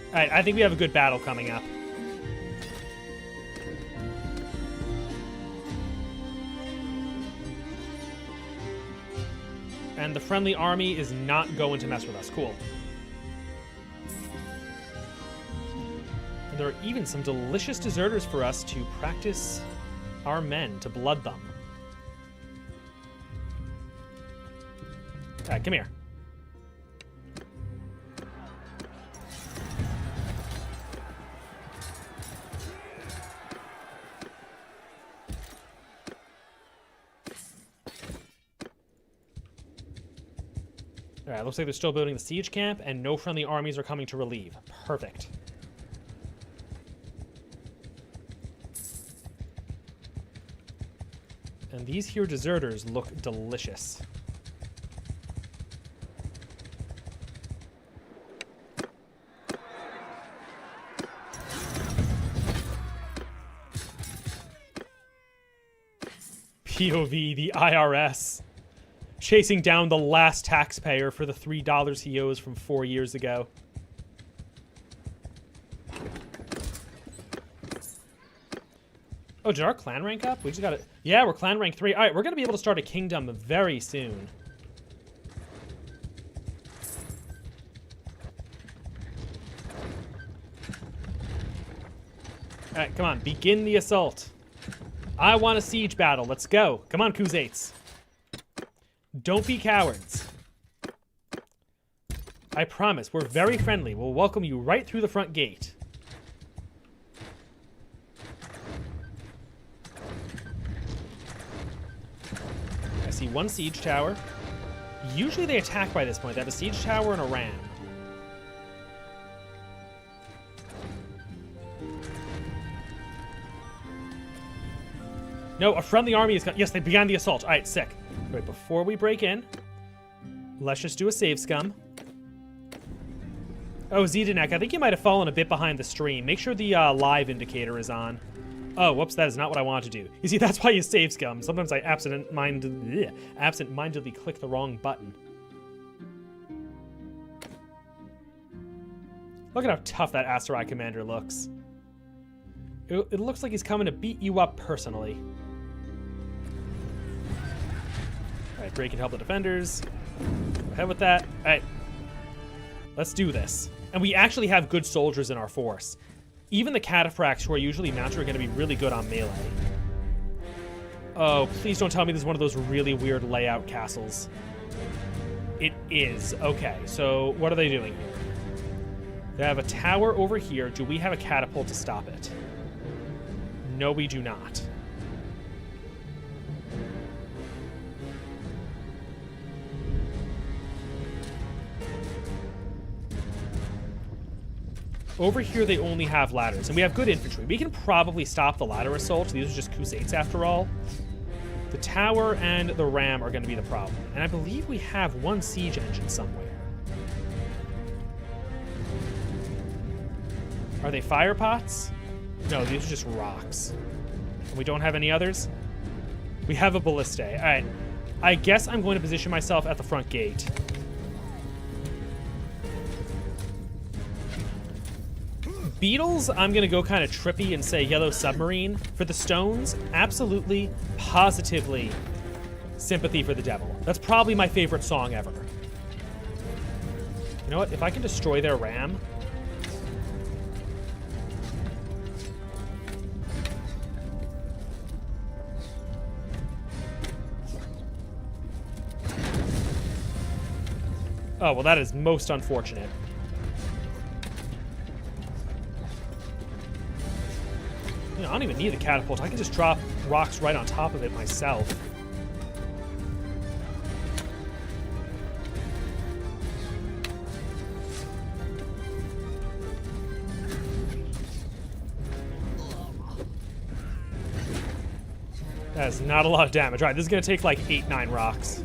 Alright, I think we have a good battle coming up. And the friendly army is not going to mess with us. Cool. And there are even some delicious deserters for us to practice our men, to blood them. Alright, come here. Alright, looks like they're still building the siege camp, and no friendly armies are coming to relieve. Perfect. And these here deserters look delicious. POV, the IRS. Chasing down the last taxpayer for the $3 he owes from 4 years ago. Oh, did our clan rank up? We just got it. Yeah, we're clan rank 3. All right, we're going to be able to start a kingdom very soon. All right, come on. Begin the assault. I want a siege battle. Let's go. Come on, Khuzaits. Don't be cowards. I promise, we're very friendly. We'll welcome you right through the front gate. I see one siege tower. Usually they attack by this point. They have a siege tower and a ram. No, a friendly army is... Yes, they began the assault. All right, sick. Wait, before we break in, let's just do a save scum. Oh, Zdenek, I think you might have fallen a bit behind the stream. Make sure the live indicator is on. Oh, whoops, that is not what I want to do. You see, that's why you save scum. Sometimes I absent-mindedly click the wrong button. Look at how tough that Asteroid Commander looks. It looks like he's coming to beat you up personally. Alright, Drake can help the defenders. Go ahead with that. Alright. Let's do this. And we actually have good soldiers in our force. Even the cataphracts, who are usually mounted, are going to be really good on melee. Oh, please don't tell me this is one of those really weird layout castles. It is. Okay, so what are they doing here? They have a tower over here. Do we have a catapult to stop it? No, we do not. Over here, they only have ladders, and we have good infantry. We can probably stop the ladder assault. These are just Khusaites after all. The tower and the ram are going to be the problem. And I believe we have one siege engine somewhere. Are they fire pots? No, these are just rocks. And we don't have any others? We have a ballistae. All right. I guess I'm going to position myself at the front gate. Beetles, I'm going to go kind of trippy and say Yellow Submarine. For the stones, absolutely, positively, Sympathy for the Devil. That's probably my favorite song ever. You know what? If I can destroy their ram... Oh, well, that is most unfortunate. You know, I don't even need the catapult. I can just drop rocks right on top of it myself. That is not a lot of damage. All right, this is going to take like 8-9 rocks.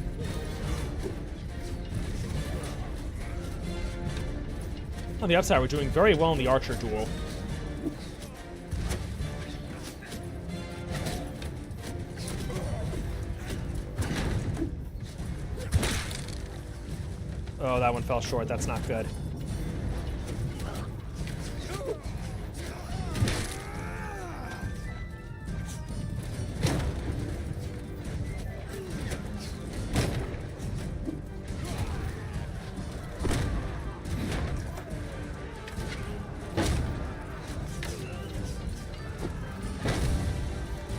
On the upside, we're doing very well in the archer duel. Oh, that one fell short. That's not good.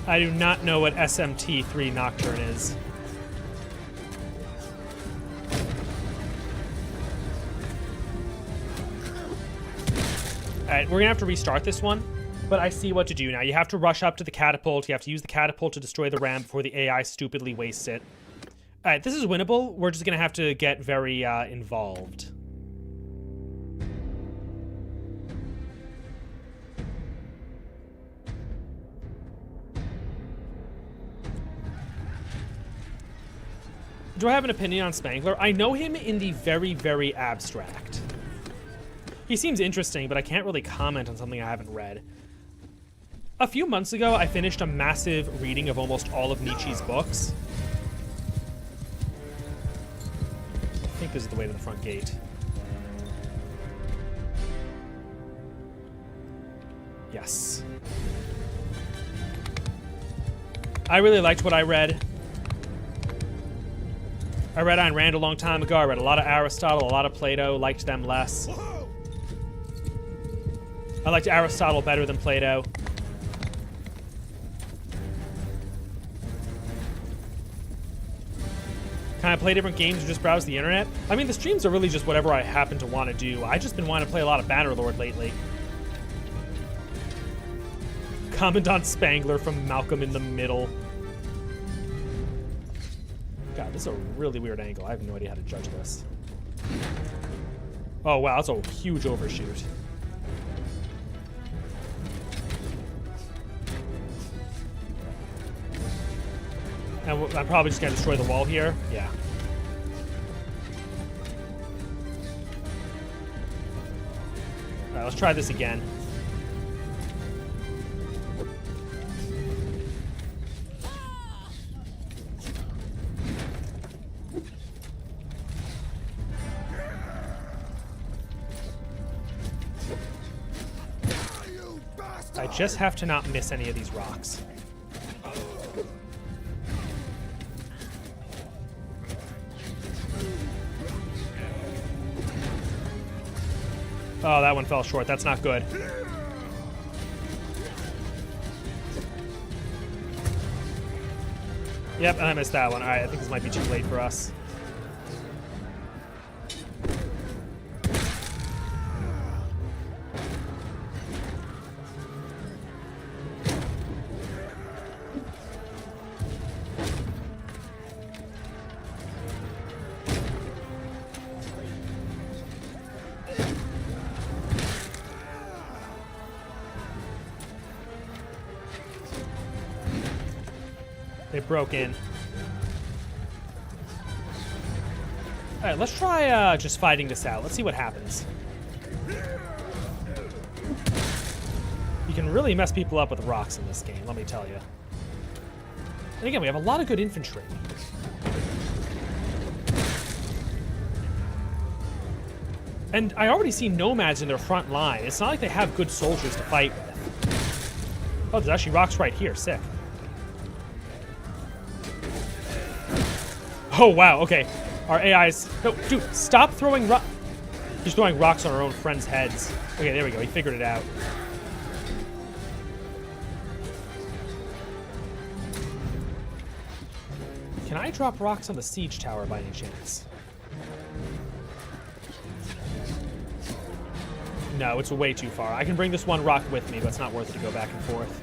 I do not know what SMT-3 Nocturne is. Alright, we're gonna have to restart this one, but I see what to do now. You have to rush up to the catapult. You have to use the catapult to destroy the ram before the AI stupidly wastes it. Alright, this is winnable. We're just gonna have to get very involved. Do I have an opinion on Spangler? I know him in the very, very abstract. He seems interesting, but I can't really comment on something I haven't read. A few months ago, I finished a massive reading of almost all of Nietzsche's books. I think this is the way to the front gate. Yes. I really liked what I read. I read Ayn Rand a long time ago. I read a lot of Aristotle, a lot of Plato, liked them less. I liked Aristotle better than Plato. kind of play different games or just browse the internet. I mean, the streams are really just whatever I happen to want to do. I've just been wanting to play a lot of Bannerlord lately. Commandant Spangler from Malcolm in the Middle. God, this is a really weird angle. I have no idea how to judge this. Oh, wow, that's a huge overshoot. And I'm probably just going to destroy the wall here. Yeah. All right, let's try this again. I just have to not miss any of these rocks. Oh, that one fell short. That's not good. Yep, and I missed that one. All right, I think this might be too late for us. They broke in. All right, let's try just fighting this out. Let's see what happens. You can really mess people up with rocks in this game, let me tell you. And again, we have a lot of good infantry. And I already see nomads in their front line. It's not like they have good soldiers to fight with. Oh, there's actually rocks right here. Sick. Oh, wow, okay. Our AI's... No, dude, stop throwing rocks. He's throwing rocks on our own friends' heads. Okay, there we go. He figured it out. Can I drop rocks on the siege tower by any chance? No, it's way too far. I can bring this one rock with me, but it's not worth it to go back and forth.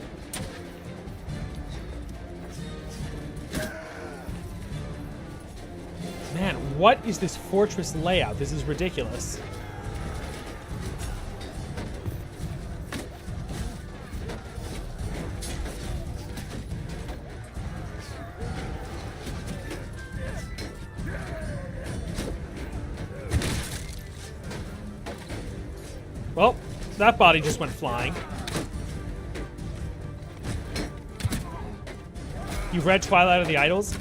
Man, what is this fortress layout? This is ridiculous. Well, that body just went flying. You've read Twilight of the Idols?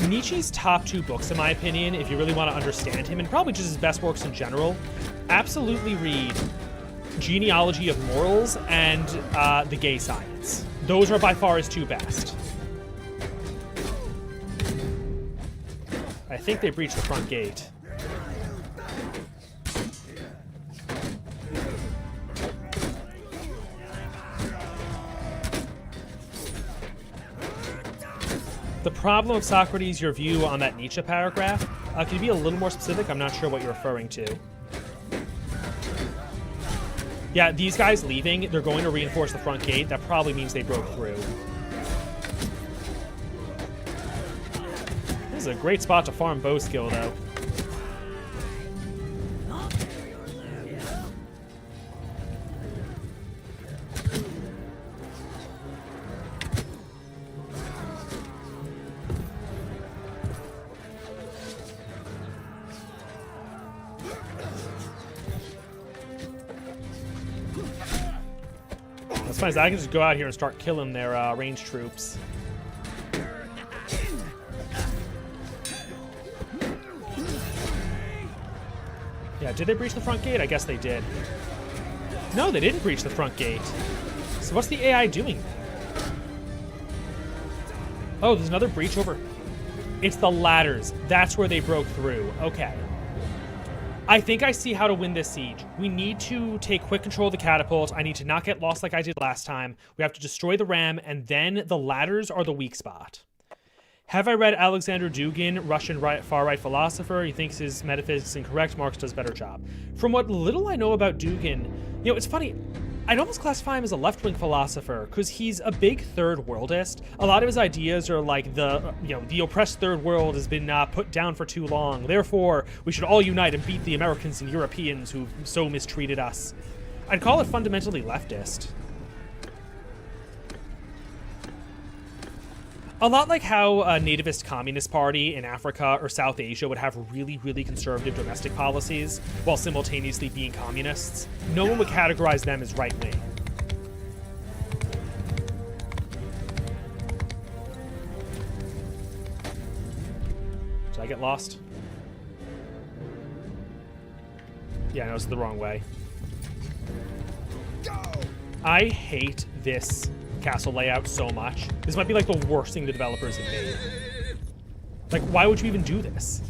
Nietzsche's top two books, in my opinion, if you really want to understand him, and probably just his best works in general, absolutely read Genealogy of Morals and The Gay Science. Those are by far his two best. I think they breached the front gate. The problem of Socrates, your view on that Nietzsche paragraph, can you be a little more specific? I'm not sure what you're referring to. Yeah, these guys leaving, they're going to reinforce the front gate. That probably means they broke through. This is a great spot to farm bow skill, though. That's fine. I can just go out here and start killing their ranged troops. Yeah, did they breach the front gate? I guess they did. No, they didn't breach the front gate. So what's the AI doing? Oh, there's another breach over. It's the ladders. That's where they broke through. Okay. I think I see how to win this siege. We need to take quick control of the catapult. I need to not get lost like I did last time. We have to destroy the ram, and then the ladders are the weak spot. Have I read Alexander Dugin, Russian far-right philosopher? He thinks his metaphysics is incorrect. Marx does a better job. From what little I know about Dugin, you know, it's funny. I'd almost classify him as a left-wing philosopher because he's a big third worldist. A lot of his ideas are like the oppressed third world has been put down for too long. Therefore, we should all unite and beat the Americans and Europeans who've so mistreated us. I'd call it fundamentally leftist. A lot like how a nativist communist party in Africa or South Asia would have really, really conservative domestic policies while simultaneously being communists. No one would categorize them as right-wing. Did I get lost? Yeah, no, it's the wrong way. I hate this castle layout so much. This might be like the worst thing the developers have made. Like, why would you even do this?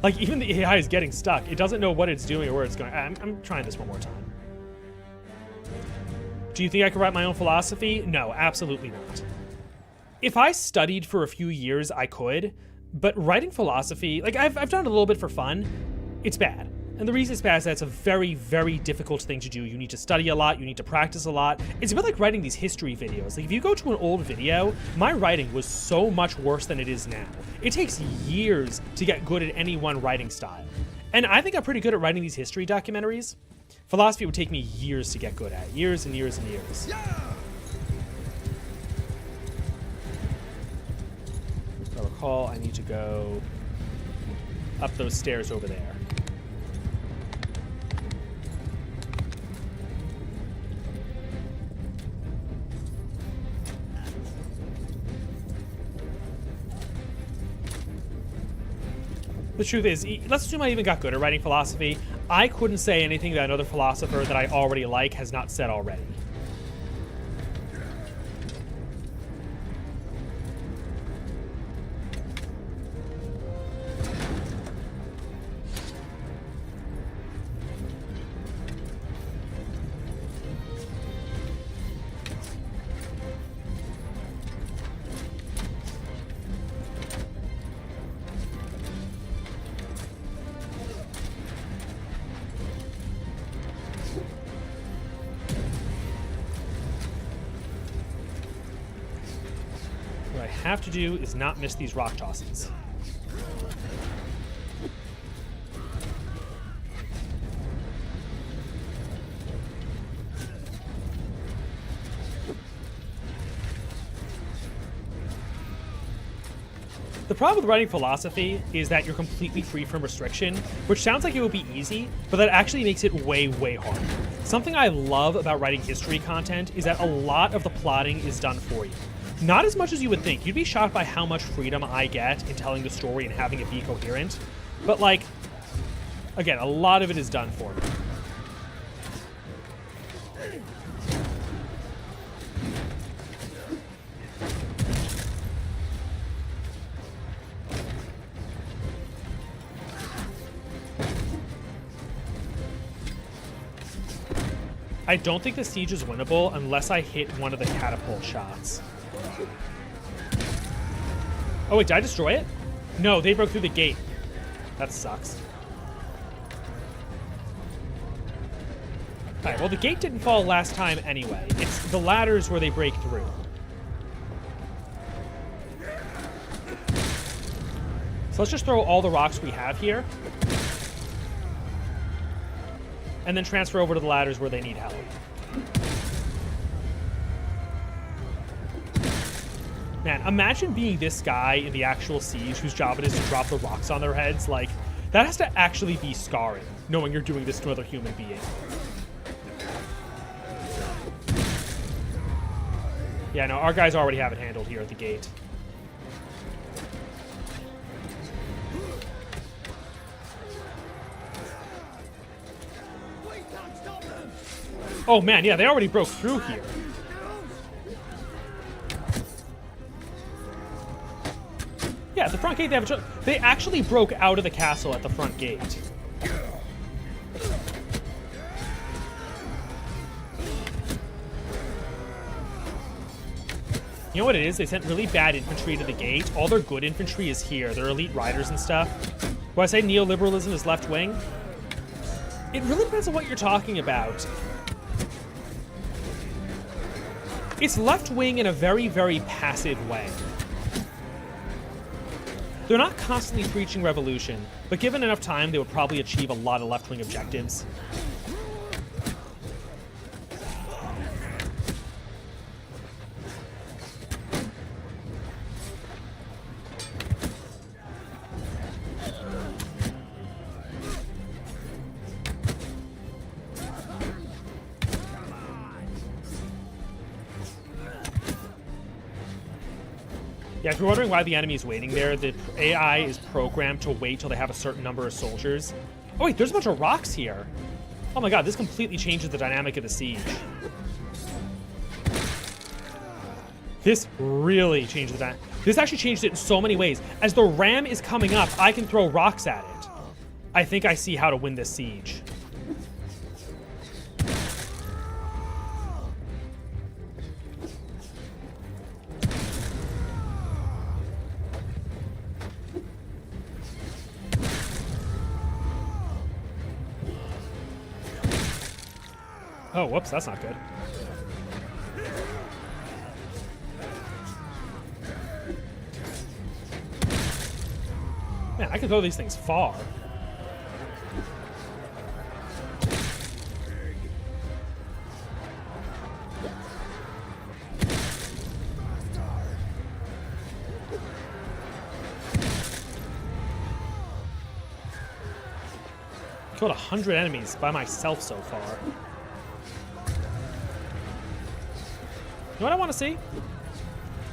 Like, even the AI is getting stuck. It doesn't know what it's doing or where it's going. I'm trying this one more time. Do you think I could write my own philosophy? No, absolutely not. If I studied for a few years, I could. But writing philosophy, like, I've done it a little bit for fun. It's bad. And the reason it's bad is that it's a very, very difficult thing to do. You need to study a lot. You need to practice a lot. It's a bit like writing these history videos. Like, if you go to an old video, my writing was so much worse than it is now. It takes years to get good at any one writing style. And I think I'm pretty good at writing these history documentaries. Philosophy would take me years to get good at. Years and years and years. If I recall, I need to go up those stairs over there. The truth is, let's assume I even got good at writing philosophy. I couldn't say anything that another philosopher that I already like has not said already. What I have to do is not miss these rock tosses. The problem with writing philosophy is that you're completely free from restriction, which sounds like it would be easy, but that actually makes it way, way harder. Something I love about writing history content is that a lot of the plotting is done for you. Not as much as you would think. You'd be shocked by how much freedom I get in telling the story and having it be coherent. But, like, again, a lot of it is done for me. I don't think the siege is winnable unless I hit one of the catapult shots. Oh wait, did I destroy it? No, they broke through the gate. That sucks. Alright, well the gate didn't fall last time anyway. It's the ladders where they break through. So let's just throw all the rocks we have here. And then transfer over to the ladders where they need help. Man, imagine being this guy in the actual siege whose job it is to drop the rocks on their heads. Like, that has to actually be scarring, knowing you're doing this to another human being. Yeah, no, our guys already have it handled here at the gate. Oh man, yeah, they already broke through here. Yeah, at the front gate they have they actually broke out of the castle at the front gate. You know what it is? They sent really bad infantry to the gate. All their good infantry is here. They're elite riders and stuff. When I say neoliberalism is left wing, it really depends on what you're talking about. It's left wing in a very, very passive way. They're not constantly preaching revolution, but given enough time, they would probably achieve a lot of left wing objectives. Yeah, if you're wondering why the enemy's waiting there, the AI is programmed to wait till they have a certain number of soldiers. Oh wait, there's a bunch of rocks here. Oh my god, this completely changes the dynamic of the siege. This really changed the dynamic. This actually changed it in so many ways. As the ram is coming up, I can throw rocks at it. I think I see how to win this siege. Oh, whoops, that's not good. Man, I can throw these things far. Killed 100 enemies by myself so far. You know what I want to see?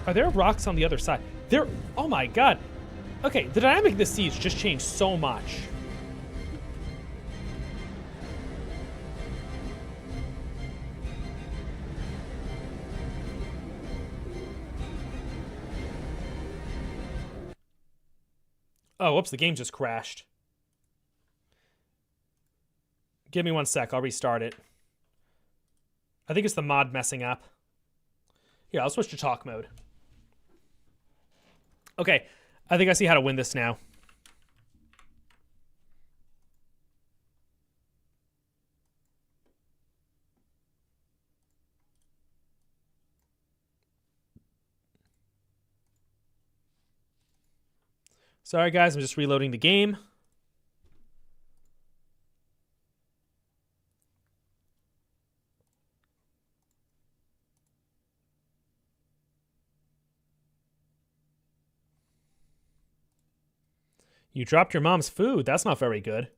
Are there rocks on the other side? There. Oh my god. Okay, the dynamic of this siege just changed so much. Oh, whoops, the game just crashed. Give me 1 sec, I'll restart it. I think it's the mod messing up. Yeah, I'll switch to talk mode. Okay, I think I see how to win this now. Sorry guys, I'm just reloading the game. You dropped your mom's food. That's not very good.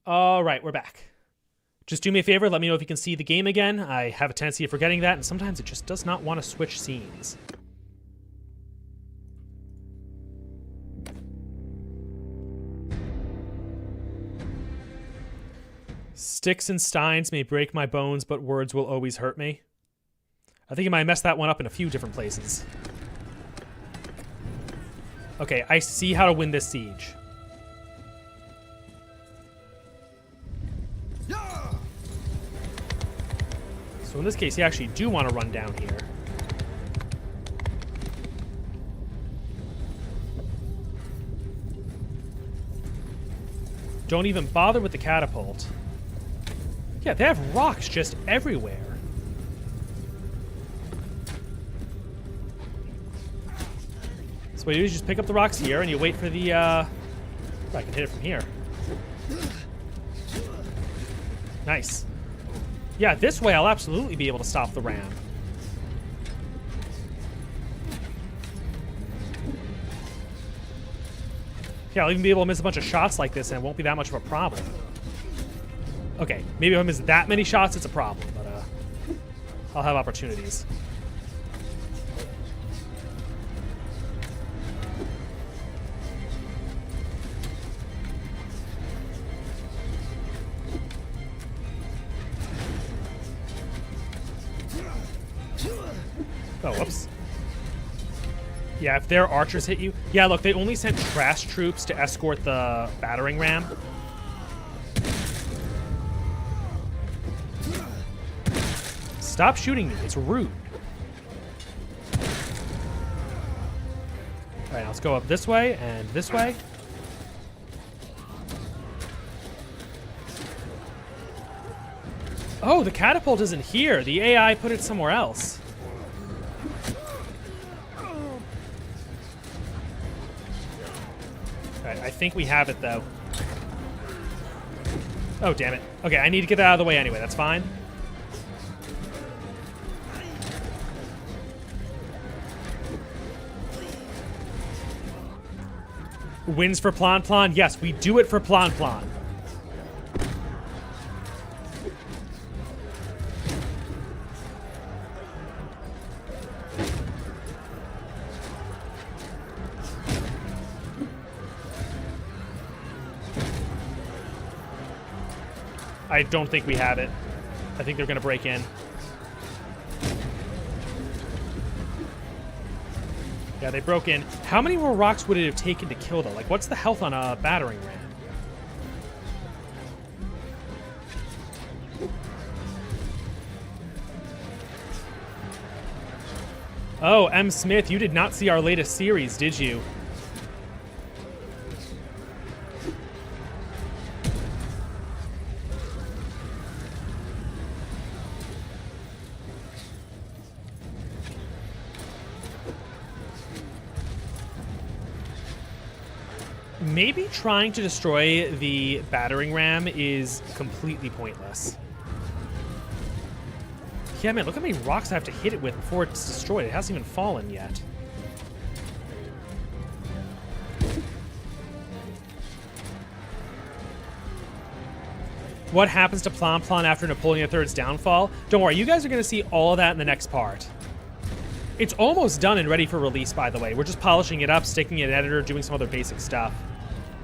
All right, we're back. Just do me a favor. Let me know if you can see the game again. I have a tendency of forgetting that, and sometimes it just does not want to switch scenes. Sticks and steins may break my bones, but words will always hurt me. I think I might mess that one up in a few different places. Okay, I see how to win this siege. So in this case, you actually do want to run down here. Don't even bother with the catapult. Yeah, they have rocks just everywhere. So what you do is just pick up the rocks here and you wait for the, I can hit it from here. Nice. Yeah, this way I'll absolutely be able to stop the ram. Yeah, I'll even be able to miss a bunch of shots like this and it won't be that much of a problem. Okay, maybe if I miss that many shots, it's a problem, but I'll have opportunities. Oh, whoops. Yeah, if their archers hit you. Yeah, look, they only sent trash troops to escort the battering ram. Stop shooting me. It's rude. All right, let's go up this way and this way. Oh, the catapult isn't here. The AI put it somewhere else. Alright, I think we have it, though. Oh, damn it. Okay, I need to get that out of the way anyway. That's fine. Wins for Plan Plan? Yes, we do it for Plan Plan. I don't think we have it. I think they're going to break in. Yeah, they broke in. How many more rocks would it have taken to kill, though? Like, what's the health on a battering ram? Oh, M. Smith, you did not see our latest series, did you? Maybe trying to destroy the battering ram is completely pointless. Yeah, man, look how many rocks I have to hit it with before it's destroyed. It hasn't even fallen yet. What happens to Plan Plan after Napoleon III's downfall? Don't worry, you guys are going to see all of that in the next part. It's almost done and ready for release, by the way. We're just polishing it up, sticking it in editor, doing some other basic stuff.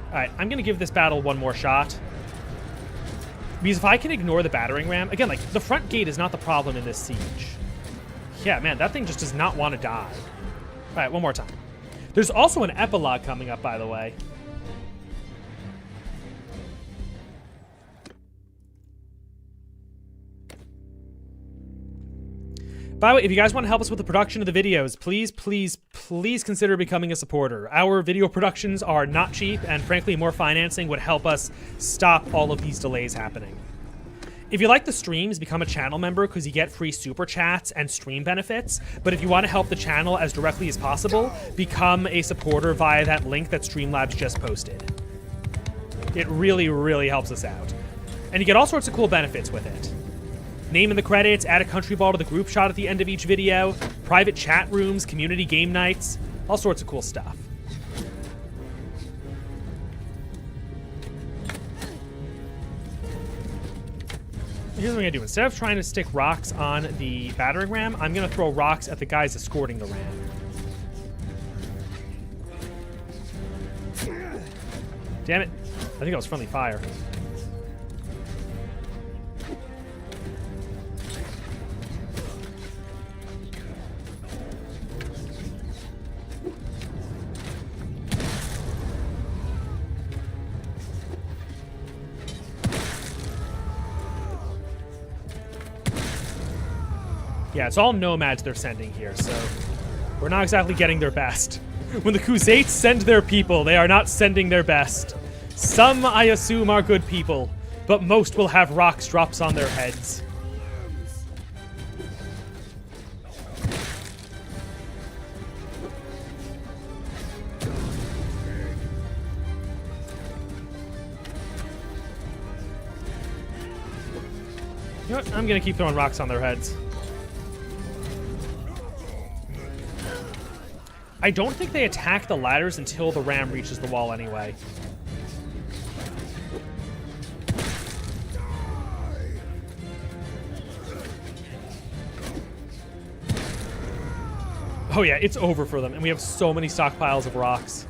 Alright, I'm going to give this battle one more shot. Because if I can ignore the battering ram... Again, like, the front gate is not the problem in this siege. Yeah, man, that thing just does not want to die. Alright, one more time. There's also an epilogue coming up, by the way. By the way, if you guys want to help us with the production of the videos, please, please, please consider becoming a supporter. Our video productions are not cheap, and frankly, more financing would help us stop all of these delays happening. If you like the streams, become a channel member because you get free super chats and stream benefits. But if you want to help the channel as directly as possible, become a supporter via that link that Streamlabs just posted. It really, really helps us out. And you get all sorts of cool benefits with it. Name in the credits, add a country ball to the group shot at the end of each video, private chat rooms, community game nights, all sorts of cool stuff. Here's what I'm going to do. Instead of trying to stick rocks on the battering ram, I'm going to throw rocks at the guys escorting the ram. Damn it. I think that was friendly fire. Yeah, it's all nomads they're sending here, so we're not exactly getting their best. When the Khuzaits send their people, they are not sending their best. Some, I assume, are good people, but most will have rocks drops on their heads. You know what? I'm gonna keep throwing rocks on their heads. I don't think they attack the ladders until the ram reaches the wall anyway. Oh yeah, it's over for them, and we have so many stockpiles of rocks.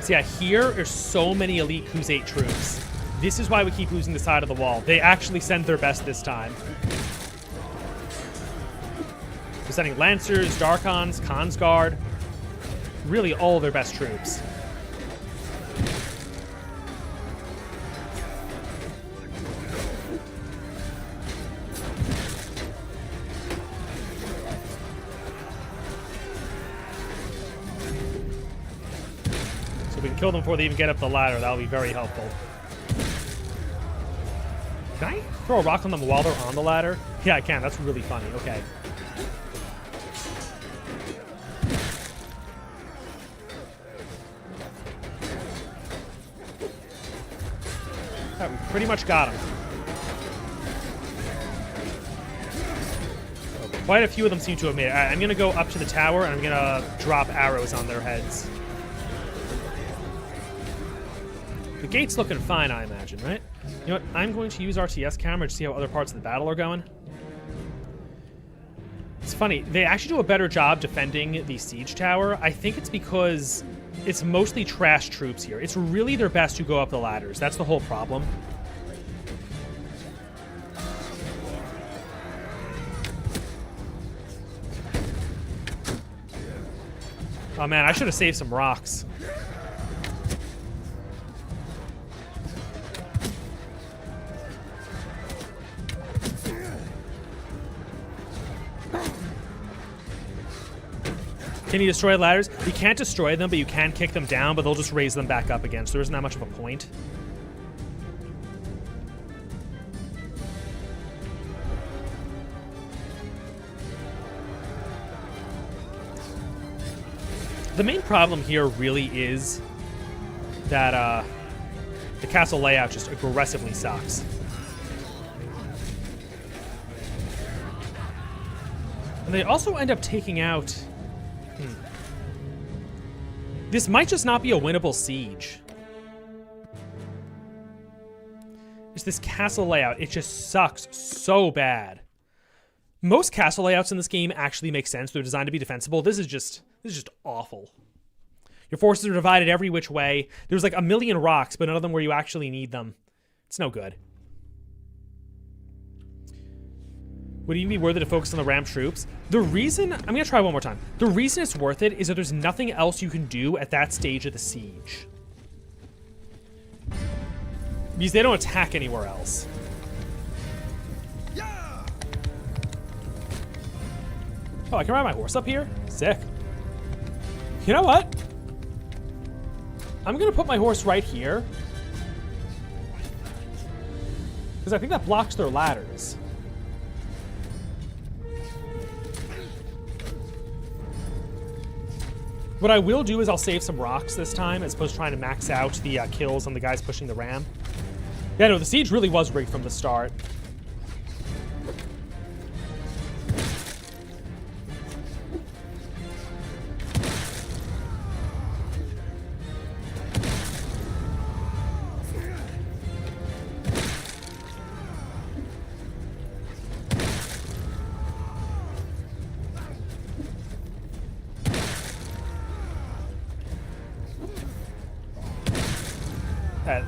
So yeah, here are so many elite Khuzait troops. This is why we keep losing the side of the wall. They actually send their best this time. They're sending Lancers, Darkons, Khan's Guard. Really all their best troops. So we can kill them before they even get up the ladder. That'll be very helpful. Can I throw a rock on them while they're on the ladder? Yeah, I can. That's really funny. Okay. Alright, we pretty much got him. Quite a few of them seem to have made it. Alright, I'm going to go up to the tower, and I'm going to drop arrows on their heads. The gate's looking fine, I imagine, right? You know what? I'm going to use RTS camera to see how other parts of the battle are going. It's funny. They actually do a better job defending the siege tower. I think it's because it's mostly trash troops here. It's really their best who go up the ladders. That's the whole problem. Oh man, I should have saved some rocks. Can you destroy ladders? You can't destroy them, but you can kick them down, but they'll just raise them back up again, so there isn't that much of a point. The main problem here really is that the castle layout just aggressively sucks. And they also end up taking out... This might just not be a winnable siege. It's this castle layout. It just sucks so bad. Most castle layouts in this game actually make sense. They're designed to be defensible. This is just awful. Your forces are divided every which way. There's like a million rocks, but none of them where you actually need them. It's no good. Would it even be worth it to focus on the ram troops? The reason... I'm going to try one more time. The reason it's worth it is that there's nothing else you can do at that stage of the siege. Because they don't attack anywhere else. Oh, I can ride my horse up here? Sick. You know what? I'm going to put my horse right here. Because I think that blocks their ladders. What I will do is I'll save some rocks this time, as opposed to trying to max out the kills on the guys pushing the ram. Yeah, no, the siege really was rigged from the start.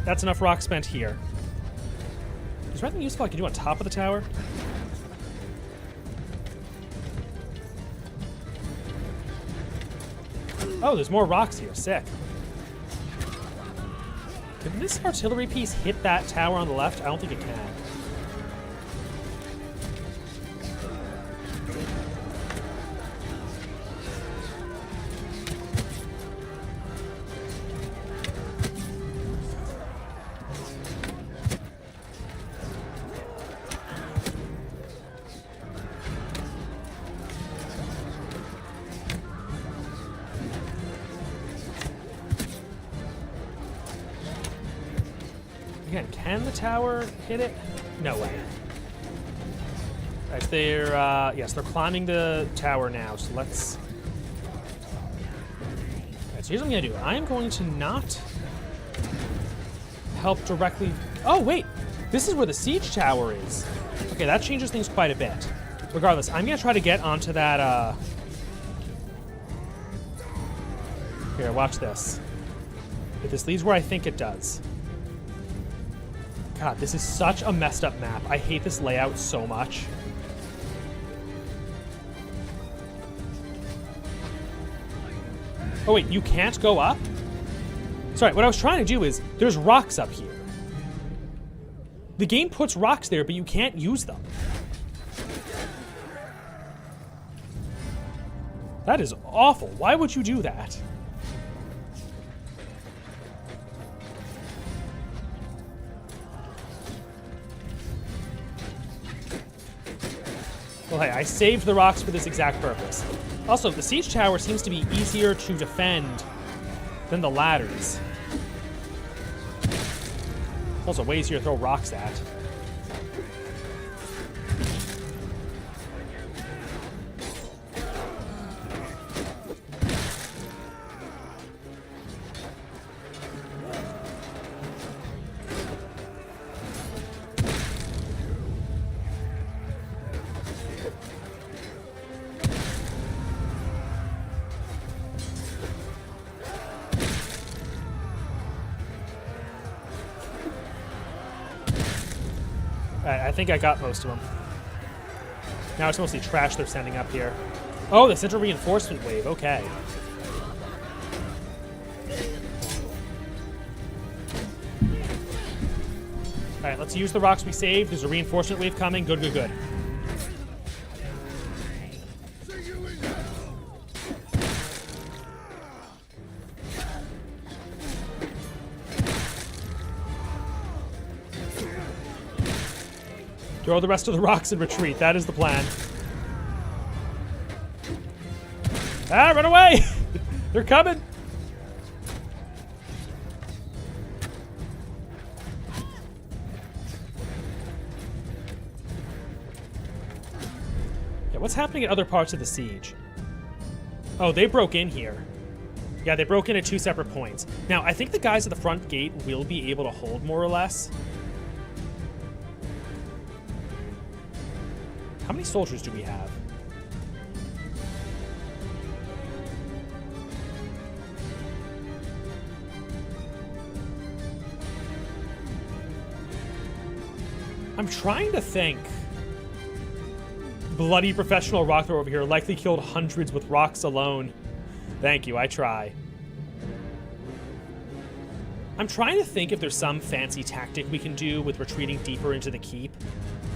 That's enough rock spent here. Is there anything useful I can do on top of the tower? Oh, there's more rocks here. Sick. Can this artillery piece hit that tower on the left? I don't think it can. Again, can the tower hit it? No way. Alright, they're, yes, they're climbing the tower now, so let's... Alright, so here's what I'm gonna do. I am going to not help directly... Oh, wait! This is where the siege tower is. Okay, that changes things quite a bit. Regardless, I'm gonna try to get onto that, Here, watch this. If this leads where I think it does. God, this is such a messed up map. I hate this layout so much. Oh wait, you can't go up? Sorry, what I was trying to do is, there's rocks up here. The game puts rocks there, but you can't use them. That is awful. Why would you do that? Well, hey, I saved the rocks for this exact purpose. Also, the siege tower seems to be easier to defend than the ladders. It's also way easier to throw rocks at. I think I got most of them. Now it's mostly trash they're sending up here. Oh, they sent a reinforcement wave. Okay. Alright, let's use the rocks we saved. There's a reinforcement wave coming. Good, good, good. Throw the rest of the rocks and retreat. That is the plan. Ah, run away! They're coming! Yeah, what's happening at other parts of the siege? Oh, they broke in here. Yeah, they broke in at 2 separate points. Now, I think the guys at the front gate will be able to hold more or less. How many soldiers do we have? I'm trying to think. Bloody professional rock thrower over here likely killed hundreds with rocks alone. Thank you, I try. I'm trying to think if there's some fancy tactic we can do with retreating deeper into the keep.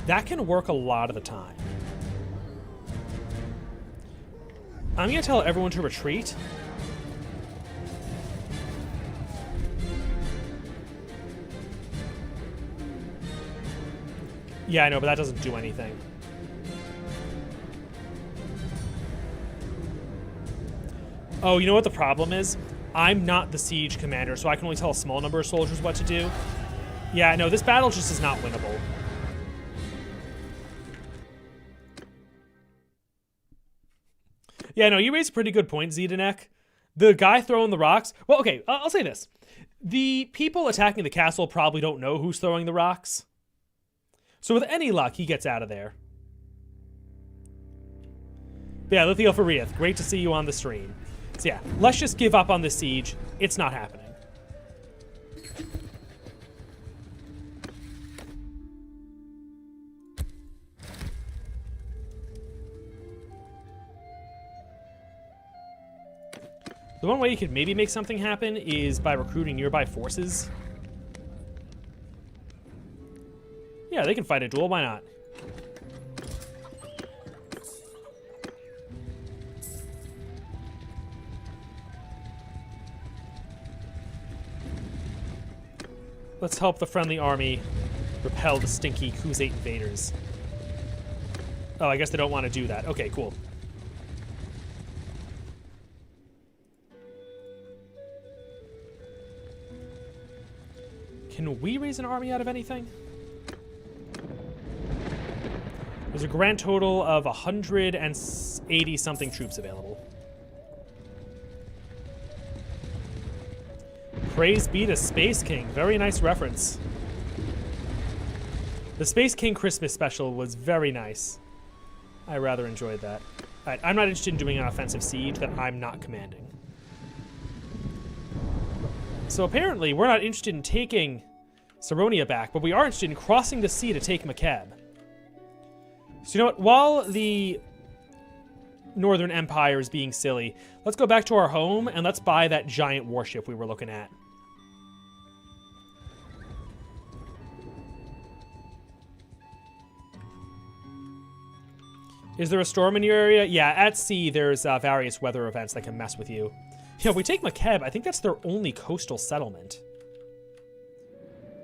That can work a lot of the time. I'm gonna tell everyone to retreat. Yeah, I know, but that doesn't do anything. Oh, you know what the problem is? I'm not the siege commander, so I can only tell a small number of soldiers what to do. Yeah, no, this battle just is not winnable. Yeah, no, you raised a pretty good point, Zdenek. The guy throwing the rocks... Well, okay, I'll say this. The people attacking the castle probably don't know who's throwing the rocks. So with any luck, he gets out of there. But yeah, Lithio Fariath, great to see you on the stream. So yeah, let's just give up on this siege. It's not happening. The one way you could maybe make something happen is by recruiting nearby forces. Yeah, they can fight a duel, why not? Let's help the friendly army repel the stinky Khuzate invaders. Oh, I guess they don't want to do that. Okay, cool. Can we raise an army out of anything? There's a grand total of 180-something troops available. Praise be to Space King. Very nice reference. The Space King Christmas special was very nice. I rather enjoyed that. Alright, I'm not interested in doing an offensive siege that I'm not commanding. So apparently, we're not interested in taking Saronia back, but we are interested in crossing the sea to take Makeb. So you know what? While the Northern Empire is being silly, let's go back to our home and let's buy that giant warship we were looking at. Is there a storm in your area? Yeah, at sea, there's various weather events that can mess with you. You know, if we take Makeb, I think that's their only coastal settlement.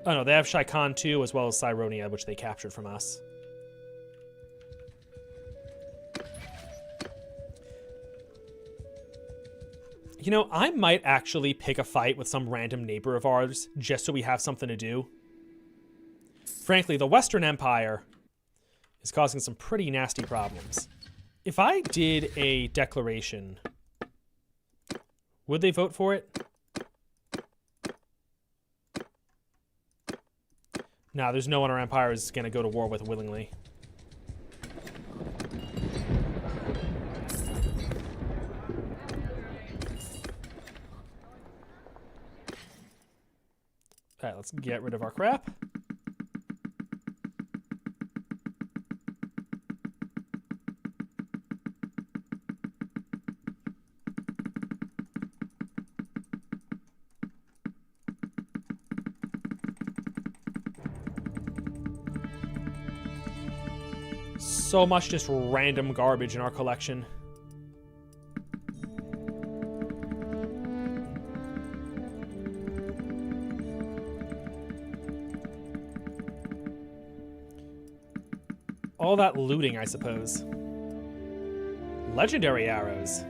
Oh no, they have Shaikan too, as well as Cyronia, which they captured from us. You know, I might actually pick a fight with some random neighbor of ours, just so we have something to do. Frankly, the Western Empire is causing some pretty nasty problems. If I did a declaration, would they vote for it? Nah, there's no one our empire is going to go to war with willingly. Alright, let's get rid of our crap. So much just random garbage in our collection. All that looting, I suppose. Legendary arrows.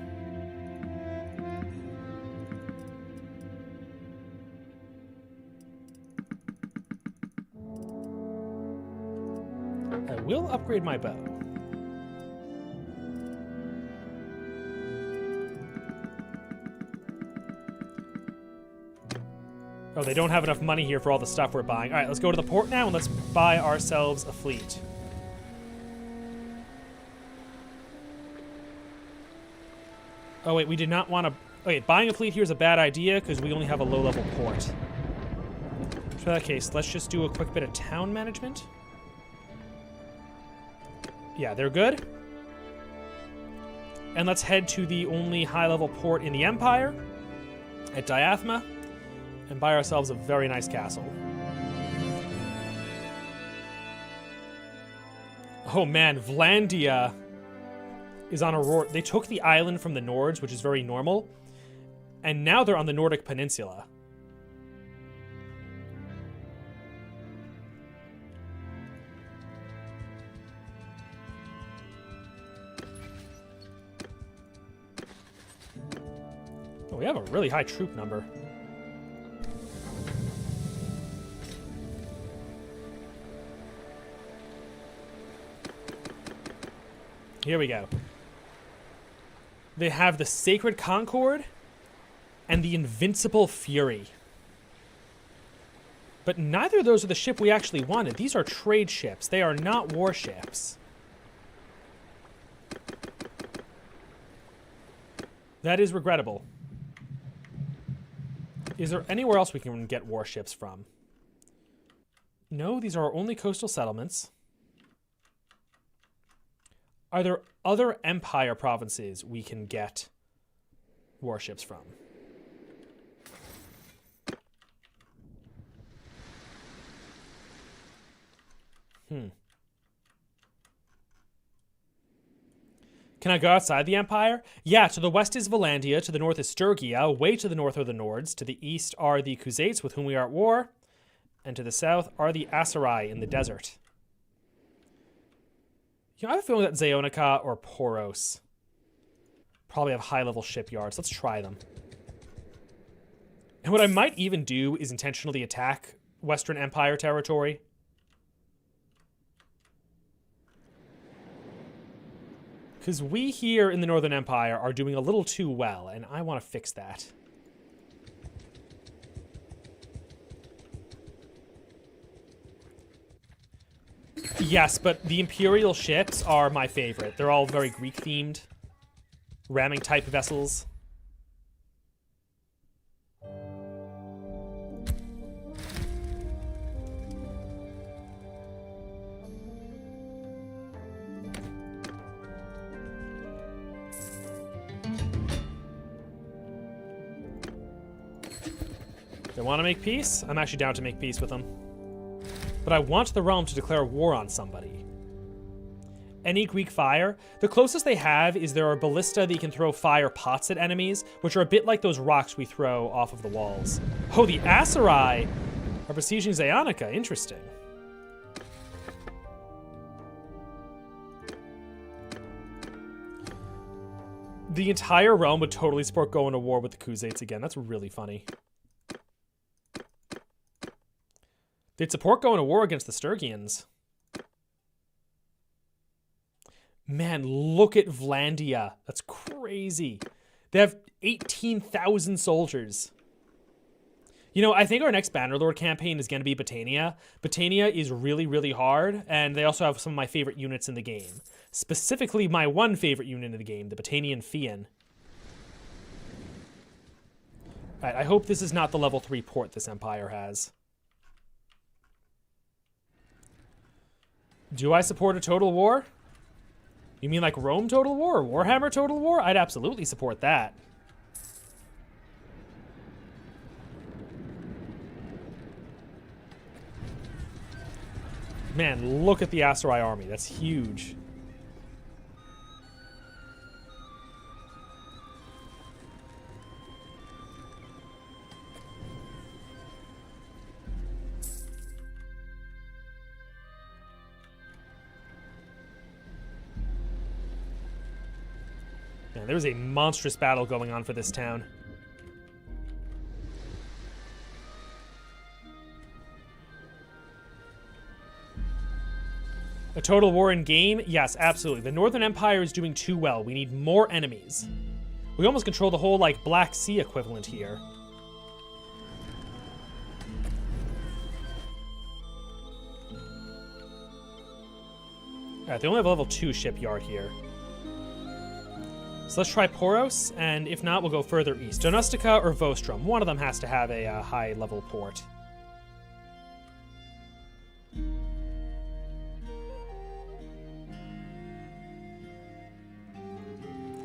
I will upgrade my bow. Oh, they don't have enough money here for all the stuff we're buying. All right, let's go to the port now and let's buy ourselves a fleet. Oh, wait, we did not want to... Okay, buying a fleet here is a bad idea because we only have a low-level port. So in that case, let's just do a quick bit of town management. Yeah, they're good. And let's head to the only high-level port in the Empire at Diathma and buy ourselves a very nice castle. Oh man, Vlandia is on a roar. They took the island from the Nords, which is very normal, and now they're on the Nordic Peninsula. Oh, we have a really high troop number. Here we go. They have the Sacred Concord and the Invincible Fury. But neither of those are the ship we actually wanted. These are trade ships. They are not warships. That is regrettable. Is there anywhere else we can get warships from? No, these are our only coastal settlements. Are there other Empire provinces we can get warships from? Can I go outside the Empire? Yeah, to the west is Valandia, to the north is Sturgia, way to the north are the Nords, to the east are the Khuzaits with whom we are at war, and to the south are the Aserai in the desert. You know, I have a feeling that Zeonica or Poros probably have high-level shipyards. Let's try them. And what I might even do is intentionally attack Western Empire territory. Because we here in the Northern Empire are doing a little too well, and I want to fix that. Yes, but the Imperial ships are my favorite. They're all very Greek-themed. Ramming-type vessels. They want to make peace? I'm actually down to make peace with them. But I want the realm to declare war on somebody. Any Greek fire? The closest they have is there are ballista that you can throw fire pots at enemies, which are a bit like those rocks we throw off of the walls. Oh, the Aserai are besieging Zionica. Interesting. The entire realm would totally support going to war with the Khuzaits again. That's really funny. They'd support going to war against the Sturgians. Man, look at Vlandia. That's crazy. They have 18,000 soldiers. You know, I think our next Bannerlord campaign is going to be Botania. Botania is really, really hard, and they also have some of my favorite units in the game. Specifically, my one favorite unit in the game, the Botanian Fian. Alright, I hope this is not the level 3 port this Empire has. Do I support a total war? You mean like Rome Total War or Warhammer Total War? I'd absolutely support that. Man, look at the Aserai army. That's huge. Man, there's a monstrous battle going on for this town. A total war in game? Yes, absolutely. The Northern Empire is doing too well. We need more enemies. We almost control the whole, like, Black Sea equivalent here. Alright, they only have a level 2 shipyard here. So let's try Poros, and if not, we'll go further east. Donustica or Vostrom. One of them has to have a high-level port.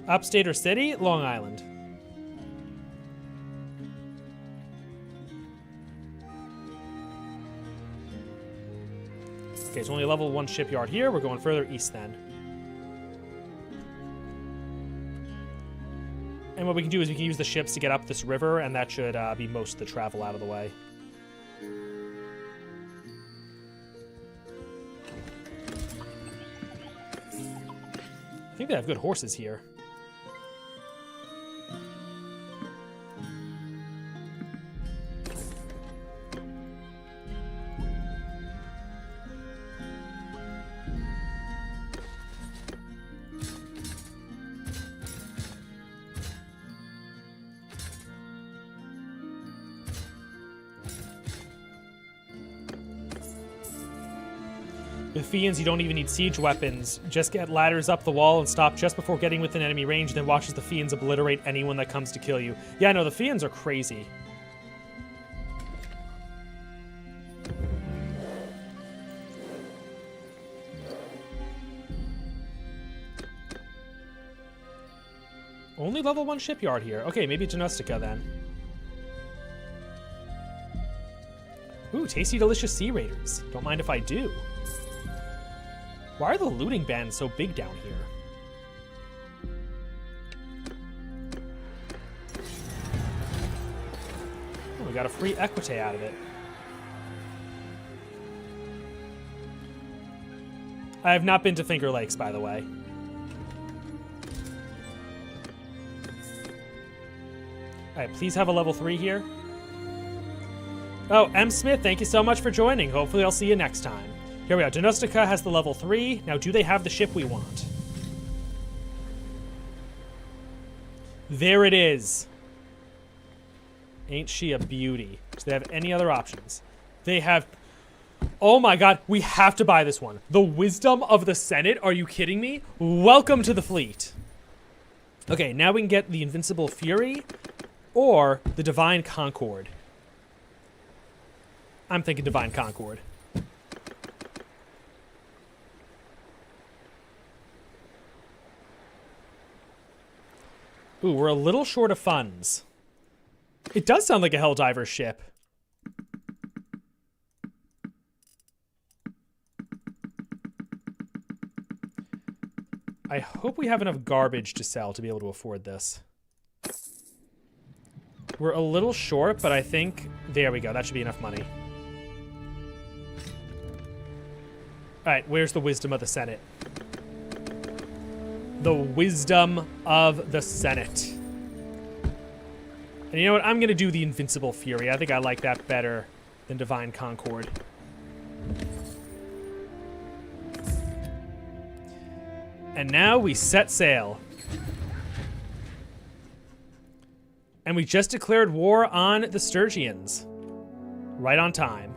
Upstate or city? Long Island. Okay, it's only a level 1 shipyard here. We're going further east then. And what we can do is we can use the ships to get up this river, and that should be most of the travel out of the way. I think they have good horses here. With Fians, you don't even need siege weapons. Just get ladders up the wall and stop just before getting within enemy range, then watch as the Fians obliterate anyone that comes to kill you. Yeah, no, the Fians are crazy. Only level 1 shipyard here. Okay, maybe Genustica then. Ooh, tasty, delicious Sea Raiders. Don't mind if I do. Why are the looting bands so big down here? Oh, we got a free equite out of it. I have not been to Finger Lakes, by the way. Alright, please have a level 3 here. Oh, M. Smith, thank you so much for joining. Hopefully I'll see you next time. Here we are. Donustica has the level 3. Now, do they have the ship we want? There it is. Ain't she a beauty? Do they have any other options? They have... Oh my god, we have to buy this one. The Wisdom of the Senate? Are you kidding me? Welcome to the fleet. Okay, now we can get the Invincible Fury or the Divine Concord. I'm thinking Divine Concord. Ooh, we're a little short of funds. It does sound like a Helldiver ship. I hope we have enough garbage to sell to be able to afford this. We're a little short, but I think... There we go. That should be enough money. Alright, where's the wisdom of the Senate? The wisdom of the Senate. And you know what? I'm going to do the Invincible Fury. I think I like that better than Divine Concord. And now we set sail. And we just declared war on the Sturgians. Right on time.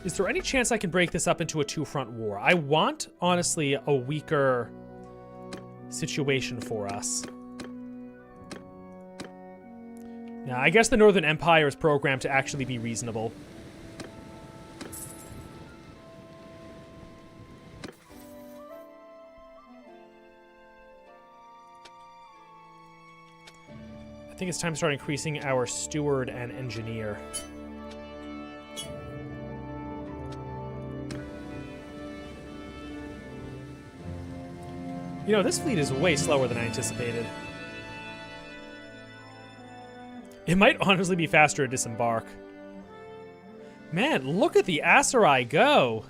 Is there any chance I can break this up into a two-front war? I want, honestly, a weaker situation for us. Now, I guess the Northern Empire is programmed to actually be reasonable. I think it's time to start increasing our steward and engineer. You know, this fleet is way slower than I anticipated. It might honestly be faster to disembark. Man, look at the Aserai go!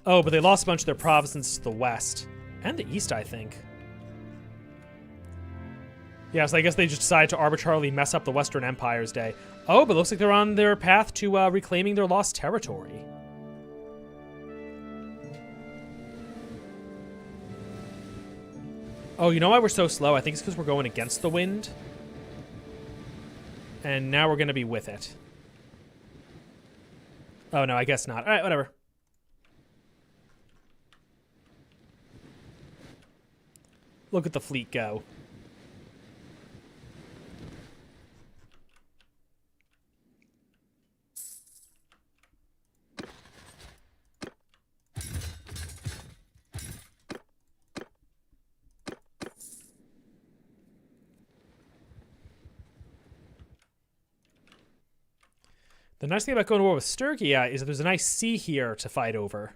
Oh, but they lost a bunch of their provinces to the west. And the east, I think. Yeah, so I guess they just decided to arbitrarily mess up the Western Empire's day. Oh, but it looks like they're on their path to reclaiming their lost territory. Oh, you know why we're so slow? I think it's because we're going against the wind. And now we're going to be with it. Oh, no, I guess not. All right, whatever. Look at the fleet go. The nice thing about going to war with Sturgia is that there's a nice sea here to fight over.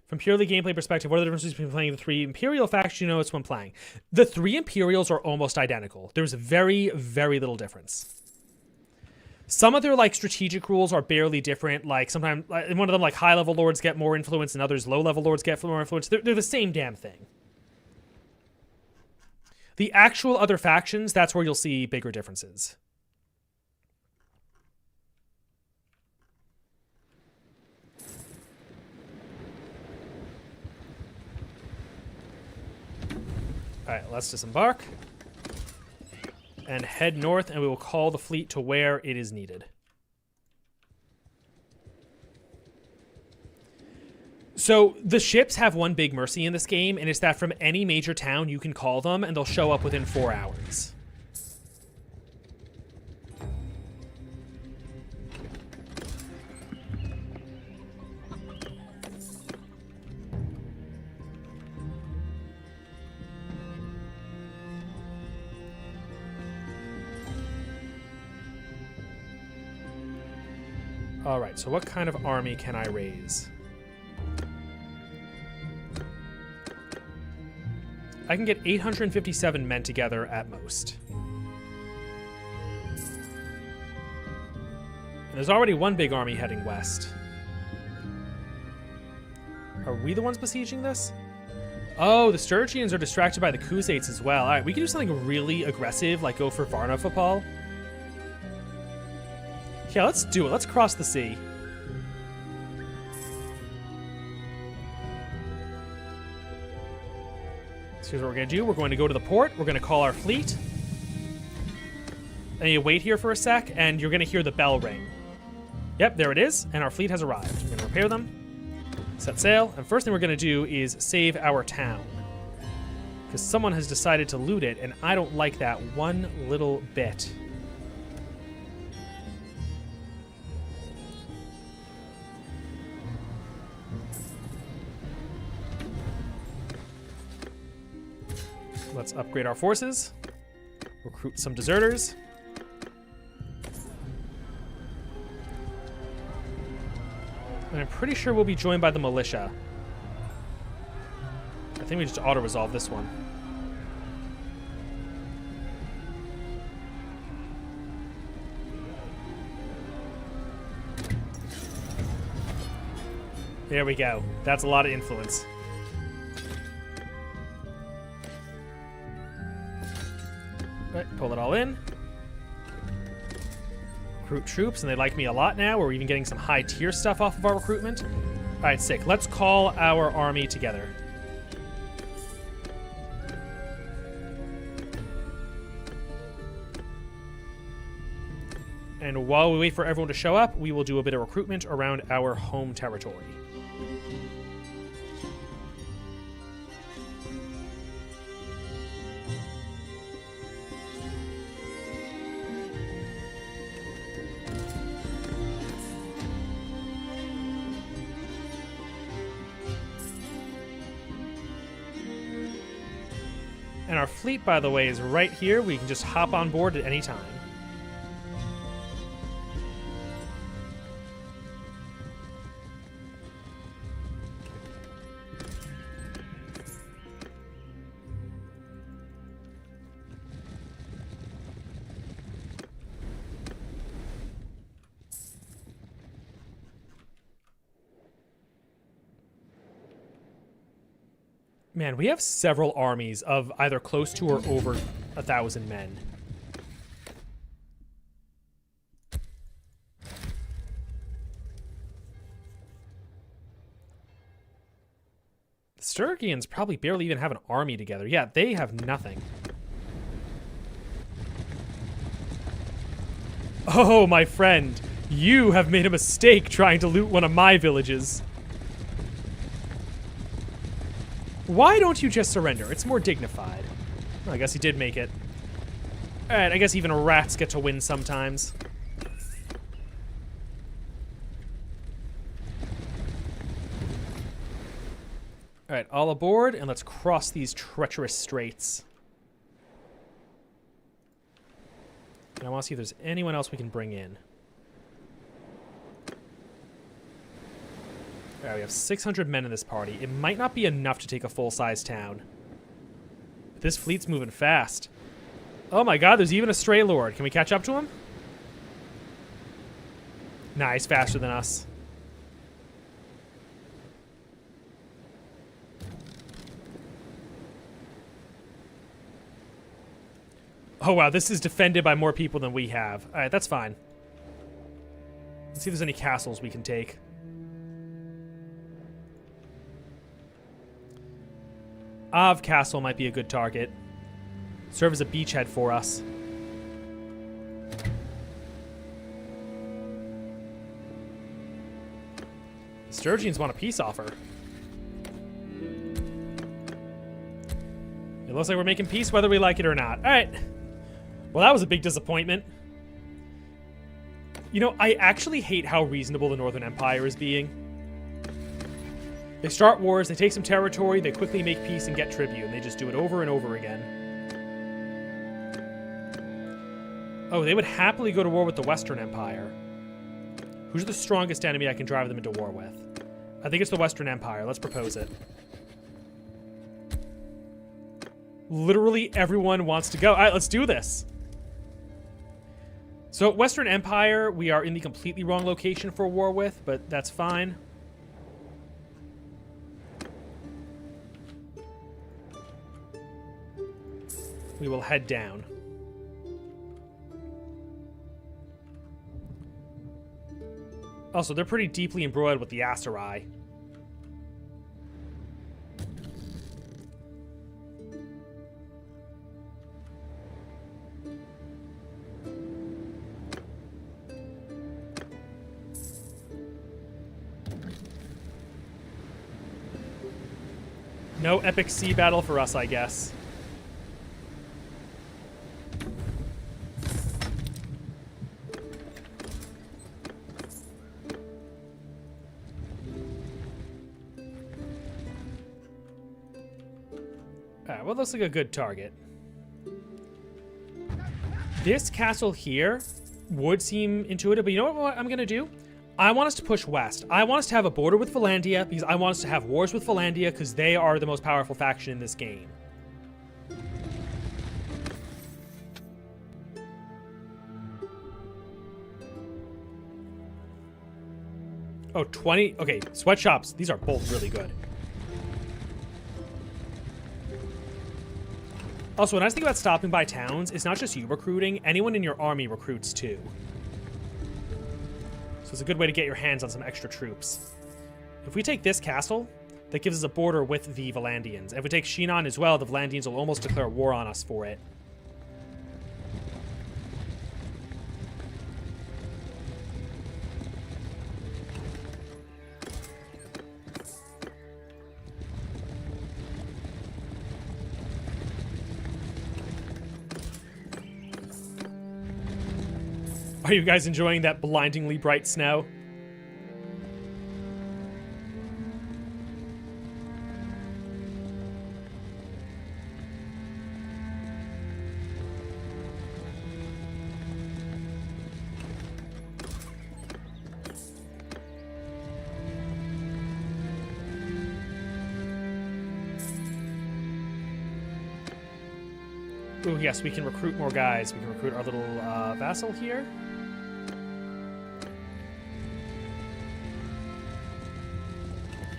From purely gameplay perspective, what are the differences between playing the three Imperial factions? You know, it's when playing. The three Imperials are almost identical. There's very, very little difference. Some of their, like, strategic rules are barely different. Like, sometimes, in one of them, like, high-level lords get more influence and others, low-level lords get more influence. They're the same damn thing. The actual other factions, that's where you'll see bigger differences. All right, let's disembark and head north, and we will call the fleet to where it is needed. So the ships have one big mercy in this game, and it's that from any major town you can call them, and they'll show up within 4 hours. All right, so what kind of army can I raise? I can get 857 men together at most. And there's already one big army heading west. Are we the ones besieging this? Oh, the Sturgians are distracted by the Khuzaits as well. All right, we can do something really aggressive, like go for Varnavapal. Yeah, let's do it. Let's cross the sea. So here's what we're going to do. We're going to go to the port. We're going to call our fleet. And you wait here for a sec, and you're going to hear the bell ring. Yep, there it is, and our fleet has arrived. We're going to repair them, set sail, and first thing we're going to do is save our town. Because someone has decided to loot it, and I don't like that one little bit. Let's upgrade our forces. Recruit some deserters. And I'm pretty sure we'll be joined by the militia. I think we just auto-resolve this one. There we go. That's a lot of influence. Right, pull it all in. Recruit troops, and they like me a lot now. We're even getting some high tier stuff off of our recruitment. All right, sick. Let's call our army together. And while we wait for everyone to show up, we will do a bit of recruitment around our home territory. And our fleet, by the way, is right here. We can just hop on board at any time. Man, we have several armies of either close to or over 1,000 men. The Sturgians probably barely even have an army together. Yeah, they have nothing. Oh, my friend, you have made a mistake trying to loot one of my villages. Why don't you just surrender? It's more dignified. Well, I guess he did make it. Alright, I guess even rats get to win sometimes. Alright, all aboard, and let's cross these treacherous straits. And I want to see if there's anyone else we can bring in. Alright, we have 600 men in this party. It might not be enough to take a full-size town. But this fleet's moving fast. Oh my god, there's even a stray lord. Can we catch up to him? Nah, he's faster than us. Oh wow, this is defended by more people than we have. Alright, that's fine. Let's see if there's any castles we can take. Av Castle might be a good target. Serve as a beachhead for us. The Sturgians want a peace offer. It looks like we're making peace whether we like it or not. Alright. Well, that was a big disappointment. You know, I actually hate how reasonable the Northern Empire is being. They start wars, they take some territory, they quickly make peace and get tribute, and they just do it over and over again. Oh, they would happily go to war with the Western Empire. Who's the strongest enemy I can drive them into war with? I think it's the Western Empire. Let's propose it. Literally everyone wants to go. All right, let's do this. So, Western Empire, we are in the completely wrong location for war with, but that's fine. We will head down. Also, they're pretty deeply embroiled with the Aserai. No epic sea battle for us, I guess. Alright, well, looks like a good target. This castle here would seem intuitive, but you know what I'm going to do? I want us to push west. I want us to have a border with Valandia because I want us to have wars with Valandia because they are the most powerful faction in this game. Oh, 20. Okay, sweatshops. These are both really good. Also, when I think about stopping by towns, it's not just you recruiting. Anyone in your army recruits too. So it's a good way to get your hands on some extra troops. If we take this castle, that gives us a border with the Valandians. And if we take Shinan as well, the Valandians will almost declare war on us for it. Are you guys enjoying that blindingly bright snow? Ooh, yes, we can recruit more guys. We can recruit our little vassal here.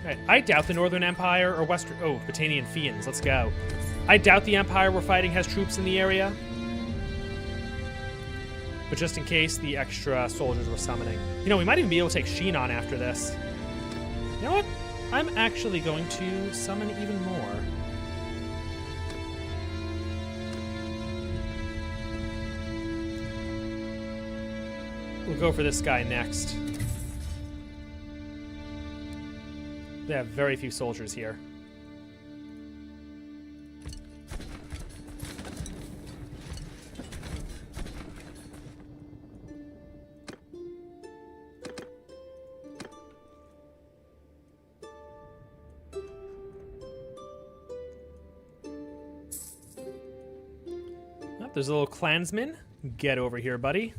Right, I doubt the Northern Empire or Western... Oh, Britannian Fiends, let's go. I doubt the Empire we're fighting has troops in the area. But just in case, the extra soldiers we're summoning. You know, we might even be able to take Shinan after this. You know what? I'm actually going to summon even more. We'll go for this guy next. They have very few soldiers here. Oh, there's a little clansman. Get over here, buddy.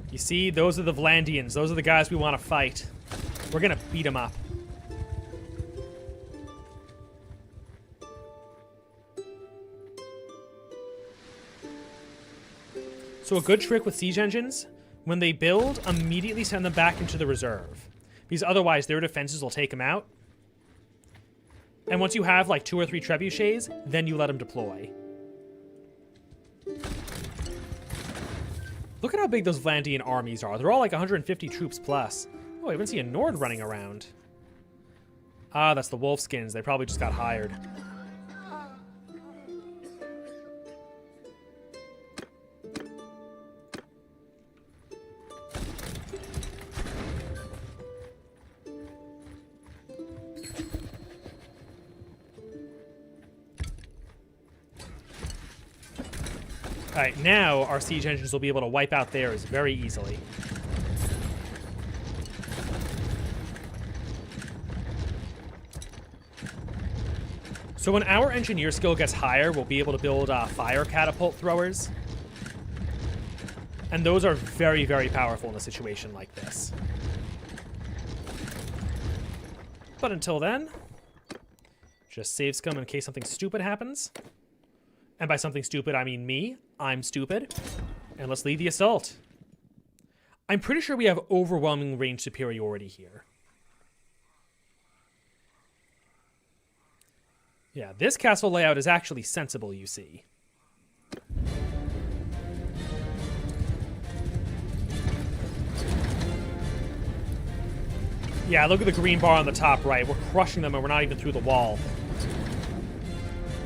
You see, those are the Valandians. Those are the guys we want to fight. We're gonna beat them up. So a good trick with siege engines, when they build, immediately send them back into the reserve. Because otherwise their defenses will take them out. And once you have like 2 or 3 trebuchets, then you let them deploy. Look at how big those Valandian armies are. They're all like 150 troops plus. Oh, I even see a Nord running around. Ah, that's the Wolfskins. They probably just got hired. Alright, now our siege engines will be able to wipe out theirs very easily. So when our engineer skill gets higher, we'll be able to build fire catapult throwers. And those are very, very powerful in a situation like this. But until then, just save scum in case something stupid happens. And by something stupid, I mean me. I'm stupid. And let's lead the assault. I'm pretty sure we have overwhelming range superiority here. Yeah, this castle layout is actually sensible, you see. Yeah, look at the green bar on the top right. We're crushing them and we're not even through the wall.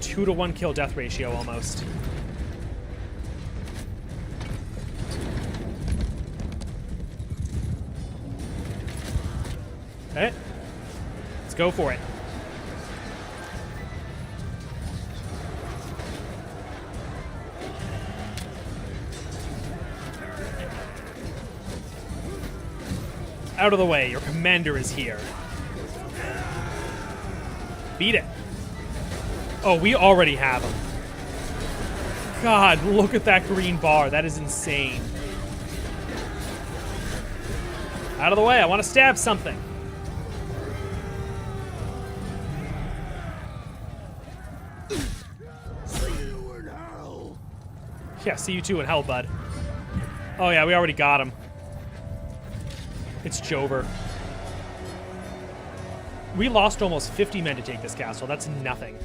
2-to-1 kill death ratio almost. Okay. Let's go for it. Out of the way, your commander is here. Beat it. Oh, we already have him. God, look at that green bar. That is insane. Out of the way, I want to stab something. Yeah, see you too in hell, bud. Oh yeah, we already got him. It's Jover. We lost almost 50 men to take this castle. That's nothing.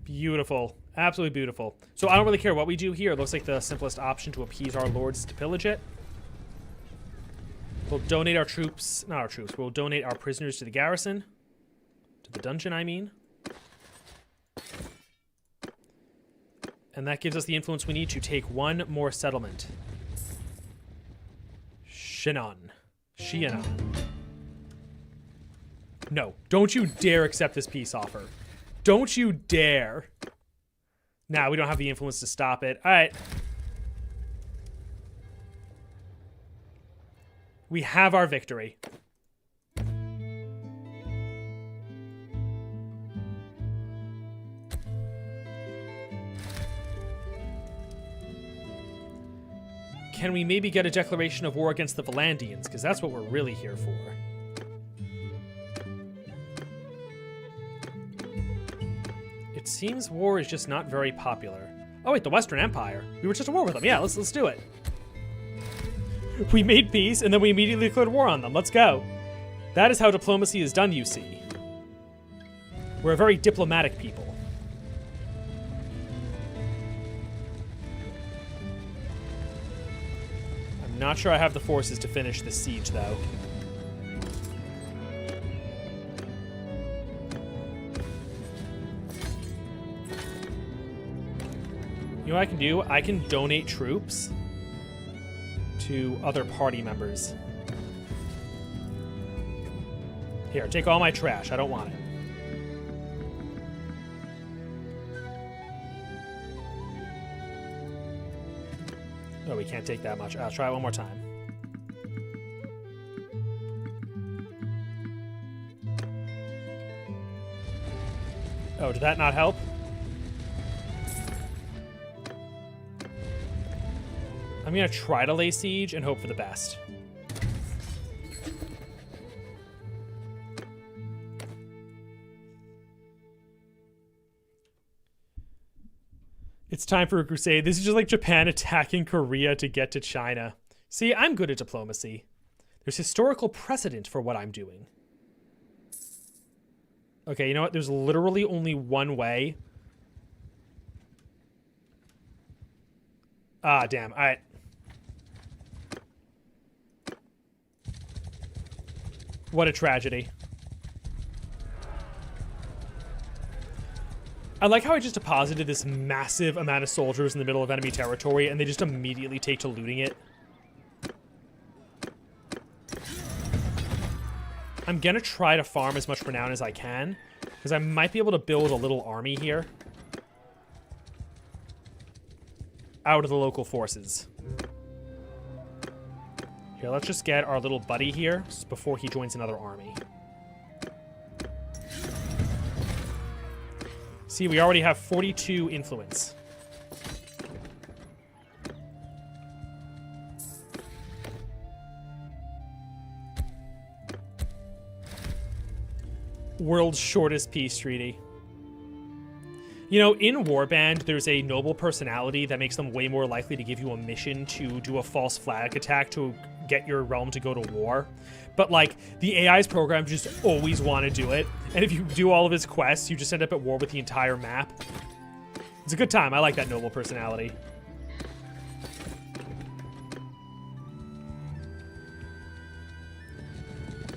Beautiful. Absolutely beautiful. So I don't really care what we do here. It looks like the simplest option to appease our lords is to pillage it. We'll donate our troops, not our troops, we'll donate our prisoners to the garrison. To the dungeon, I mean. And that gives us the influence we need to take one more settlement. Shinon. No, don't you dare accept this peace offer. Don't you dare. Nah, we don't have the influence to stop it. All right. We have our victory. Can we maybe get a declaration of war against the Valandians? Because that's what we're really here for. It seems war is just not very popular. Oh wait, the Western Empire. We were just at war with them. Yeah, let's do it. We made peace, and then we immediately declared war on them. Let's go. That is how diplomacy is done, you see. We're a very diplomatic people. I'm not sure I have the forces to finish this siege, though. You know what I can do? I can donate troops to other party members. Here, take all my trash. I don't want it. Oh, we can't take that much. I'll try it one more time. Oh, did that not help? I'm gonna try to lay siege and hope for the best. It's time for a crusade. This is just like Japan attacking Korea to get to China. See, I'm good at diplomacy. There's historical precedent for what I'm doing. Okay, you know what? There's literally only one way. Ah, damn. All right. What a tragedy. I like how I just deposited this massive amount of soldiers in the middle of enemy territory and they just immediately take to looting it. I'm gonna try to farm as much renown as I can, because I might be able to build a little army here out of the local forces. Here, let's just get our little buddy here before he joins another army. See, we already have 42 influence. World's shortest peace treaty. You know, in Warband, there's a noble personality that makes them way more likely to give you a mission to do a false flag attack to get your realm to go to war. But, like, the AI's program just always want to do it. And if you do all of his quests, you just end up at war with the entire map. It's a good time. I like that noble personality.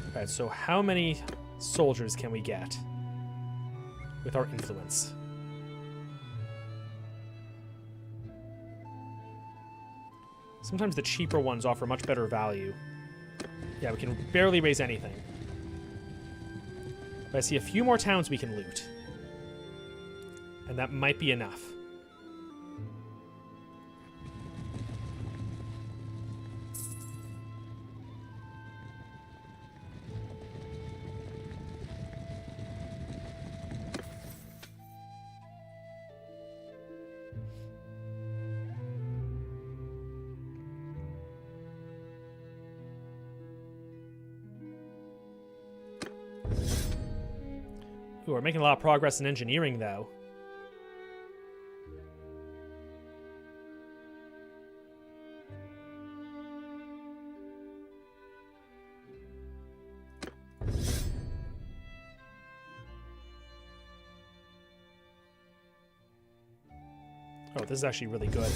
Alright, so how many soldiers can we get with our influence? Sometimes the cheaper ones offer much better value. Yeah, we can barely raise anything. But I see a few more towns we can loot. And that might be enough. Ooh, we're making a lot of progress in engineering, though. Oh, this is actually really good.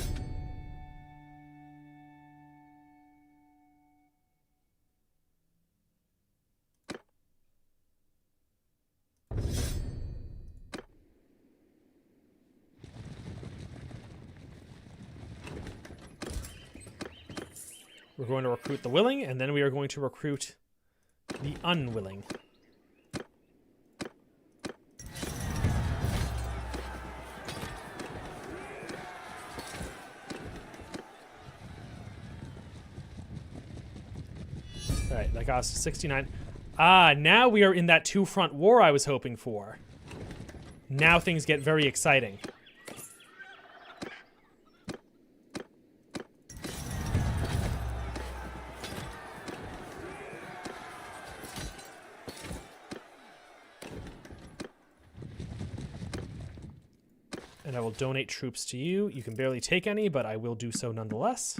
We're going to recruit the willing, and then we are going to recruit the unwilling. Alright, that got us to 69. Ah, now we are in that two-front war I was hoping for. Now things get very exciting. And I will donate troops to you. You can barely take any, but I will do so nonetheless.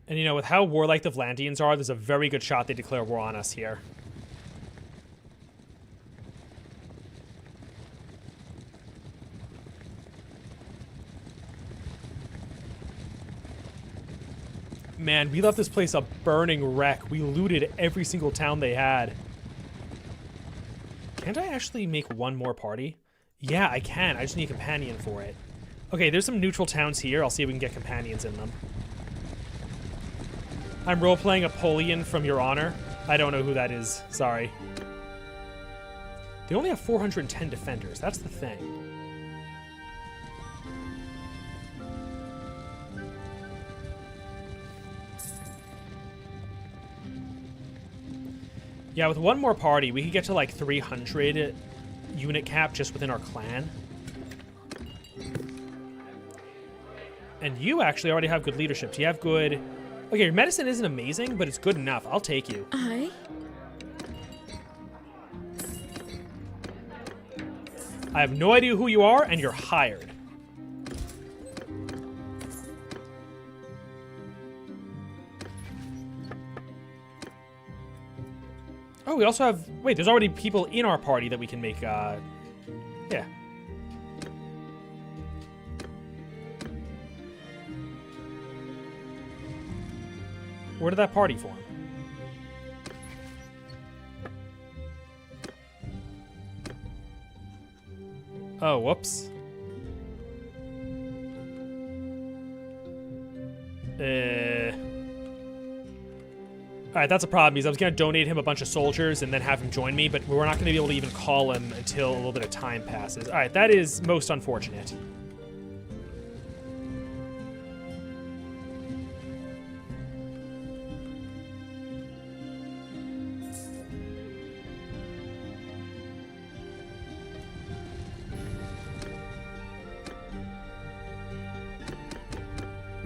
And you know, with how warlike the Vlandians are, there's a very good shot they declare war on us here. Man, we left this place a burning wreck. We looted every single town they had. Can't I actually make one more party? Yeah, I can. I just need a companion for it. Okay, there's some neutral towns here. I'll see if we can get companions in them. I'm role-playing Apollyon from Your Honor. I don't know who that is. Sorry. They only have 410 defenders. That's the thing. Yeah, with one more party, we could get to like 300 unit cap just within our clan. And you actually already have good leadership. Do you have good... Okay, your medicine isn't amazing, but it's good enough. I'll take you. I? I have no idea who you are, and you're hired. Oh, we also have... Wait, there's already people in our party that we can make, yeah. Where did that party form? Oh, whoops. Alright, that's a problem, because I was going to donate him a bunch of soldiers and then have him join me, but we're not going to be able to even call him until a little bit of time passes. Alright, that is most unfortunate.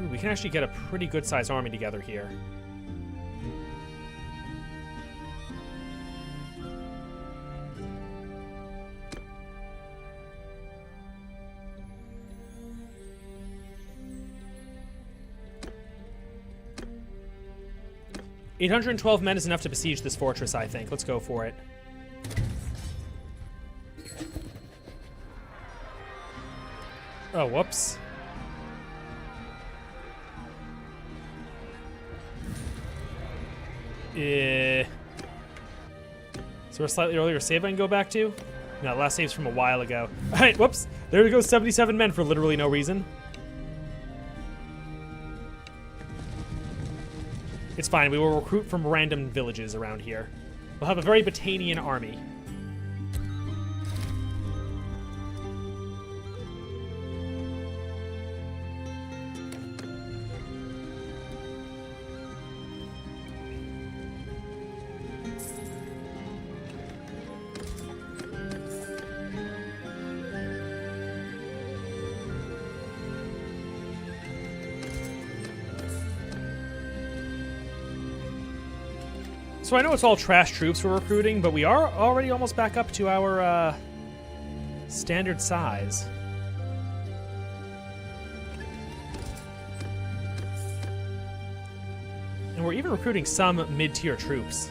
Ooh, we can actually get a pretty good-sized army together here. $812 men is enough to besiege this fortress, I think. Let's go for it. Oh, whoops. Is there a slightly earlier save I can go back to? No, last save's from a while ago. Alright, whoops. There goes 77 men for literally no reason. It's fine, we will recruit from random villages around here. We'll have a very Batanian army. So I know it's all trash troops we're recruiting, but we are already almost back up to our standard size. And we're even recruiting some mid-tier troops.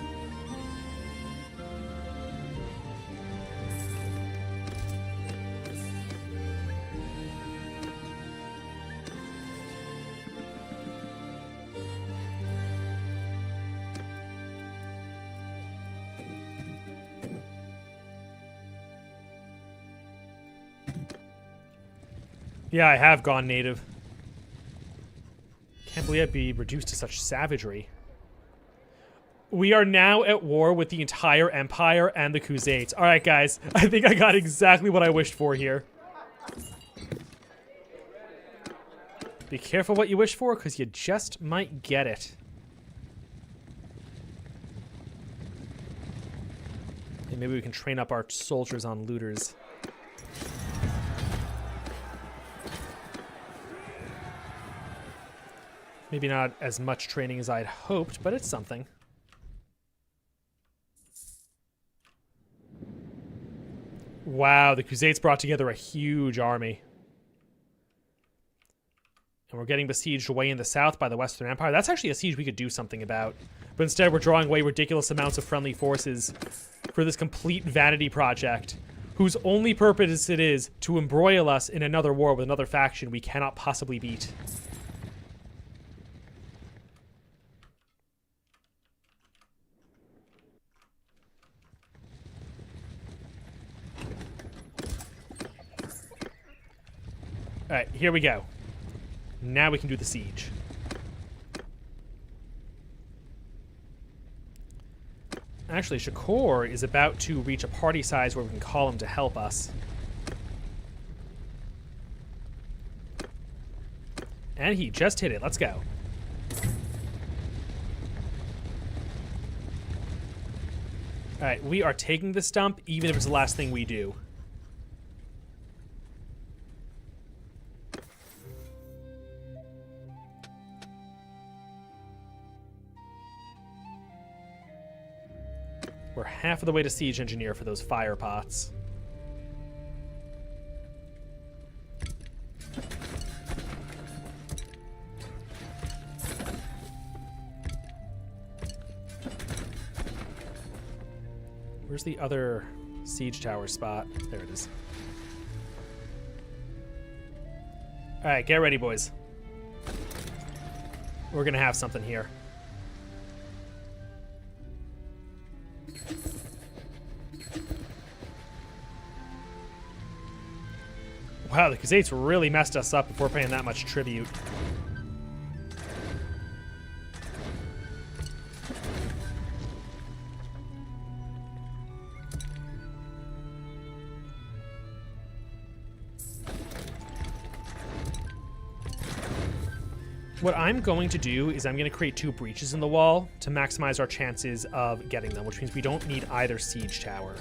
Yeah, I have gone native. Can't believe I'd be reduced to such savagery. We are now at war with the entire Empire and the Khuzaits. Alright, guys. I think I got exactly what I wished for here. Be careful what you wish for, because you just might get it. And maybe we can train up our soldiers on looters. Maybe not as much training as I'd hoped, but it's something. Wow, the Khuzaits brought together a huge army. And we're getting besieged way in the south by the Western Empire. That's actually a siege we could do something about. But instead we're drawing away ridiculous amounts of friendly forces for this complete vanity project, whose only purpose it is to embroil us in another war with another faction we cannot possibly beat. Alright, here we go. Now we can do the siege. Actually, Shakur is about to reach a party size where we can call him to help us. And he just hit it. Let's go. Alright, we are taking this dump, even if it's the last thing we do. We're half of the way to siege engineer for those fire pots. Where's the other siege tower spot? There it is. All right, get ready, boys. We're gonna have something here. Wow, the Khuzaits really messed us up before paying that much tribute. What I'm going to do is I'm going to create 2 breaches in the wall to maximize our chances of getting them, which means we don't need either siege tower.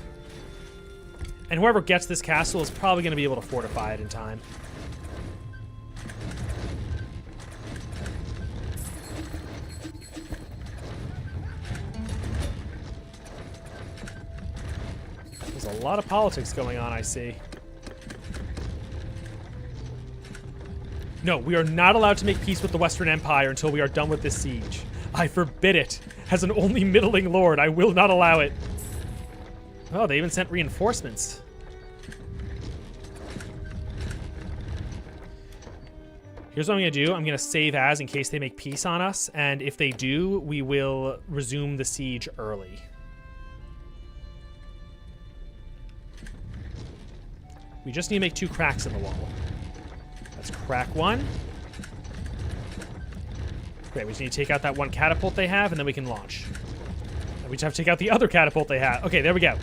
And whoever gets this castle is probably going to be able to fortify it in time. There's a lot of politics going on, I see. No, we are not allowed to make peace with the Western Empire until we are done with this siege. I forbid it. As an only middling lord, I will not allow it. Oh, they even sent reinforcements. Here's what I'm going to do. I'm going to save as in case they make peace on us. And if they do, we will resume the siege early. We just need to make 2 cracks in the wall. Let's crack 1. Great, we just need to take out that 1 catapult they have, and then we can launch. And we just have to take out the other catapult they have. Okay, there we go.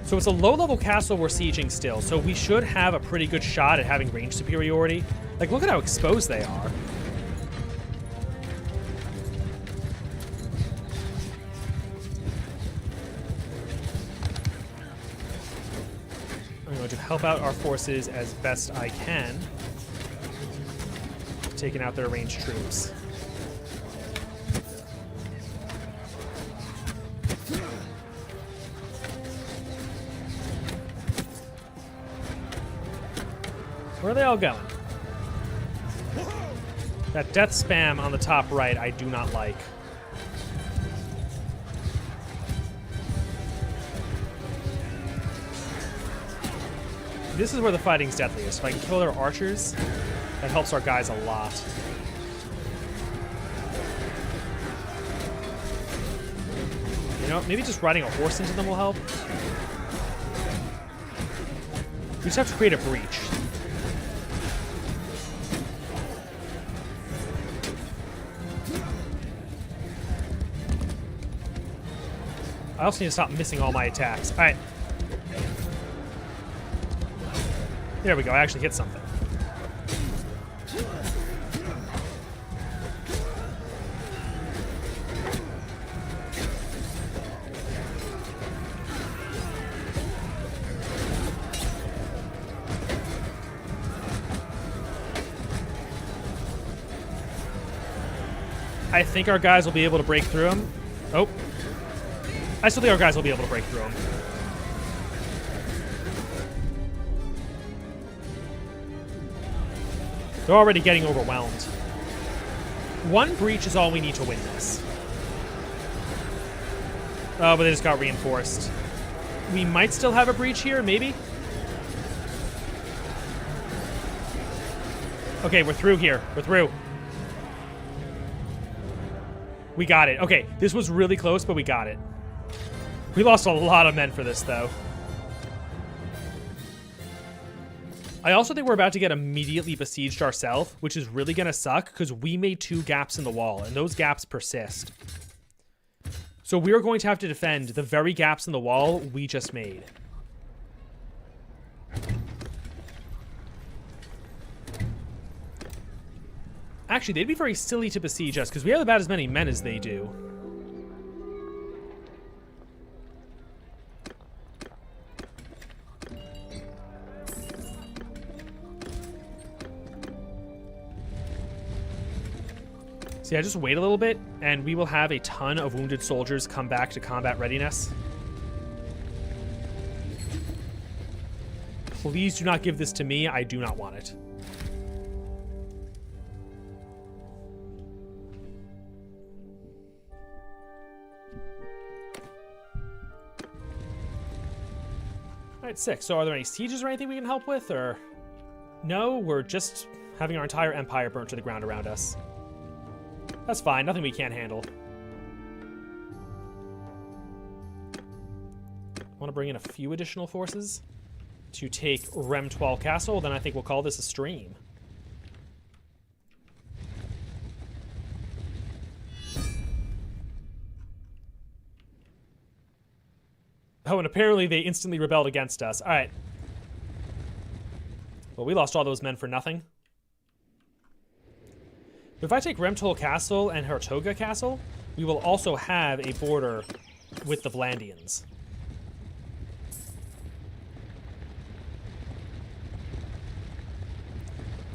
So it's a low-level castle we're sieging still, so we should have a pretty good shot at having range superiority. Like, look at how exposed they are. I'm going to help out our forces as best I can, taking out their ranged troops. Where are they all going? That death spam on the top right, I do not like. This is where the fighting's deadliest. If I can kill their archers, that helps our guys a lot. You know, maybe just riding a horse into them will help. We just have to create a breach. I also need to stop missing all my attacks. All right. There we go. I actually hit something. I think our guys will be able to break through them. Oh. I still think our guys will be able to break through them. They're already getting overwhelmed. One breach is all we need to win this. Oh, but they just got reinforced. We might still have a breach here, maybe? Okay, we're through here. We're through. We got it. Okay, this was really close, but we got it. We lost a lot of men for this, though. I also think we're about to get immediately besieged ourselves, which is really going to suck because we made 2 gaps in the wall, and those gaps persist. So we're going to have to defend the very gaps in the wall we just made. Actually, they'd be very silly to besiege us because we have about as many men as they do. So yeah, just wait a little bit, and we will have a ton of wounded soldiers come back to combat readiness. Please do not give this to me. I do not want it. All right, 6. So are there any sieges or anything we can help with, or... No, we're just having our entire empire burnt to the ground around us. That's fine. Nothing we can't handle. I want to bring in a few additional forces to take Remtwal Castle. Then I think we'll call this a stream. Oh, and apparently they instantly rebelled against us. All right. Well, we lost all those men for nothing. If I take Remtwal Castle and Hertoga Castle, we will also have a border with the Vlandians.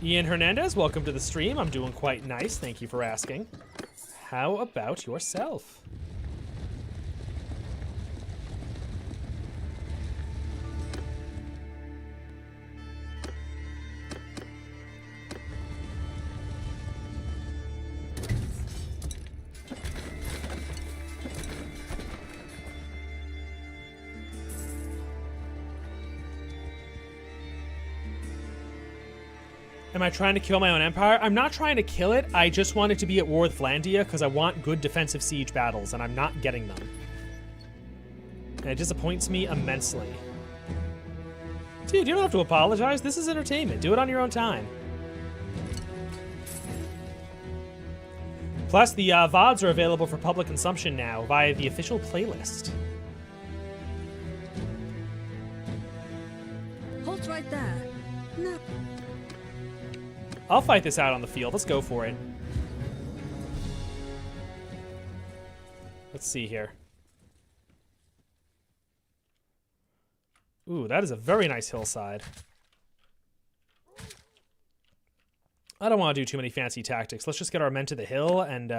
Ian Hernandez, welcome to the stream. I'm doing quite nice. Thank you for asking. How about yourself? Am I trying to kill my own empire? I'm not trying to kill it. I just want it to be at war with Vlandia because I want good defensive siege battles, and I'm not getting them. And it disappoints me immensely. Dude, you don't have to apologize. This is entertainment. Do it on your own time. Plus, the VODs are available for public consumption now via the official playlist. Halt right there. No. I'll fight this out on the field. Let's go for it. Let's see here. Ooh, that is a very nice hillside. I don't want to do too many fancy tactics. Let's just get our men to the hill and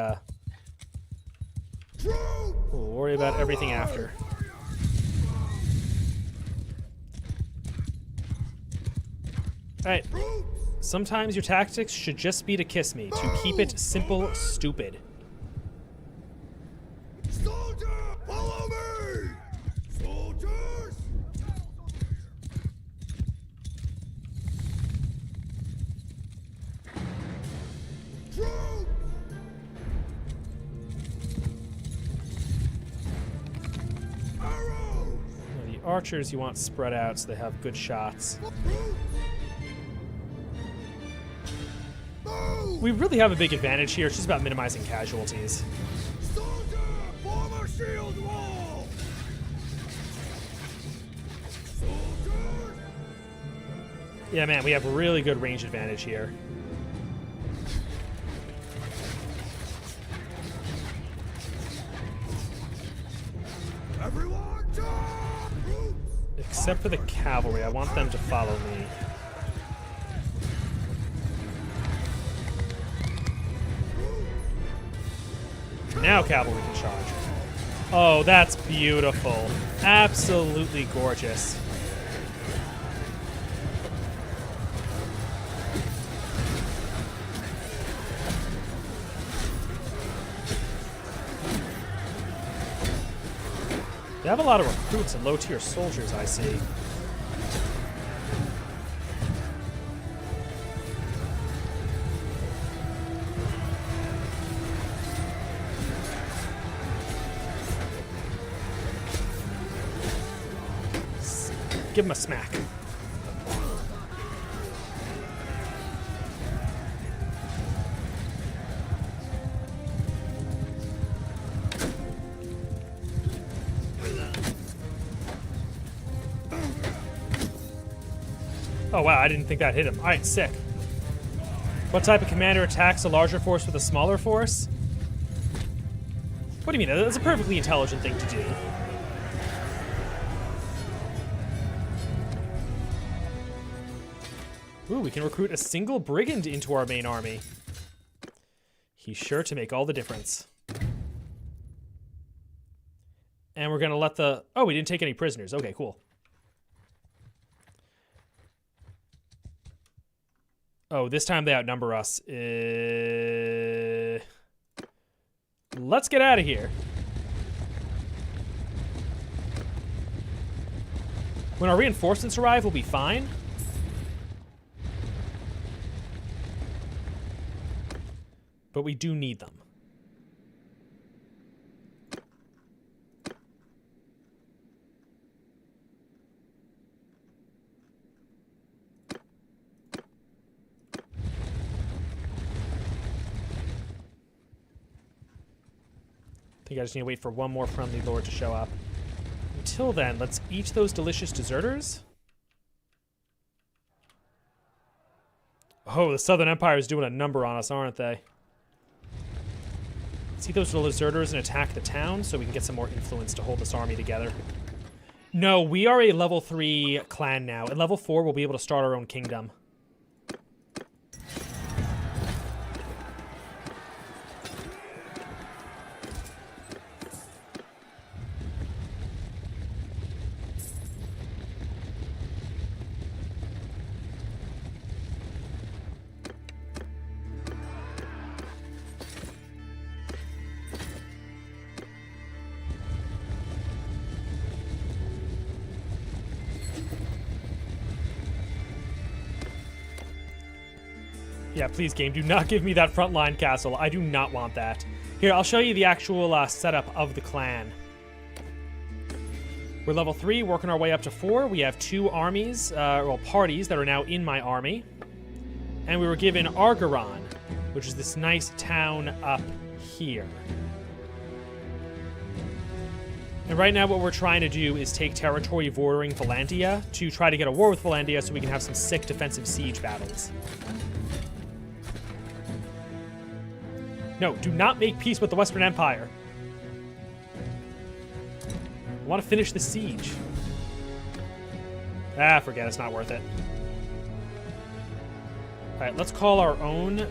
we'll worry about everything after. Alright. Sometimes your tactics should just be to kiss me, to keep it simple, stupid. Soldier, follow me! Soldiers! Troops! Arrows! The archers you want spread out so they have good shots. We really have a big advantage here. It's just about minimizing casualties. Soldier, form a shield wall! Soldiers! Yeah, man, we have really good range advantage here. Everyone, charge! Troops! Except for the cavalry. I want them to follow me. Now cavalry can charge. Oh, that's beautiful. Absolutely gorgeous. They have a lot of recruits and low-tier soldiers, I see. Give him a smack. Oh wow, I didn't think that hit him. Alright, sick. What type of commander attacks a larger force with a smaller force? What do you mean? That's a perfectly intelligent thing to do. Ooh, we can recruit a single brigand into our main army. He's sure to make all the difference. And we're going to let the... Oh, we didn't take any prisoners. Okay, cool. Oh, this time they outnumber us. Let's get out of here. When our reinforcements arrive, we'll be fine. But we do need them. I think I just need to wait for one more friendly lord to show up. Until then, let's eat those delicious deserters. Oh, the Southern Empire is doing a number on us, aren't they? See those deserters and attack the town so we can get some more influence to hold this army together. No, we are a level 3 clan now. At level 4, we'll be able to start our own kingdom. Yeah, please, game, do not give me that frontline castle. I do not want that. Here, I'll show you the actual setup of the clan. We're level 3, working our way up to 4. We have 2 armies, well, parties that are now in my army. And we were given Argeron, which is this nice town up here. And right now what we're trying to do is take territory bordering Valandia to try to get a war with Valandia so we can have some sick defensive siege battles. No, do not make peace with the Western Empire. I want to finish the siege. Ah, forget it. It's not worth it. All right, let's call our own.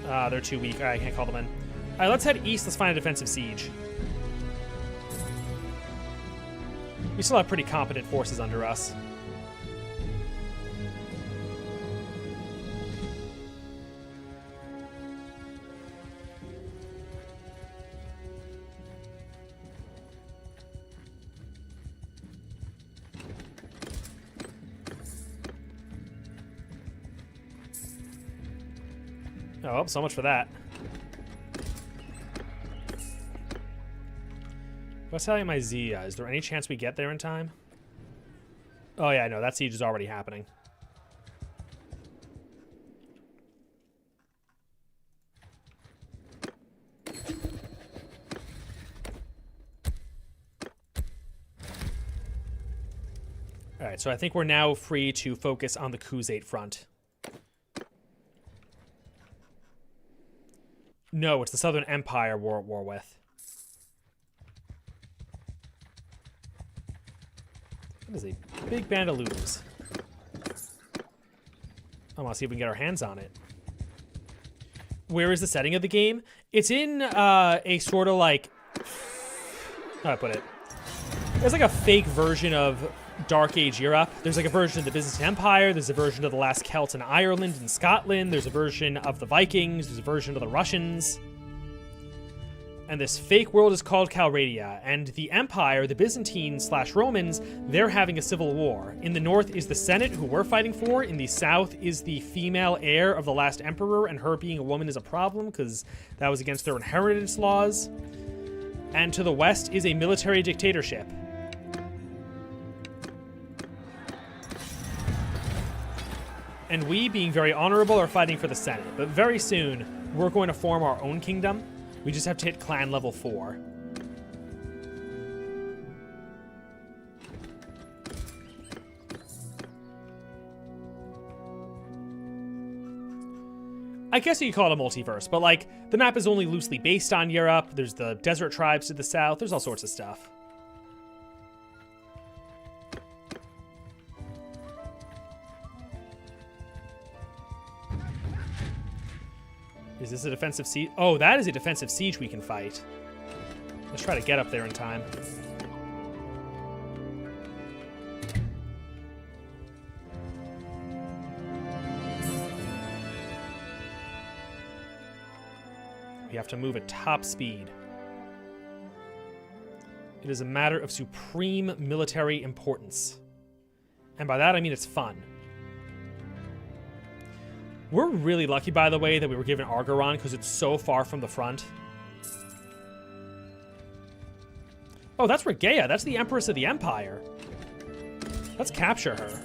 They're too weak. All right, I can't call them in. All right, let's head east. Let's find a defensive siege. We still have pretty competent forces under us. Oh, so much for that. What's telling my Z? Is there any chance we get there in time? Oh yeah, no, that siege is already happening. Alright, so I think we're now free to focus on the Khuzate front. No, it's the Southern Empire we're at war with. That is a big band of looters. I want to see if we can get our hands on it. Where is the setting of the game? It's in a sort of like... How do I put it? It's like a fake version of Dark Age Europe. There's like a version of the Byzantine Empire. There's a version of the last Celts in Ireland and Scotland. There's a version of the Vikings. There's a version of the Russians. And this fake world is called Calradia. And the Empire, the Byzantine/Romans, they're having a civil war. In the north is the Senate, who we're fighting for. In the south is the female heir of the last emperor, and her being a woman is a problem because that was against their inheritance laws. And to the west is a military dictatorship. And we, being very honorable, are fighting for the Senate. But very soon, we're going to form our own kingdom. We just have to hit clan level 4. I guess you could call it a multiverse, but like, the map is only loosely based on Europe. There's the desert tribes to the south. There's all sorts of stuff. Is this a defensive siege? Oh, that is a defensive siege we can fight. Let's try to get up there in time. We have to move at top speed. It is a matter of supreme military importance. And by that I mean it's fun. We're really lucky, by the way, that we were given Argoron because it's so far from the front. Oh, that's Regea. That's the Empress of the Empire. Let's capture her.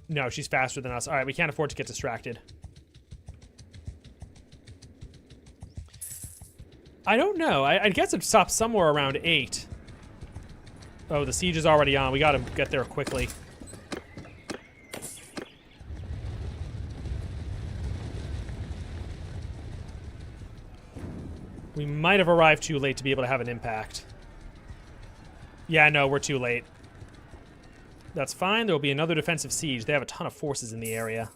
No, she's faster than us. All right, we can't afford to get distracted. I don't know. I guess it stops somewhere around 8. Oh, the siege is already on. We gotta get there quickly. We might have arrived too late to be able to have an impact. Yeah, no, we're too late. That's fine. There will be another defensive siege. They have a ton of forces in the area.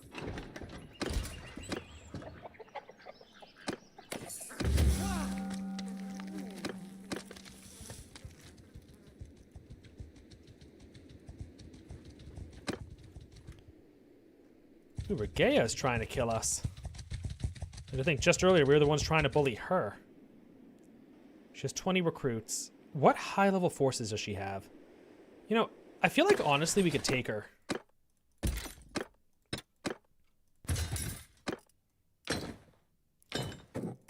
Ooh, Regea is trying to kill us. And I think just earlier we were the ones trying to bully her. She has 20 recruits. What high-level forces does she have? You know, I feel like honestly we could take her.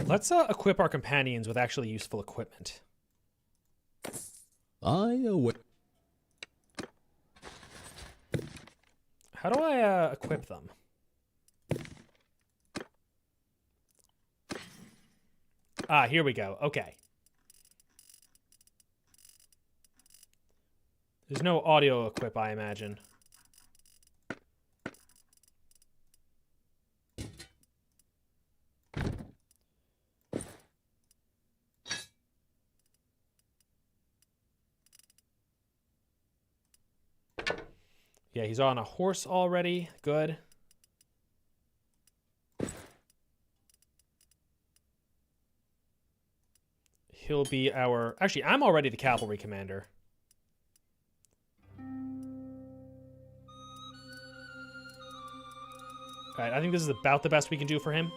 Let's equip our companions with actually useful equipment. I await. How do I equip them? Ah, here we go. Okay. There's no audio equip, I imagine. Yeah, he's on a horse already. Good. He'll be our... Actually, I'm already the cavalry commander. Alright, I think this is about the best we can do for him.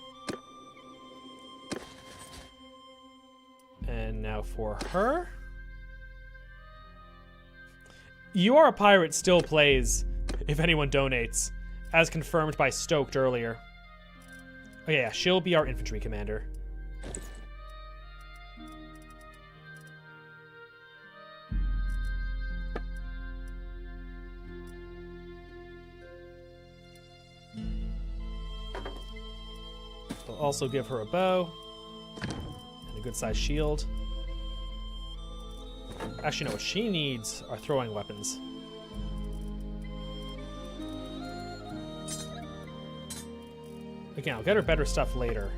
And now for her. You Are a Pirate still plays if anyone donates, as confirmed by Stoked earlier. Oh yeah, she'll be our infantry commander. We'll also give her a bow and a good sized shield. Actually, no, what she needs are throwing weapons. Again, I'll get her better stuff later.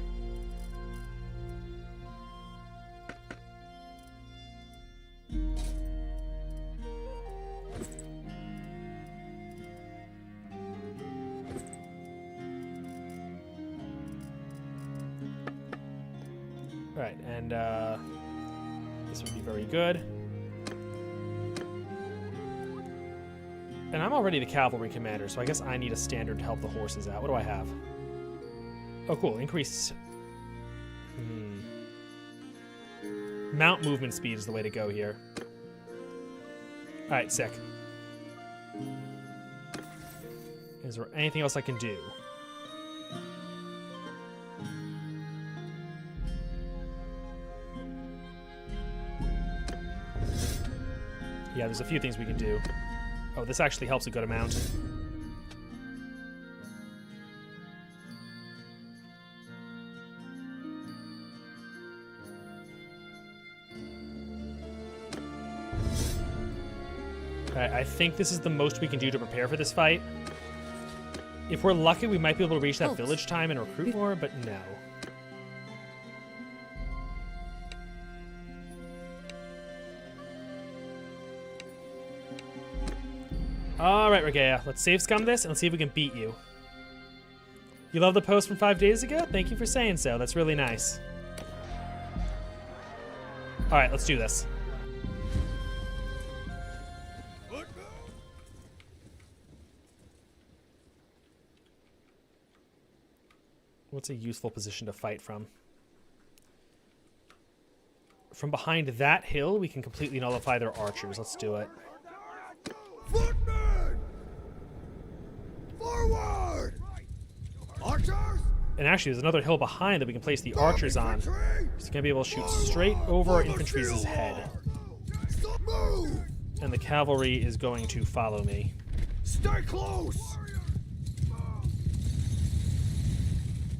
Alright, and this would be very good. And I'm already the cavalry commander, so I guess I need a standard to help the horses out. What do I have? Oh, cool. Increased... Mount movement speed is the way to go here. Alright, sick. Is there anything else I can do? Yeah, there's a few things we can do. Oh, this actually helps a good amount. Alright, I think this is the most we can do to prepare for this fight. If we're lucky, we might be able to reach that village time and recruit more, but no. Alright, Regea, let's save scum this and let's see if we can beat you. You love the post from 5 days ago? Thank you for saying so. That's really nice. Alright, let's do this. What's a useful position to fight from? From behind that hill, we can completely nullify their archers. Let's do it. Footmen! Forward! Archers! And actually, there's another hill behind that we can place the archers on. It's going to be able to shoot straight over our infantry's head. Move! And the cavalry is going to follow me. Stay close!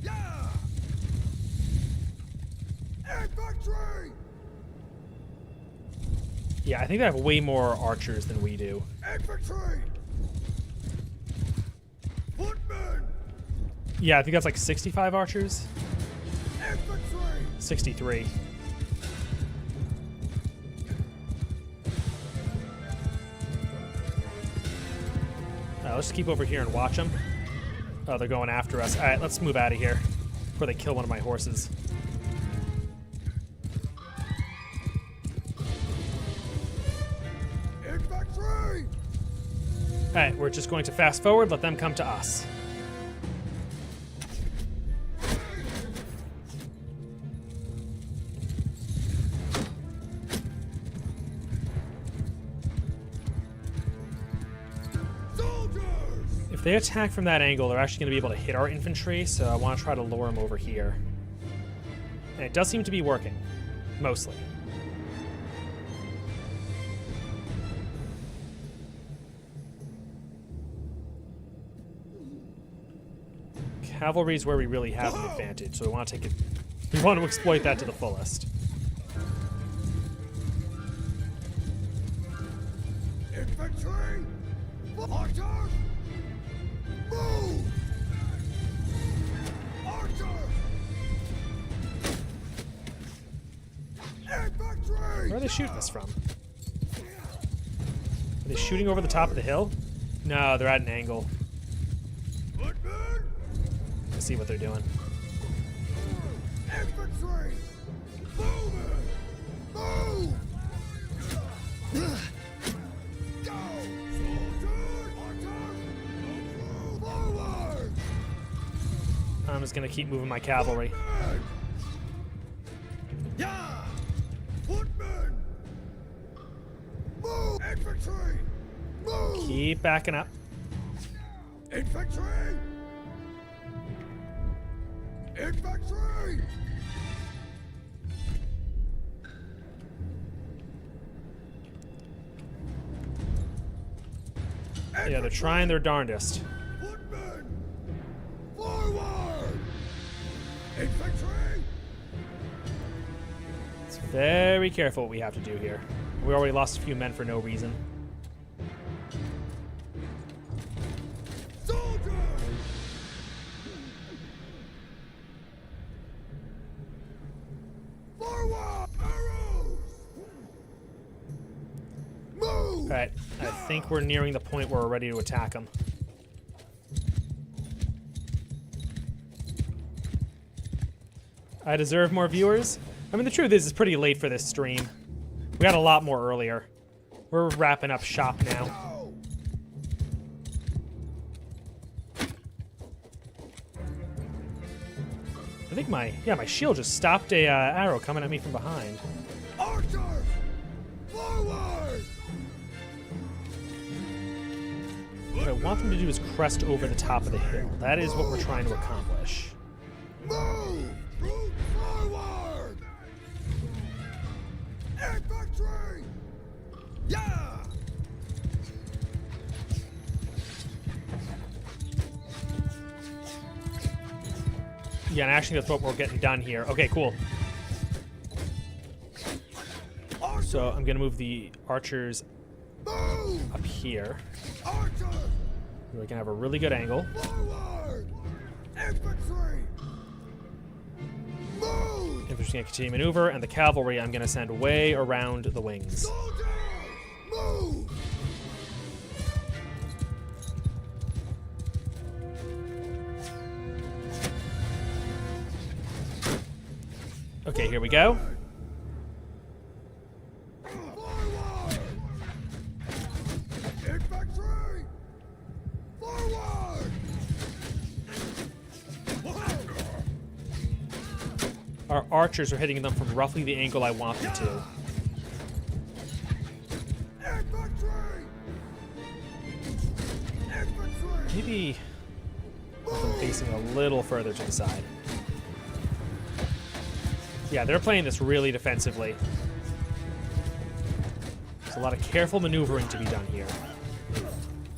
Yeah! Infantry! Yeah, I think they have way more archers than we do. Infantry! Footmen! Yeah, I think that's like 65 archers. Infantry! 63. Let's just keep over here and watch them. Oh, they're going after us. All right, let's move out of here before they kill one of my horses. Infantry! All right, we're just going to fast forward, let them come to us. If they attack from that angle, they're actually going to be able to hit our infantry, so I want to try to lure them over here. And it does seem to be working. Mostly. Cavalry is where we really have an advantage, so we want to take it. We want to exploit that to the fullest. Infantry! Archers! Move! Archers! Infantry! Where are they shooting us from? Are they shooting over the top of the hill? No, they're at an angle. Footman! Let's see what they're doing. Infantry! Movement! Move! Go! Soldiers! Attack! Forward! I'm just gonna keep moving my cavalry. Footman! Yeah! Footman! Move! Infantry! Move! Keep backing up. Infantry! Infantry! Yeah, they're trying their darndest. Footmen! Forward! Infantry! It's very careful what we have to do here. We already lost a few men for no reason. Soldiers! Forward! Arrows! Move! Alright, I think we're nearing the point where we're ready to attack them. I deserve more viewers? I mean, the truth is, it's pretty late for this stream. We got a lot more earlier. We're wrapping up shop now. Go! I think my shield just stopped a arrow coming at me from behind. Archers! Forward! What I want them to do is crest over the top of the hill. That is what we're trying to accomplish. Move! Root forward! Infantry! Yeah! Yeah, and actually that's what we're getting done here. Okay, cool. So I'm gonna move the archers Move! up here. Archers! We can have a really good angle. Forward! Infantry! Move! Infantry's gonna continue to maneuver, and the cavalry I'm gonna send way around the wings. Soldiers! Move! Okay, here we go. Forward! Infantry! Forward! Our archers are hitting them from roughly the angle I want them to. Infantry! Infantry! Maybe with them facing a little further to the side. Yeah, they're playing this really defensively. There's a lot of careful maneuvering to be done here.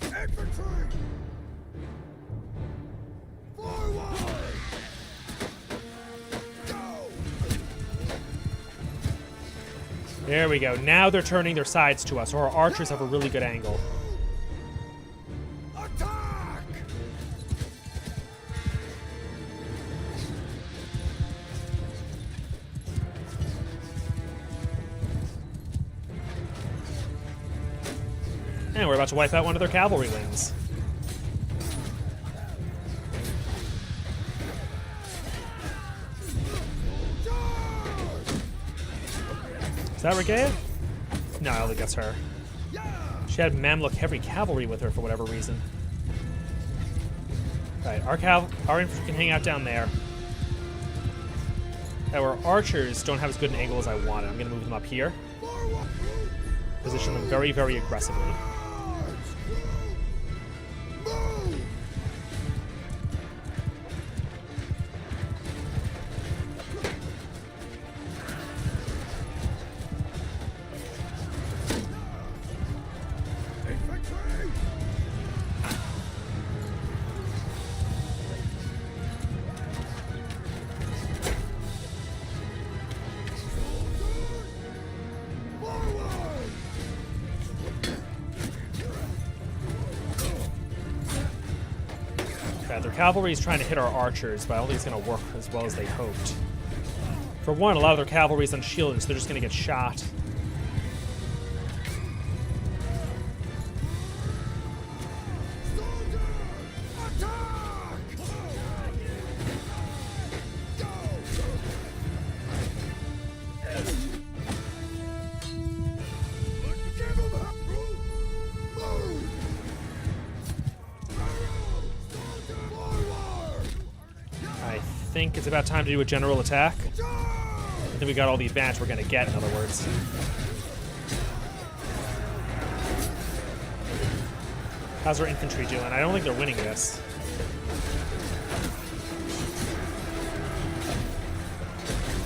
Infantry! Forward! Go! There we go. Now they're turning their sides to us, so our archers have a really good angle. Attack! And we're about to wipe out one of their cavalry wings. Is that Regea? No, I don't think that's her. She had Mamluk heavy cavalry with her for whatever reason. Alright, our infantry can hang out down there. Our archers don't have as good an angle as I wanted. I'm going to move them up here. Position them very, very aggressively. Move! Infantry! Forward! Okay, their cavalry is trying to hit our archers, but I don't think it's going to work as well as they hoped. For one, a lot of their cavalry is unshielded, so they're just going to get shot. think it's about time to do a general attack. I think we got all the advantage we're going to get, in other words. How's our infantry doing? I don't think they're winning this.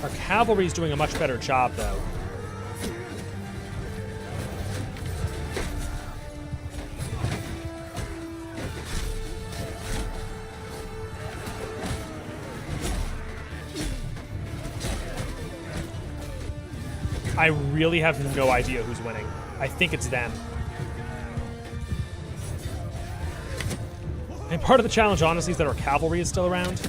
Our cavalry's doing a much better job, though. I really have no idea who's winning. I think it's them. And part of the challenge, honestly, is that our cavalry is still around.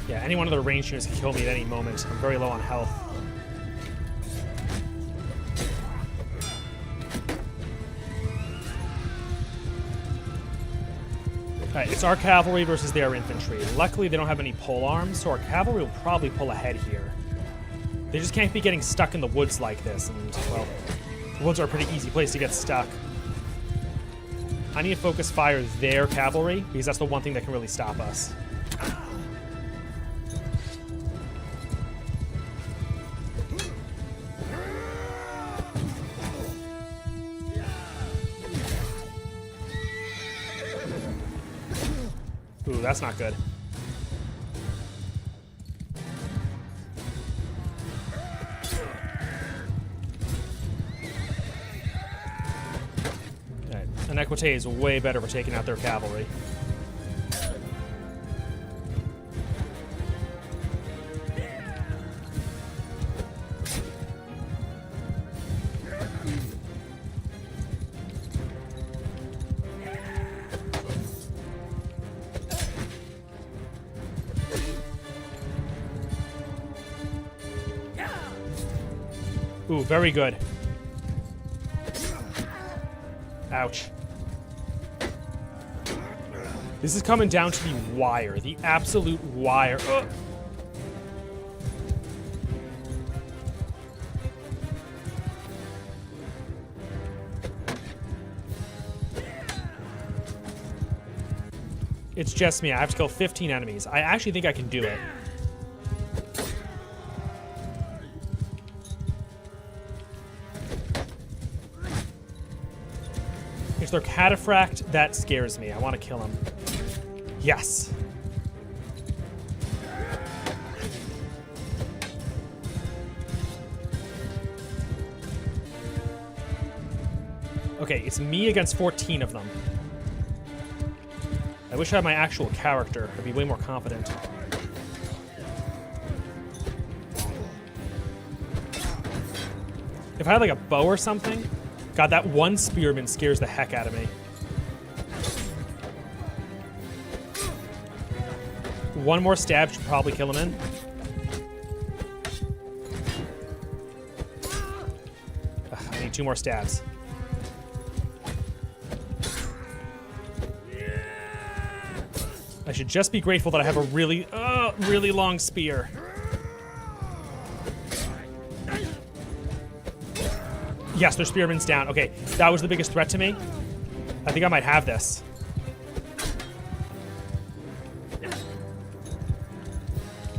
Yeah, any one of the range units can kill me at any moment. I'm very low on health. Alright, it's our cavalry versus their infantry. Luckily, they don't have any pole arms, so our cavalry will probably pull ahead here. They just can't be getting stuck in the woods like this, and, well, the woods are a pretty easy place to get stuck. I need to focus fire their cavalry, because that's the one thing that can really stop us. Ooh, that's not good. Alright, and Equite is way better for taking out their cavalry. Ooh, very good. Ouch. This is coming down to the wire. The absolute wire. Ugh. It's just me. I have to kill 15 enemies. I actually think I can do it. If they're cataphract, that scares me. I want to kill them. Yes. Okay, it's me against 14 of them. I wish I had my actual character. I'd be way more confident. If I had like a bow or something... God, that one spearman scares the heck out of me. One more stab should probably kill him in. Ugh, I need 2 more stabs. I should just be grateful that I have a really long spear. Yes, their spearman's down. Okay, that was the biggest threat to me. I think I might have this.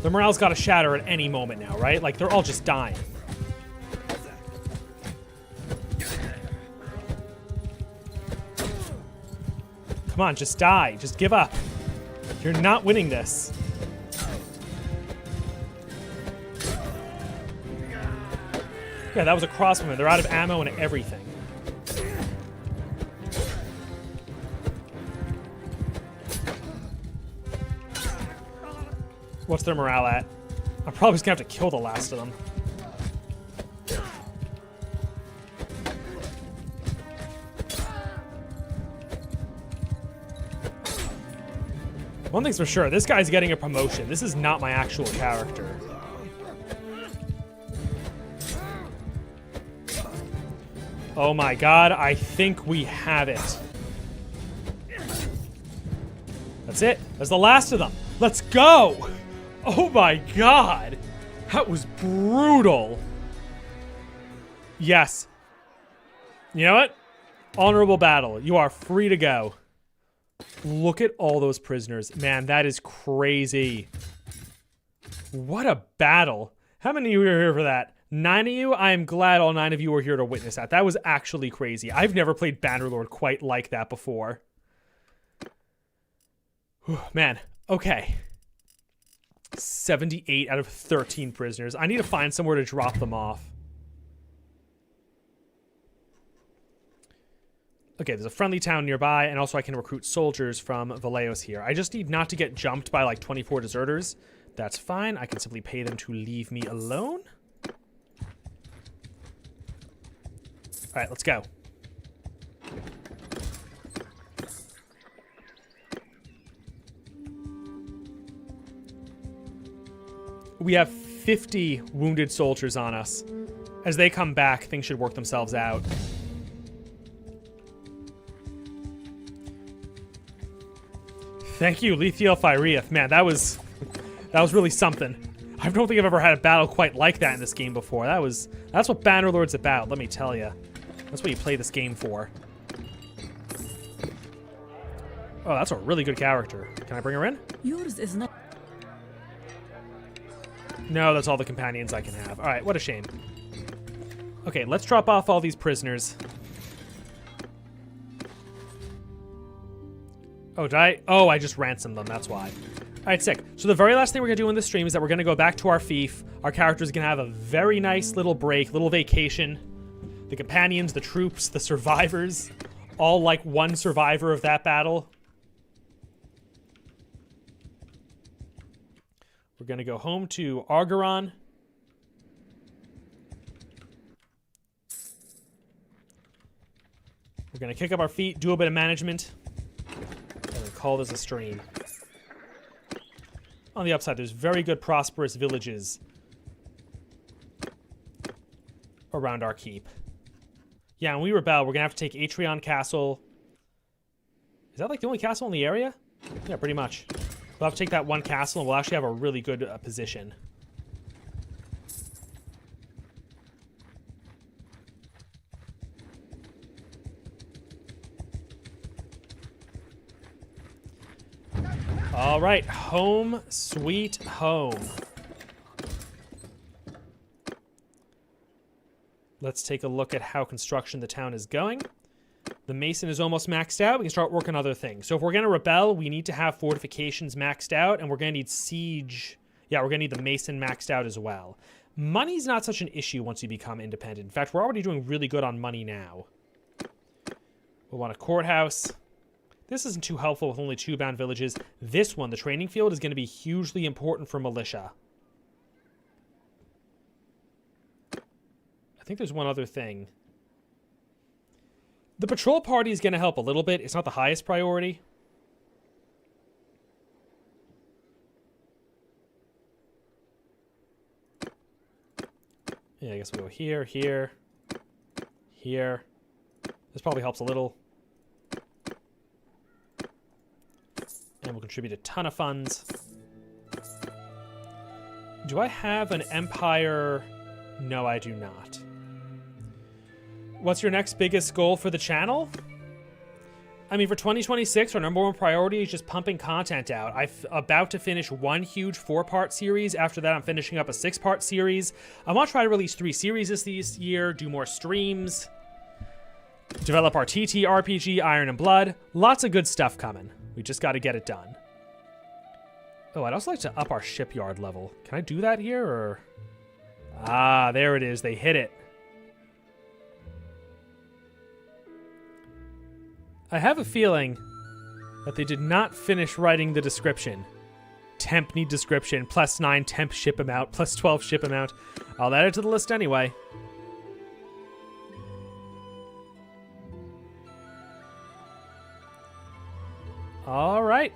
The morale's got to shatter at any moment now, right? Like, they're all just dying. Come on, just die. Just give up. You're not winning this. Yeah, that was a crossbowman. They're out of ammo and everything. What's their morale at? I'm probably just gonna have to kill the last of them. One thing's for sure, this guy's getting a promotion. This is not my actual character. Oh my god, I think we have it. That's it. That's the last of them. Let's go! Oh my god! That was brutal. Yes. You know what? Honorable battle. You are free to go. Look at all those prisoners. Man, that is crazy. What a battle. How many of you were here for that? 9 of you? I am glad all 9 of you were here to witness that. That was actually crazy. I've never played Bannerlord quite like that before. Whew, man, okay. 78 out of 13 prisoners. I need to find somewhere to drop them off. Okay, there's a friendly town nearby, and also I can recruit soldiers from Valeos here. I just need not to get jumped by like 24 deserters. That's fine. I can simply pay them to leave me alone. All right, let's go. We have 50 wounded soldiers on us. As they come back, things should work themselves out. Thank you, Lethiel Phyreath. Man, that was really something. I don't think I've ever had a battle quite like that in this game before. That's what Bannerlord's about, let me tell you. That's what you play this game for. Oh, that's a really good character. Can I bring her in? Yours is not. No, that's all the companions I can have. All right, what a shame. Okay, let's drop off all these prisoners. Oh, did I? Oh, I just ransomed them. That's why. All right, sick. So the very last thing we're going to do in this stream is that we're going to go back to our fief. Our character's going to have a very nice little break, little vacation. The companions, the troops, the survivors, all like one survivor of that battle. We're going to go home to Argeron. We're going to kick up our feet, do a bit of management, and then call this a stream. On the upside, there's very good, prosperous villages around our keep. Yeah, when we rebel, we're going to have to take Atrion Castle. Is that like the only castle in the area? Yeah, pretty much. We'll have to take that one castle, and we'll actually have a really good position. All right, home sweet home. Let's take a look at how construction the town is going. The mason is almost maxed out. We can start working on other things. So if we're going to rebel, we need to have fortifications maxed out, and we're going to need siege. Yeah, we're going to need the mason maxed out as well. Money's not such an issue once you become independent. In fact, we're already doing really good on money now. We'll want a courthouse. This isn't too helpful with only 2 bound villages. This one, the training field, is going to be hugely important for militia. I think there's one other thing. The patrol party is going to help a little bit. It's not the highest priority. Yeah, I guess we'll go here, here, here. This probably helps a little. And we'll contribute a ton of funds. Do I have an empire? No, I do not. What's your next biggest goal for the channel? I mean, for 2026, our #1 priority is just pumping content out. I'm about to finish one huge 4-part series. After that, I'm finishing up a 6-part series. I want to try to release 3 series this year, do more streams, develop our TTRPG, Iron and Blood. Lots of good stuff coming. We just got to get it done. Oh, I'd also like to up our shipyard level. Can I do that here, or? Ah, there it is. They hit it. I have a feeling that they did not finish writing the description. Temp need description, +9 temp ship amount, +12 ship amount. I'll add it to the list anyway. All right.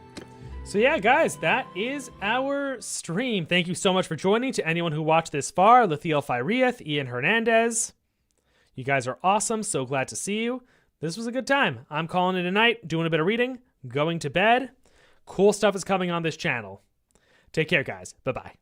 So yeah, guys, that is our stream. Thank you so much for joining. To anyone who watched this far, Lethiel Phyreath, Ian Hernandez. You guys are awesome. So glad to see you. This was a good time. I'm calling it a night, doing a bit of reading, going to bed. Cool stuff is coming on this channel. Take care, guys. Bye-bye.